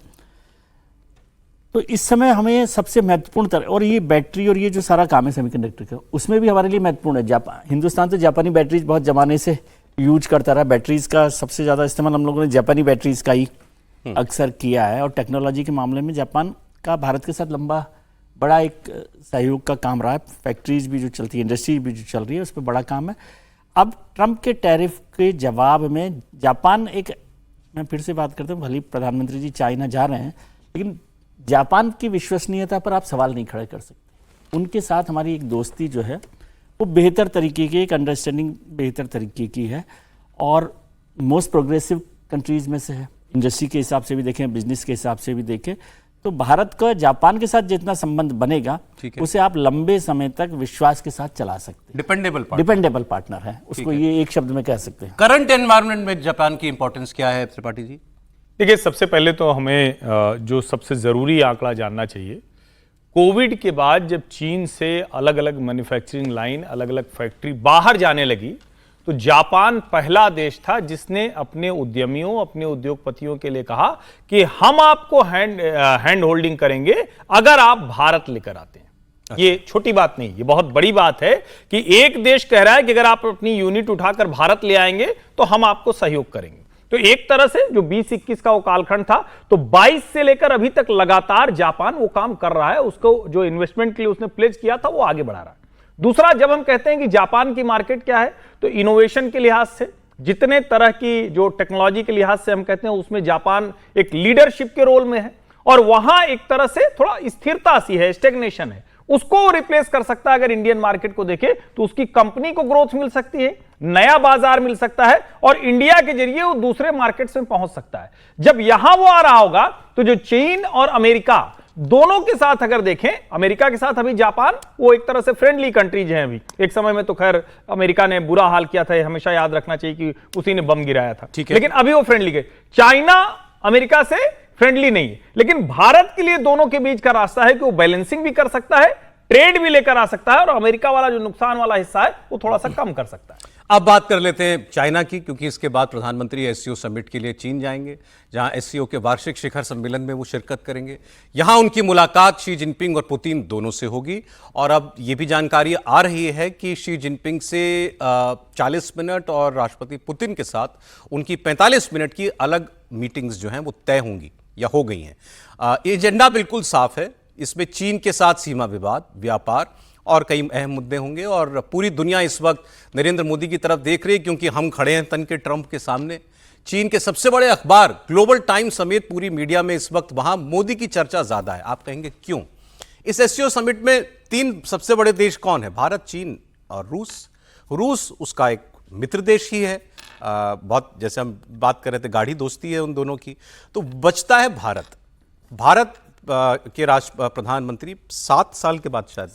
तो इस समय हमें सबसे महत्वपूर्ण तरह, और ये बैटरी और ये जो सारा काम है सेमीकंडक्टर का, उसमें भी हमारे लिए महत्वपूर्ण है। हिंदुस्तान तो जापानी बैटरीज बहुत जमाने से यूज करता रहा। बैटरीज का सबसे ज़्यादा इस्तेमाल हम लोगों ने जापानी बैटरीज का ही अक्सर किया है। और टेक्नोलॉजी के मामले में जापान का भारत के साथ लंबा बड़ा एक सहयोग का काम रहा है। फैक्ट्रीज भी जो चलती है, इंडस्ट्री भी जो चल रही है, उस पर बड़ा काम है। अब ट्रंप के टैरिफ के जवाब में जापान एक, मैं फिर से बात करता हूँ, भले प्रधानमंत्री जी चाइना जा रहे हैं, लेकिन जापान की विश्वसनीयता पर आप सवाल नहीं खड़े कर सकते। उनके साथ हमारी एक दोस्ती जो है वो बेहतर तरीके की, एक अंडरस्टैंडिंग बेहतर तरीके की है और मोस्ट प्रोग्रेसिव कंट्रीज में से है। इंडस्ट्री के हिसाब से भी देखें, बिजनेस के हिसाब से भी देखें, तो भारत का जापान के साथ जितना संबंध बनेगा उसे आप लंबे समय तक विश्वास के साथ चला सकते हैं। डिपेंडेबल पार्टनर है, उसको ये एक शब्द में कह सकते हैं। करंट एनवायरनमेंट में जापान की इंपॉर्टेंस क्या है त्रिपाठी जी? देखिए, सबसे पहले तो हमें जो सबसे जरूरी आंकड़ा जानना चाहिए, कोविड के बाद जब चीन से अलग अलग मैन्युफैक्चरिंग लाइन, अलग अलग फैक्ट्री बाहर जाने लगी तो जापान पहला देश था जिसने अपने उद्यमियों, अपने उद्योगपतियों के लिए कहा कि हम आपको हैंड होल्डिंग करेंगे अगर आप भारत लेकर आते हैं। ये छोटी बात नहीं, ये बहुत बड़ी बात है कि एक देश कह रहा है कि अगर आप अपनी यूनिट उठाकर भारत ले आएंगे तो हम आपको सहयोग करेंगे। तो एक तरह से जो 20-21 का वो कालखंड था, तो 22 से लेकर अभी तक लगातार जापान वो काम कर रहा है। उसको जो इन्वेस्टमेंट के लिए उसने प्लेज किया था वो आगे बढ़ा रहा है। दूसरा, जब हम कहते हैं कि जापान की मार्केट क्या है, तो इनोवेशन के लिहाज से, जितने तरह की जो टेक्नोलॉजी के लिहाज से हम कहते हैं, उसमें जापान एक लीडरशिप के रोल में है। और वहां एक तरह से थोड़ा स्थिरता सी है, स्टेग्नेशन है, उसको रिप्लेस कर सकता है। अगर इंडियन मार्केट को देखें तो उसकी कंपनी को ग्रोथ मिल सकती है, नया बाजार मिल सकता है और इंडिया के जरिए वो दूसरे मार्केट्स में पहुंच सकता है। जब यहां वो आ रहा होगा तो जो चीन और अमेरिका दोनों के साथ अगर देखें, अमेरिका के साथ अभी जापान वो एक तरह से फ्रेंडली कंट्रीज हैं। अभी एक समय में तो खैर अमेरिका ने बुरा हाल किया था, हमेशा याद रखना चाहिए कि उसी ने बम गिराया था, लेकिन अभी वो फ्रेंडली गए। चाइना अमेरिका से फ्रेंडली नहीं है, लेकिन भारत के लिए दोनों के बीच का रास्ता है कि वो बैलेंसिंग भी कर सकता है, ट्रेड भी लेकर आ सकता है और अमेरिका वाला जो नुकसान वाला हिस्सा है वो थोड़ा सा कम कर सकता है। अब बात कर लेते हैं चाइना की, क्योंकि इसके बाद प्रधानमंत्री एससीओ समिट के लिए चीन जाएंगे, जहां एससीओ के वार्षिक शिखर सम्मेलन में वो शिरकत करेंगे। यहां उनकी मुलाकात शी जिनपिंग और पुतिन दोनों से होगी। और अब ये भी जानकारी आ रही है कि शी जिनपिंग से 40 मिनट और राष्ट्रपति पुतिन के साथ उनकी 45 मिनट की अलग मीटिंग्स जो हैं वो तय होंगी या हो गई हैं। एजेंडा बिल्कुल साफ है, इसमें चीन के साथ सीमा विवाद, व्यापार और कई अहम मुद्दे होंगे। और पूरी दुनिया इस वक्त नरेंद्र मोदी की तरफ देख रही है, क्योंकि हम खड़े हैं तन के ट्रंप के सामने। चीन के सबसे बड़े अखबार ग्लोबल टाइम्स समेत पूरी मीडिया में इस वक्त वहां मोदी की चर्चा ज्यादा है। आप कहेंगे क्यों? इस एससीओ समिट में 3 सबसे बड़े देश कौन है? भारत, चीन और रूस। रूस उसका एक मित्र देश ही है, बहुत, जैसे हम बात कर रहे थे, गाढ़ी दोस्ती है उन दोनों की। तो बचता है भारत। भारत के प्रधानमंत्री 7 साल के बाद शायद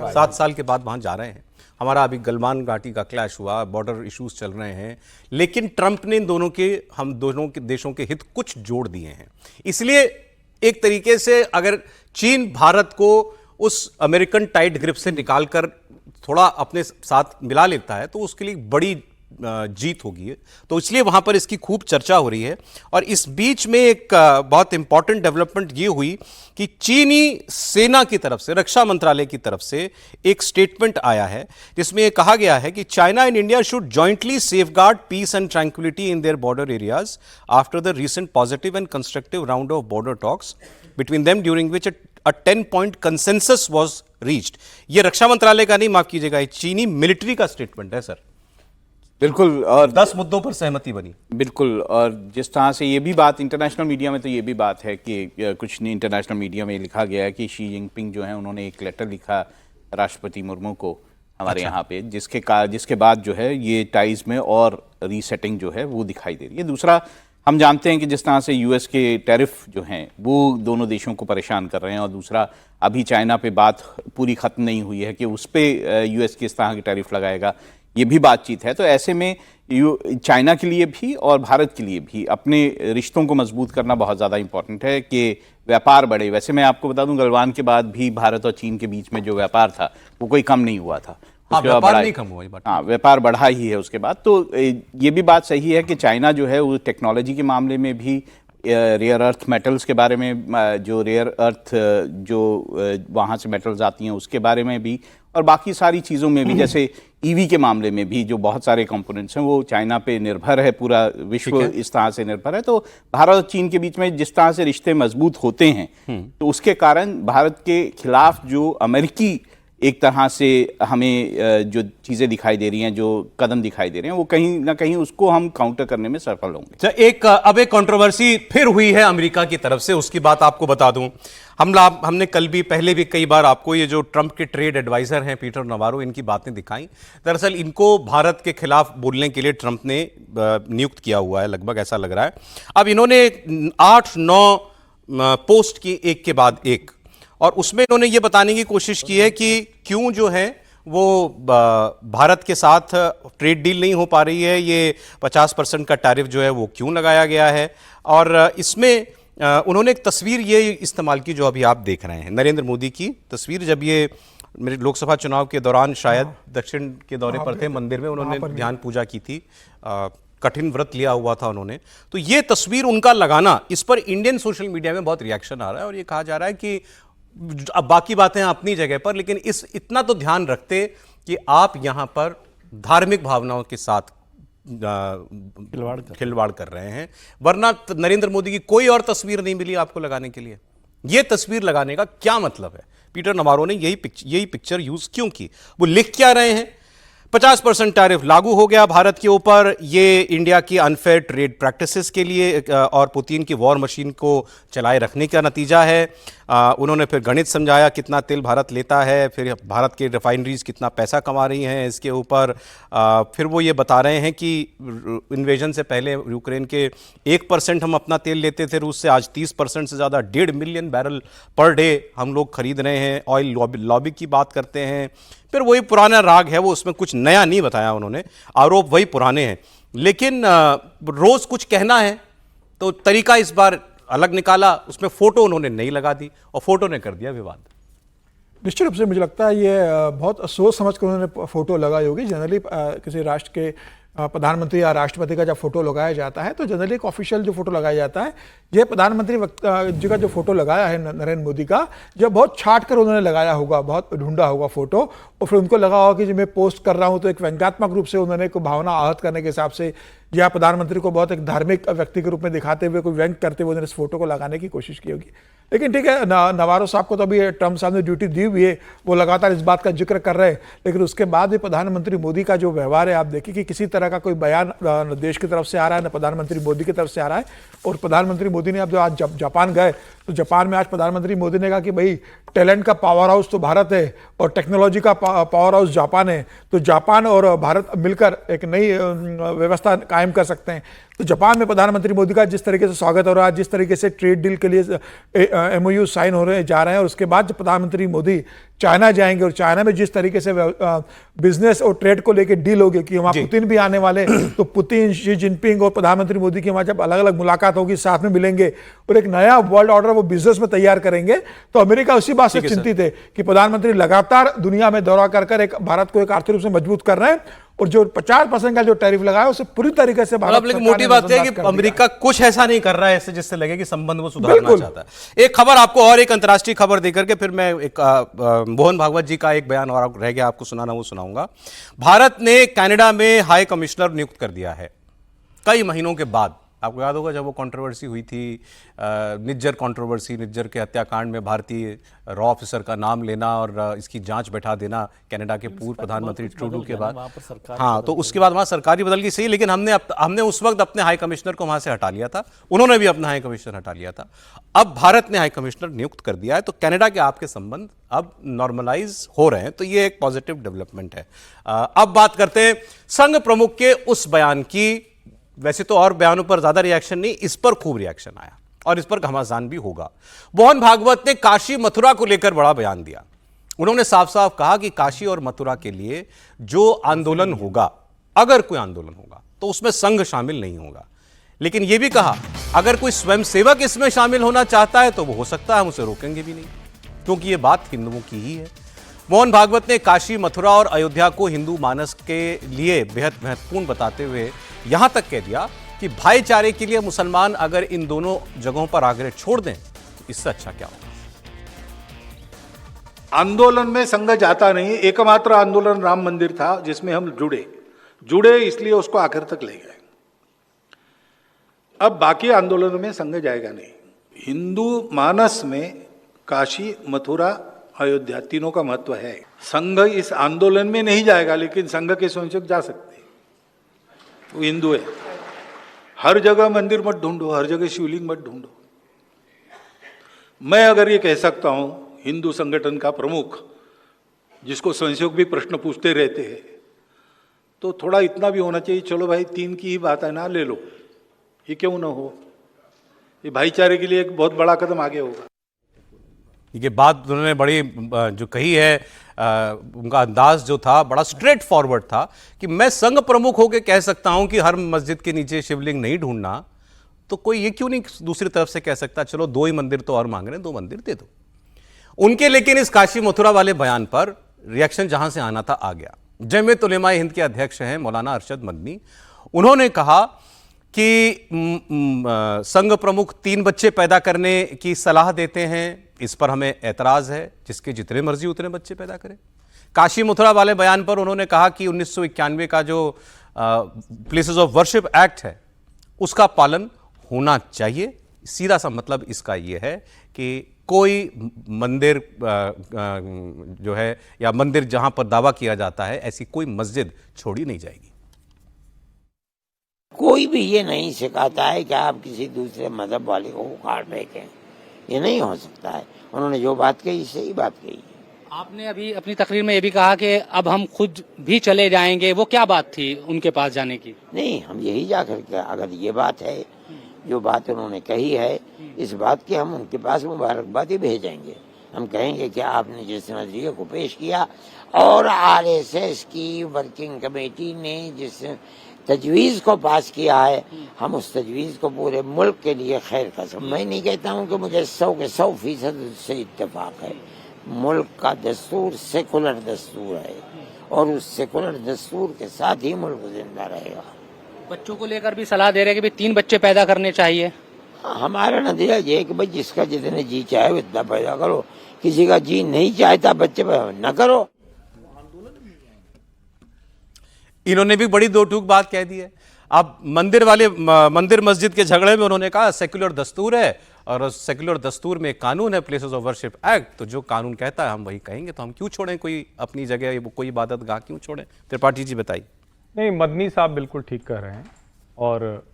7 साल के बाद वहां जा रहे हैं। हमारा अभी गलवान घाटी का क्लैश हुआ, बॉर्डर इश्यूज चल रहे हैं, लेकिन ट्रंप ने हम दोनों के देशों के हित कुछ जोड़ दिए हैं। इसलिए एक तरीके से अगर चीन भारत को उस अमेरिकन टाइट ग्रिप से निकालकर थोड़ा अपने साथ मिला लेता है तो उसके लिए बड़ी जीत होगी। तो इसलिए वहां पर इसकी खूब चर्चा हो रही है। और इस बीच में एक बहुत इंपॉर्टेंट डेवलपमेंट ये हुई कि चीनी सेना की तरफ से, रक्षा मंत्रालय की तरफ से एक स्टेटमेंट आया है जिसमें यह कहा गया है कि China and India should jointly safeguard peace and tranquillity in their border areas after the recent positive and constructive round of border talks between them during which a 10-point consensus was reached। ये रक्षा मंत्रालय का नहीं, माफ कीजिएगा, ये चीनी military का statement है सर। बिल्कुल, और 10 मुद्दों पर सहमति बनी। बिल्कुल, और जिस तरह से ये भी बात इंटरनेशनल मीडिया में, तो ये भी बात है कि कुछ नहीं, इंटरनेशनल मीडिया में लिखा गया है कि शी जिनपिंग जो है उन्होंने एक लेटर लिखा राष्ट्रपति मुर्मू को हमारे यहाँ पे, जिसके बाद जो है ये टाइज में और रीसेटिंग जो है वो दिखाई दे रही है। दूसरा, हम जानते हैं कि जिस तरह से यूएस के टैरिफ जो हैं वो दोनों देशों को परेशान कर रहे हैं, और दूसरा अभी चाइना पे बात पूरी ख़त्म नहीं हुई है कि उस पर यूएस किस तरह की टैरिफ लगाएगा, ये भी बातचीत है। तो ऐसे में चाइना के लिए भी और भारत के लिए भी अपने रिश्तों को मजबूत करना बहुत ज़्यादा इंपॉर्टेंट है कि व्यापार बढ़े। वैसे मैं आपको बता दूं, गलवान के बाद भी भारत और चीन के बीच में जो व्यापार था वो कोई कम नहीं हुआ था। व्यापार नहीं कम हुआ, हाँ, व्यापार बढ़ा ही है उसके बाद। तो ये भी बात सही है कि चाइना जो है वो टेक्नोलॉजी के मामले में भी, रेयर अर्थ मेटल्स के बारे में, जो रेयर अर्थ जो वहाँ से मेटल्स आती हैं उसके बारे में भी, और बाकी सारी चीज़ों में भी, जैसे ईवी के मामले में भी जो बहुत सारे कंपोनेंट्स हैं वो चाइना पे निर्भर है, पूरा विश्व इस तरह से निर्भर है। तो भारत और चीन के बीच में जिस तरह से रिश्ते मजबूत होते हैं, तो उसके कारण भारत के खिलाफ जो अमेरिकी एक तरह से हमें जो चीज़ें दिखाई दे रही हैं, जो कदम दिखाई दे रहे हैं, वो कहीं ना कहीं उसको हम काउंटर करने में सफल होंगे। अब एक कंट्रोवर्सी फिर हुई है अमेरिका की तरफ से, उसकी बात आपको बता दूं। हमने कल भी, पहले भी कई बार आपको ये जो ट्रंप के ट्रेड एडवाइजर हैं पीटर नवारो, इनकी बातें दिखाई। दरअसल इनको भारत के खिलाफ बोलने के लिए ट्रंप ने नियुक्त किया हुआ है, लगभग ऐसा लग रहा है। अब इन्होंने 8-9 पोस्ट की एक के बाद एक, और उसमें इन्होंने ये बताने की कोशिश की है कि क्यों जो है वो भारत के साथ ट्रेड डील नहीं हो पा रही है, ये 50% का टैरिफ जो है वो क्यों लगाया गया है। और इसमें उन्होंने एक तस्वीर ये इस्तेमाल की जो अभी आप देख रहे हैं, नरेंद्र मोदी की तस्वीर, जब ये मेरे लोकसभा चुनाव के दौरान शायद दक्षिण के दौरे पर थे, मंदिर में उन्होंने ध्यान पूजा की थी, कठिन व्रत लिया हुआ था उन्होंने। तो ये तस्वीर उनका लगाना, इस पर इंडियन सोशल मीडिया में बहुत रिएक्शन आ रहा है और ये कहा जा रहा है कि अब बाकी बातें अपनी जगह पर, लेकिन इतना तो ध्यान रखते कि आप यहां पर धार्मिक भावनाओं के साथ खिलवाड़ कर रहे हैं, वरना नरेंद्र मोदी की कोई और तस्वीर नहीं मिली आपको लगाने के लिए। यह तस्वीर लगाने का क्या मतलब है? पीटर नवारो ने यही पिक्चर यूज क्यों की? वो लिख क्या रहे हैं? 50% टैरिफ लागू हो गया भारत के ऊपर, ये इंडिया की अनफेयर ट्रेड प्रैक्टिसेस के लिए और पुतिन की वॉर मशीन को चलाए रखने का नतीजा है। उन्होंने फिर गणित समझाया कितना तेल भारत लेता है, फिर भारत के रिफाइनरीज कितना पैसा कमा रही हैं इसके ऊपर। फिर वो ये बता रहे हैं कि इन्वेजन से पहले यूक्रेन के 1% हम अपना तेल लेते थे रूस से, आज 30% से ज़्यादा 1.5 मिलियन बैरल पर डे हम लोग खरीद रहे हैं। ऑयल लॉबी की बात करते हैं, फिर वही पुराना राग है, वो उसमें कुछ नया नहीं बताया उन्होंने, आरोप वही पुराने हैं। लेकिन रोज़ कुछ कहना है तो तरीका इस बार अलग निकाला, उसमें फोटो उन्होंने नहीं लगा दी और फोटो ने कर दिया विवाद। निश्चित रूप से मुझे लगता है ये बहुत सोच समझ कर उन्होंने फोटो लगाई होगी। जनरली किसी राष्ट्र के प्रधानमंत्री या राष्ट्रपति का जब फोटो लगाया जाता है तो जनरली एक ऑफिशियल जो फोटो लगाया जाता है, ये प्रधानमंत्री जी का जो फोटो लगाया है नरेंद्र मोदी का, जब बहुत छाट कर उन्होंने लगाया होगा, बहुत ढूंढा होगा फोटो, और फिर उनको लगा होगा कि जब मैं पोस्ट कर रहा हूँ तो एक व्यंग्यात्मक रूप से उन्होंने कोई भावना आहत करने के हिसाब से या प्रधानमंत्री को बहुत एक धार्मिक व्यक्ति के रूप में दिखाते हुए, कोई व्यंग करते हुए उन्होंने इस फोटो को लगाने की कोशिश की होगी। लेकिन ठीक है, नवारो साहब को तो अभी ट्रम्प साहब ने ड्यूटी दी हुई है, वो लगातार इस बात का जिक्र कर रहे हैं, लेकिन उसके बाद भी प्रधानमंत्री मोदी का जो व्यवहार है, आप देखिए कि किसी तरह का कोई बयान न देश की तरफ से आ रहा है, न प्रधानमंत्री मोदी की तरफ से आ रहा है। और प्रधानमंत्री मोदी ने अब जो आज जापान गए तो जापान में आज प्रधानमंत्री मोदी ने कहा कि भाई टैलेंट का पावर हाउस तो भारत है और टेक्नोलॉजी का पावर हाउस जापान है, तो जापान और भारत मिलकर एक नई व्यवस्था कायम कर सकते हैं। तो जापान में प्रधानमंत्री मोदी का जिस तरीके से स्वागत हो रहा है, जिस तरीके से ट्रेड डील के लिए MOU साइन हो रहे जा रहे हैं, और उसके बाद जब प्रधानमंत्री मोदी चाइना जाएंगे और चाइना में जिस तरीके से बिजनेस और ट्रेड को लेकर डील होगी कि वहाँ पुतिन भी आने वाले, तो पुतिन, शी जिनपिंग और प्रधानमंत्री मोदी की वहाँ जब अलग अलग मुलाकात होगी, साथ में मिलेंगे और एक नया वर्ल्ड ऑर्डर वो बिजनेस में तैयार करेंगे। तो अमेरिका उसी बात से चिंतित है कि प्रधानमंत्री लगातार दुनिया में दौरा कर एक भारत को एक आर्थिक रूप से मजबूत कर रहे हैं, और जो 50% का जो टैरिफ लगाया उसे पूरी तरीके से भारत लेकिन मोटी बात है कि अमेरिका कुछ ऐसा नहीं कर रहा है ऐसे जिससे लगे कि संबंध वो सुधारना चाहता है। एक खबर आपको और एक अंतर्राष्ट्रीय खबर देकर के फिर मैं एक मोहन भागवत जी का एक बयान और रह गया आपको सुनाना, वो सुनाऊंगा। भारत ने कनाडा में हाई कमिश्नर नियुक्त कर दिया है कई महीनों के बाद। आपको याद होगा जब वो कंट्रोवर्सी हुई थी, निज्जर कंट्रोवर्सी, निज्जर के हत्याकांड में भारतीय रॉ ऑफिसर का नाम लेना और इसकी जांच बैठा देना कनाडा के पूर्व प्रधानमंत्री ट्रूडो के बाद। हाँ, तो उसके बाद वहाँ सरकार ही बदल गई, सही, लेकिन हमने उस वक्त अपने हाई कमिश्नर को वहाँ से हटा लिया था, उन्होंने भी अपना हाई कमिश्नर हटा लिया था। अब भारत ने हाई कमिश्नर नियुक्त कर दिया है, तो कनाडा के आपके संबंध अब नॉर्मलाइज हो रहे हैं, तो ये एक पॉजिटिव डेवलपमेंट है। अब बात करते हैं संघ प्रमुख के उस बयान की। वैसे तो और बयानों पर ज्यादा रिएक्शन नहीं, इस पर खूब रिएक्शन आया और इस पर घमासान भी होगा। मोहन भागवत ने काशी मथुरा को लेकर बड़ा बयान दिया। उन्होंने साफ साफ कहा कि काशी और मथुरा के लिए जो आंदोलन होगा, अगर कोई आंदोलन होगा तो उसमें संघ शामिल नहीं होगा। लेकिन यह भी कहा अगर कोई स्वयंसेवक इसमें शामिल होना चाहता है तो वो हो सकता है, हम उसे रोकेंगे भी नहीं, क्योंकि यह बात हिंदुओं की ही है। मोहन भागवत ने काशी, मथुरा और अयोध्या को हिंदू मानस के लिए बेहद महत्वपूर्ण बताते हुए यहां तक कह दिया कि भाईचारे के लिए मुसलमान अगर इन दोनों जगहों पर आग्रह छोड़ दें तो इससे अच्छा क्या होगा। आंदोलन में संघ जाता नहीं, एकमात्र आंदोलन राम मंदिर था जिसमें हम जुड़े इसलिए उसको आखिर तक ले गए। अब बाकी आंदोलनों में संघ जाएगा नहीं। हिंदू मानस में काशी, मथुरा, अयोध्या तीनों का महत्व है। संघ इस आंदोलन में नहीं जाएगा, लेकिन संघ के स्वयंसेवक जा सकते हैं, वो हिंदू है। हर जगह मंदिर मत ढूंढो, हर जगह शिवलिंग मत ढूंढो। मैं अगर ये कह सकता हूं, हिंदू संगठन का प्रमुख जिसको स्वयंसेवक भी प्रश्न पूछते रहते हैं, तो थोड़ा इतना भी होना चाहिए, चलो भाई 3 की ही बात है ना, ले लो, ये क्यों ना हो। ये भाईचारे के लिए एक बहुत बड़ा कदम आगे होगा। ये बात उन्होंने बड़ी जो कही है, उनका अंदाज जो था बड़ा स्ट्रेट फॉरवर्ड था कि मैं संघ प्रमुख होकर कह सकता हूं कि हर मस्जिद के नीचे शिवलिंग नहीं ढूंढना, तो कोई ये क्यों नहीं दूसरी तरफ से कह सकता चलो 2 ही मंदिर तो और मांग रहे हैं, 2 मंदिर दे दो उनके। लेकिन इस काशी मथुरा वाले बयान पर रिएक्शन जहां से आना था आ गया। जमीयत उलेमा हिंद के अध्यक्ष हैं मौलाना अरशद मदनी, उन्होंने कहा कि संघ प्रमुख 3 बच्चे पैदा करने की सलाह देते हैं, इस पर हमें एतराज है, जिसके जितने मर्जी उतने बच्चे पैदा करें। काशी मथुरा वाले बयान पर उन्होंने कहा कि 1991 का जो प्लेसेस ऑफ वर्शिप एक्ट है उसका पालन होना चाहिए। सीधा सा मतलब इसका यह है कि कोई मंदिर जो है या मंदिर जहां पर दावा किया जाता है ऐसी कोई मस्जिद छोड़ी नहीं जाएगी। कोई भी ये नहीं सिखाता है कि आप किसी दूसरे मजहब वाले को उखाड़ फेंकें, ये नहीं हो सकता है। उन्होंने जो बात कही सही बात कही है। आपने अभी अपनी तकरीर में ये भी कहा कि अब हम खुद भी चले जाएंगे, वो क्या बात थी उनके पास जाने की? नहीं, हम यही जाकर के, अगर ये बात है, जो बात उन्होंने कही है, इस बात की हम उनके पास मुबारकबादी भेजेंगे। हम कहेंगे कि आपने जिस नजरिए को पेश किया और आरएसएस की वर्किंग कमेटी ने जिस तजवीज़ को पास किया है, हम उस तजवीज़ को पूरे मुल्क के लिए खैर का समझ। मैं नहीं कहता हूँ कि मुझे 100 के 100% से इत्तेफाक है। मुल्क का दस्तूर सेकुलर दस्तूर है और उस सेकुलर दस्तूर के साथ ही मुल्क जिंदा रहेगा। बच्चों को लेकर भी सलाह दे रहे हैं कि 3 बच्चे पैदा करने चाहिए। हमारा नतीजा ये है कि भाई जिसका जितने जी चाहे वो इतना पैदा करो, किसी का जी नहीं चाहता बच्चे पैदा न करो। इन्होंने भी बड़ी दो टूक बात कह दी है। अब मंदिर मस्जिद के झगड़े में उन्होंने कहा सेक्युलर दस्तूर है और सेक्युलर दस्तूर में कानून है प्लेसेस ऑफ वर्शिप एक्ट, तो जो कानून कहता है हम वही कहेंगे। तो हम क्यों छोड़ें कोई अपनी जगह, कोई इबादत गाह क्यों छोड़ें? त्रिपाठी जी बताइए। नहीं, मदनी साहब बिल्कुल ठीक कह रहे हैं। और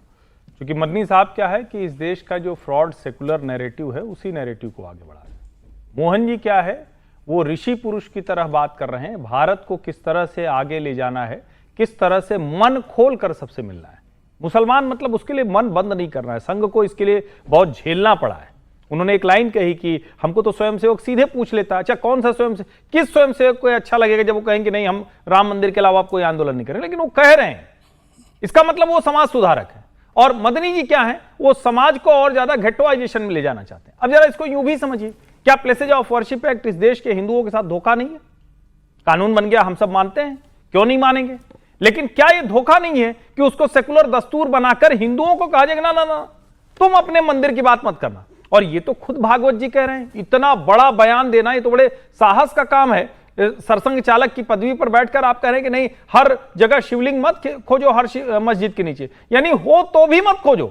क्योंकि मदनी साहब क्या है कि इस देश का जो फ्रॉड सेकुलर नैरेटिव है उसी नैरेटिव को आगे बढ़ा रहे हैं। मोहन जी क्या है, वो ऋषि पुरुष की तरह बात कर रहे हैं। भारत को किस तरह से आगे ले जाना है, किस तरह से मन खोल कर सबसे मिलना है। मुसलमान मतलब उसके लिए मन बंद नहीं करना है। संघ को इसके लिए बहुत झेलना पड़ा है। उन्होंने एक लाइन कही कि हमको तो स्वयंसेवक सीधे पूछ लेता। अच्छा, कौन सा किस स्वयंसेवक को अच्छा लगेगा जब वो कहेंगे नहीं हम राम मंदिर के अलावा कोई आंदोलन नहीं करें, लेकिन वो कह रहे हैं, इसका मतलब वो समाज सुधारक है। और मदनी जी क्या है, वो समाज को और ज्यादा घेटोइजेशन में ले जाना चाहते हैं। अब जरा इसको यूं भी समझिए, क्या प्लेसेज ऑफ वर्शिप एक्ट इस देश के हिंदुओं के साथ धोखा नहीं है? कानून बन गया, हम सब मानते हैं, क्यों नहीं मानेंगे? लेकिन क्या यह धोखा नहीं है कि उसको सेकुलर दस्तूर बनाकर हिंदुओं को कहा जाएगा ना ना ना तुम अपने मंदिर की बात मत करना? और ये तो खुद भागवत जी कह रहे हैं। इतना बड़ा बयान देना ये तो बड़े साहस का काम है। सरसंघ चालक की पदवी पर बैठकर आप कह रहे हैं कि नहीं हर जगह शिवलिंग मत खोजो हर मस्जिद के नीचे, यानी हो तो भी मत खोजो।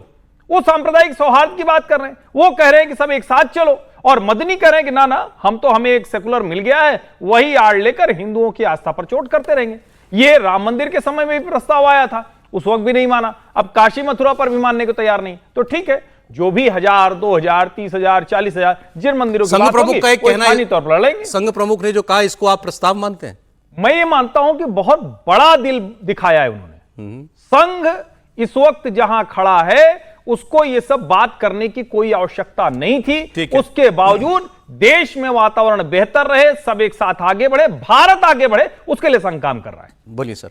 वो सांप्रदायिक सौहार्द की बात कर रहे हैं, वो कह रहे हैं कि सब एक साथ चलो। और मदनी कह रहे हैं कि ना ना हमें एक सेकुलर मिल गया है, वही आड़ लेकर हिंदुओं की आस्था पर चोट करते रहेंगे। ये राम मंदिर के समय में भी प्रस्ताव आया था, उस वक्त भी नहीं माना। अब काशी मथुरा पर भी मानने को तैयार नहीं। तो ठीक है, जो भी 1000, 2000, 30,000, 40,000 जिन मंदिरों की बात होगी, वो स्थानीय तौर पर लड़ेंगे। संघ प्रमुख ने जो कहा, इसको आप प्रस्ताव मानते हैं? मैं ये मानता हूं कि बहुत बड़ा दिल दिखाया है उन्होंने। संघ इस वक्त जहां खड़ा है उसको ये सब बात करने की कोई आवश्यकता नहीं थी। उसके बावजूद देश में वातावरण बेहतर रहे, सब एक साथ आगे बढ़े, भारत आगे बढ़े, उसके लिए संघ काम कर रहा है। बोलिए सर।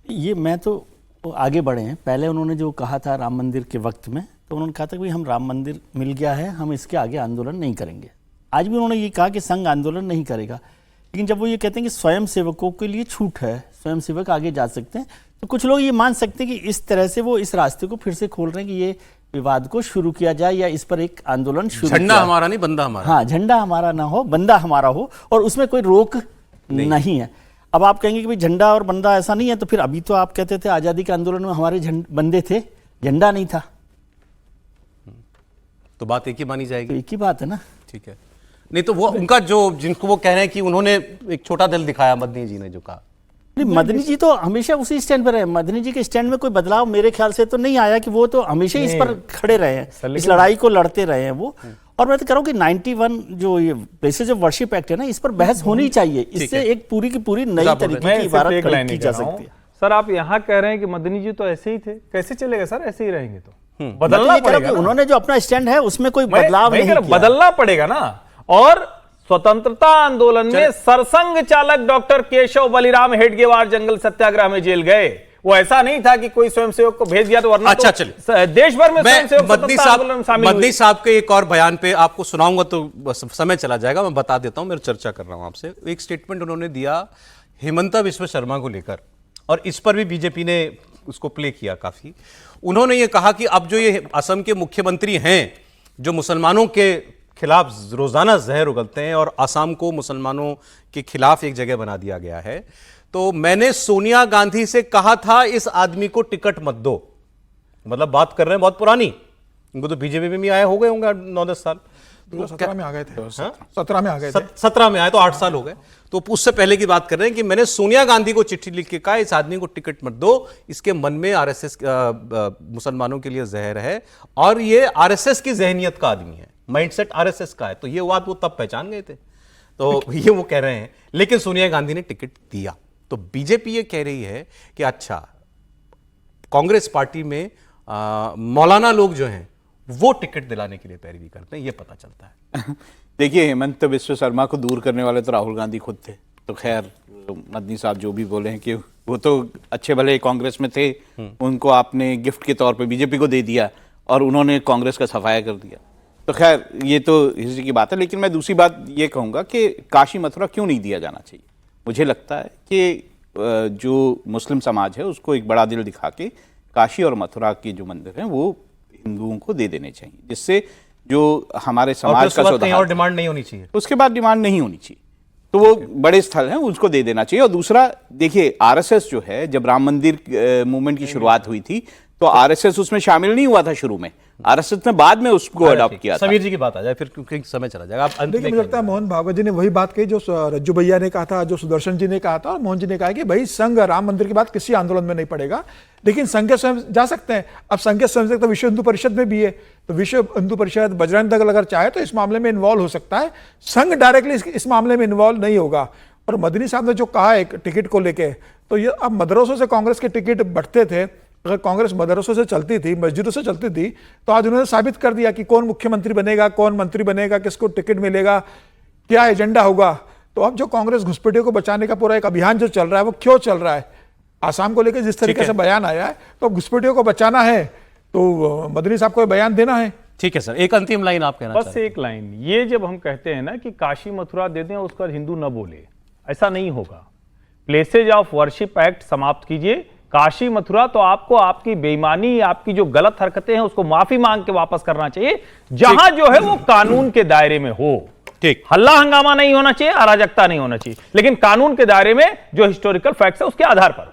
ये मैं तो आगे बढ़े हैं। पहले उन्होंने जो कहा था राम मंदिर के वक्त में, तो उन्होंने कहा था कि हम राम मंदिर मिल गया है, हम इसके आगे आंदोलन नहीं करेंगे। आज भी उन्होंने ये कहा कि संघ आंदोलन नहीं करेगा। लेकिन जब वो ये कहते हैं कि स्वयं सेवकों के लिए छूट है, स्वयं सेवक आगे जा सकते हैं, तो कुछ लोग ये मान सकते हैं कि इस तरह से वो इस रास्ते को फिर से खोल रहे हैं कि ये विवाद को शुरू किया जाए या इस पर एक आंदोलन शुरू। झंडा हमारा नहीं, बंदा हमारा। हाँ, झंडा हमारा ना हो, बंदा हमारा हो, और उसमें कोई रोक नहीं है। अब आप कहेंगे कि भाई झंडा और बंदा ऐसा नहीं है, तो फिर अभी तो आप कहते थे आजादी के आंदोलन में हमारे बंदे थे, झंडा नहीं था। तो बात एक ही मानी जाएगी। तो एक ही बात है ना। ठीक है। नहीं तो वो उनका जो जिनको वो कह रहे हैं कि उन्होंने एक छोटा दिल दिखाया, मदनी जी ने जो कहा। मदनी जी तो हमेशा उसी स्टैंड पर रहे। मदनी जी के स्टैंड में कोई बदलाव मेरे ख्याल से तो नहीं आया कि वो तो हमेशा इस पर खड़े रहे हैं, इस लड़ाई को लड़ते रहे हैं वो। और मैं तो कह रहा हूँ कि 91 जो ये प्लेसेज ऑफ वर्शिप एक्ट है ना, इस पर बहस होनी चाहिए। इससे एक पूरी की पूरी नई तरीके की इबारत की जा सकती है। सर आप यहाँ कह रहे हैं कि मदनी जी तो ऐसे ही थे, कैसे चलेगा सर? ऐसे ही रहेंगे तो बदलना पड़ेगा। उन्होंने जो अपना स्टैंड है उसमें कोई बदलाव नहीं किया, बदलना पड़ेगा ना। और स्वतंत्रता आंदोलन में सरसंघ चालक डॉक्टर केशव बलिराम हेडगेवार जंगल सत्याग्रह में जेल गए। वो ऐसा नहीं था कि कोई स्वयंसेवक को भेज दिया तो वरना अच्छा, तो चलिए। देश भर में मैं स्वयंसेवक स्वतंत्रता आंदोलन में शामिल हुए। मदनी साहब के एक और बयान पे आपको सुनाऊंगा तो बस समय चला जाएगा, मैं बता देता हूं, मैं चर्चा कर रहा हूं आपसे। एक स्टेटमेंट उन्होंने दिया हेमंता विश्व शर्मा को लेकर, और इस पर भी बीजेपी ने उसको प्ले किया काफी। उन्होंने ये कहा कि अब जो ये असम के मुख्यमंत्री हैं जो मुसलमानों के खिलाफ रोजाना जहर उगलते हैं और असम को मुसलमानों के खिलाफ एक जगह बना दिया गया है, तो मैंने सोनिया गांधी से कहा था इस आदमी को टिकट मत दो। मतलब बात कर रहे हैं बहुत पुरानी, इनको तो बीजेपी में भी आए हो गए होंगे 9-10 साल। 17 में आ गए थे, 17 में आ गए थे, 17 में आए तो 8 साल हो गए। तो उससे पहले की बात कर रहे हैं कि मैंने सोनिया गांधी को चिट्ठी लिख के कहा इस आदमी को टिकट मत दो, इसके मन में आरएसएस मुसलमानों के लिए जहर है और ये आरएसएस की जहनियत का आदमी है, माइंडसेट आरएसएस का है। तो ये बात वो तब पहचान गए थे, तो ये वो कह रहे हैं। लेकिन सोनिया गांधी ने टिकट दिया। तो बीजेपी ये कह रही है कि अच्छा, कांग्रेस पार्टी में मौलाना लोग जो हैं वो टिकट दिलाने के लिए पैरवी करते हैं, ये पता चलता है। देखिए, हेमंत विश्व शर्मा को दूर करने वाले तो राहुल गांधी खुद थे। तो खैर, मदनी साहब जो भी बोले हैं कि वो तो अच्छे भले कांग्रेस में थे, उनको आपने गिफ्ट के तौर पे बीजेपी को दे दिया और उन्होंने कांग्रेस का सफाया कर दिया। तो खैर, ये तो हिस्ट्री की बात है। लेकिन मैं दूसरी बात ये कहूँगा कि काशी मथुरा क्यों नहीं दिया जाना चाहिए। मुझे लगता है कि जो मुस्लिम समाज है उसको एक बड़ा दिल दिखा के काशी और मथुरा के जो मंदिर हैं वो हिंदुओं को दे देने चाहिए, जिससे जो हमारे समाज का कहीं और डिमांड नहीं होनी चाहिए, उसके बाद डिमांड नहीं होनी चाहिए। तो वो बड़े स्थल हैं, उसको दे देना चाहिए। और दूसरा, देखिए, आरएसएस जो है, जब राम मंदिर मूवमेंट की शुरुआत हुई थी तो आरएसएस उसमें शामिल नहीं हुआ था शुरू में, आरएसएस ने बाद में उसको अडॉप्ट किया था। समीर जी की बात आ जाए फिर, क्योंकि समय चला जाएगा। आप देखिए, मुझे लगता है मोहन भागवत जी ने वही बात कही जो रज्जू भैया ने कहा था, जो सुदर्शन जी ने कहा था, और मोहन जी ने कहा कि भाई संघ राम मंदिर के बाद किसी आंदोलन में नहीं पड़ेगा, लेकिन संघ स्वयं जा सकते हैं। अब संघ स्वयं तो विश्व हिंदू परिषद में भी है, तो विश्व हिंदू परिषद, बजरंग दल अगर चाहे तो इस मामले में इन्वॉल्व हो सकता है। संघ डायरेक्टली इस मामले में इन्वॉल्व नहीं होगा। और मदनी साहब ने जो कहा एक टिकट को लेके, तो ये अब मदरसों से कांग्रेस के टिकट बढ़ते थे। अगर कांग्रेस मदरसों से चलती थी, मस्जिदों से चलती थी, तो आज उन्होंने साबित कर दिया कि कौन मुख्यमंत्री बनेगा, कौन मंत्री बनेगा, किसको टिकट मिलेगा, क्या एजेंडा होगा। तो अब जो कांग्रेस घुसपैठियों को बचाने का पूरा एक अभियान जो चल रहा है, वो क्यों चल रहा है? आसाम को लेकर जिस तरीके से बयान आया है, तो घुसपैठियों को बचाना है तो मदनी साहब को बयान देना है। ठीक है सर, एक अंतिम लाइन आप कहना बस एक लाइन, ये जब हम कहते हैं ना कि काशी मथुरा दे दें, उसका हिंदू न बोले, ऐसा नहीं होगा। प्लेसेज ऑफ वर्शिप एक्ट समाप्त कीजिए। काशी मथुरा तो आपको आपकी बेईमानी, आपकी जो गलत हरकतें हैं उसको माफी मांग के वापस करना चाहिए, जहां जो है वो कानून के दायरे में हो। ठीक, हल्ला हंगामा नहीं होना चाहिए, अराजकता नहीं होना चाहिए, लेकिन कानून के दायरे में जो हिस्टोरिकल फैक्ट्स है उसके आधार पर।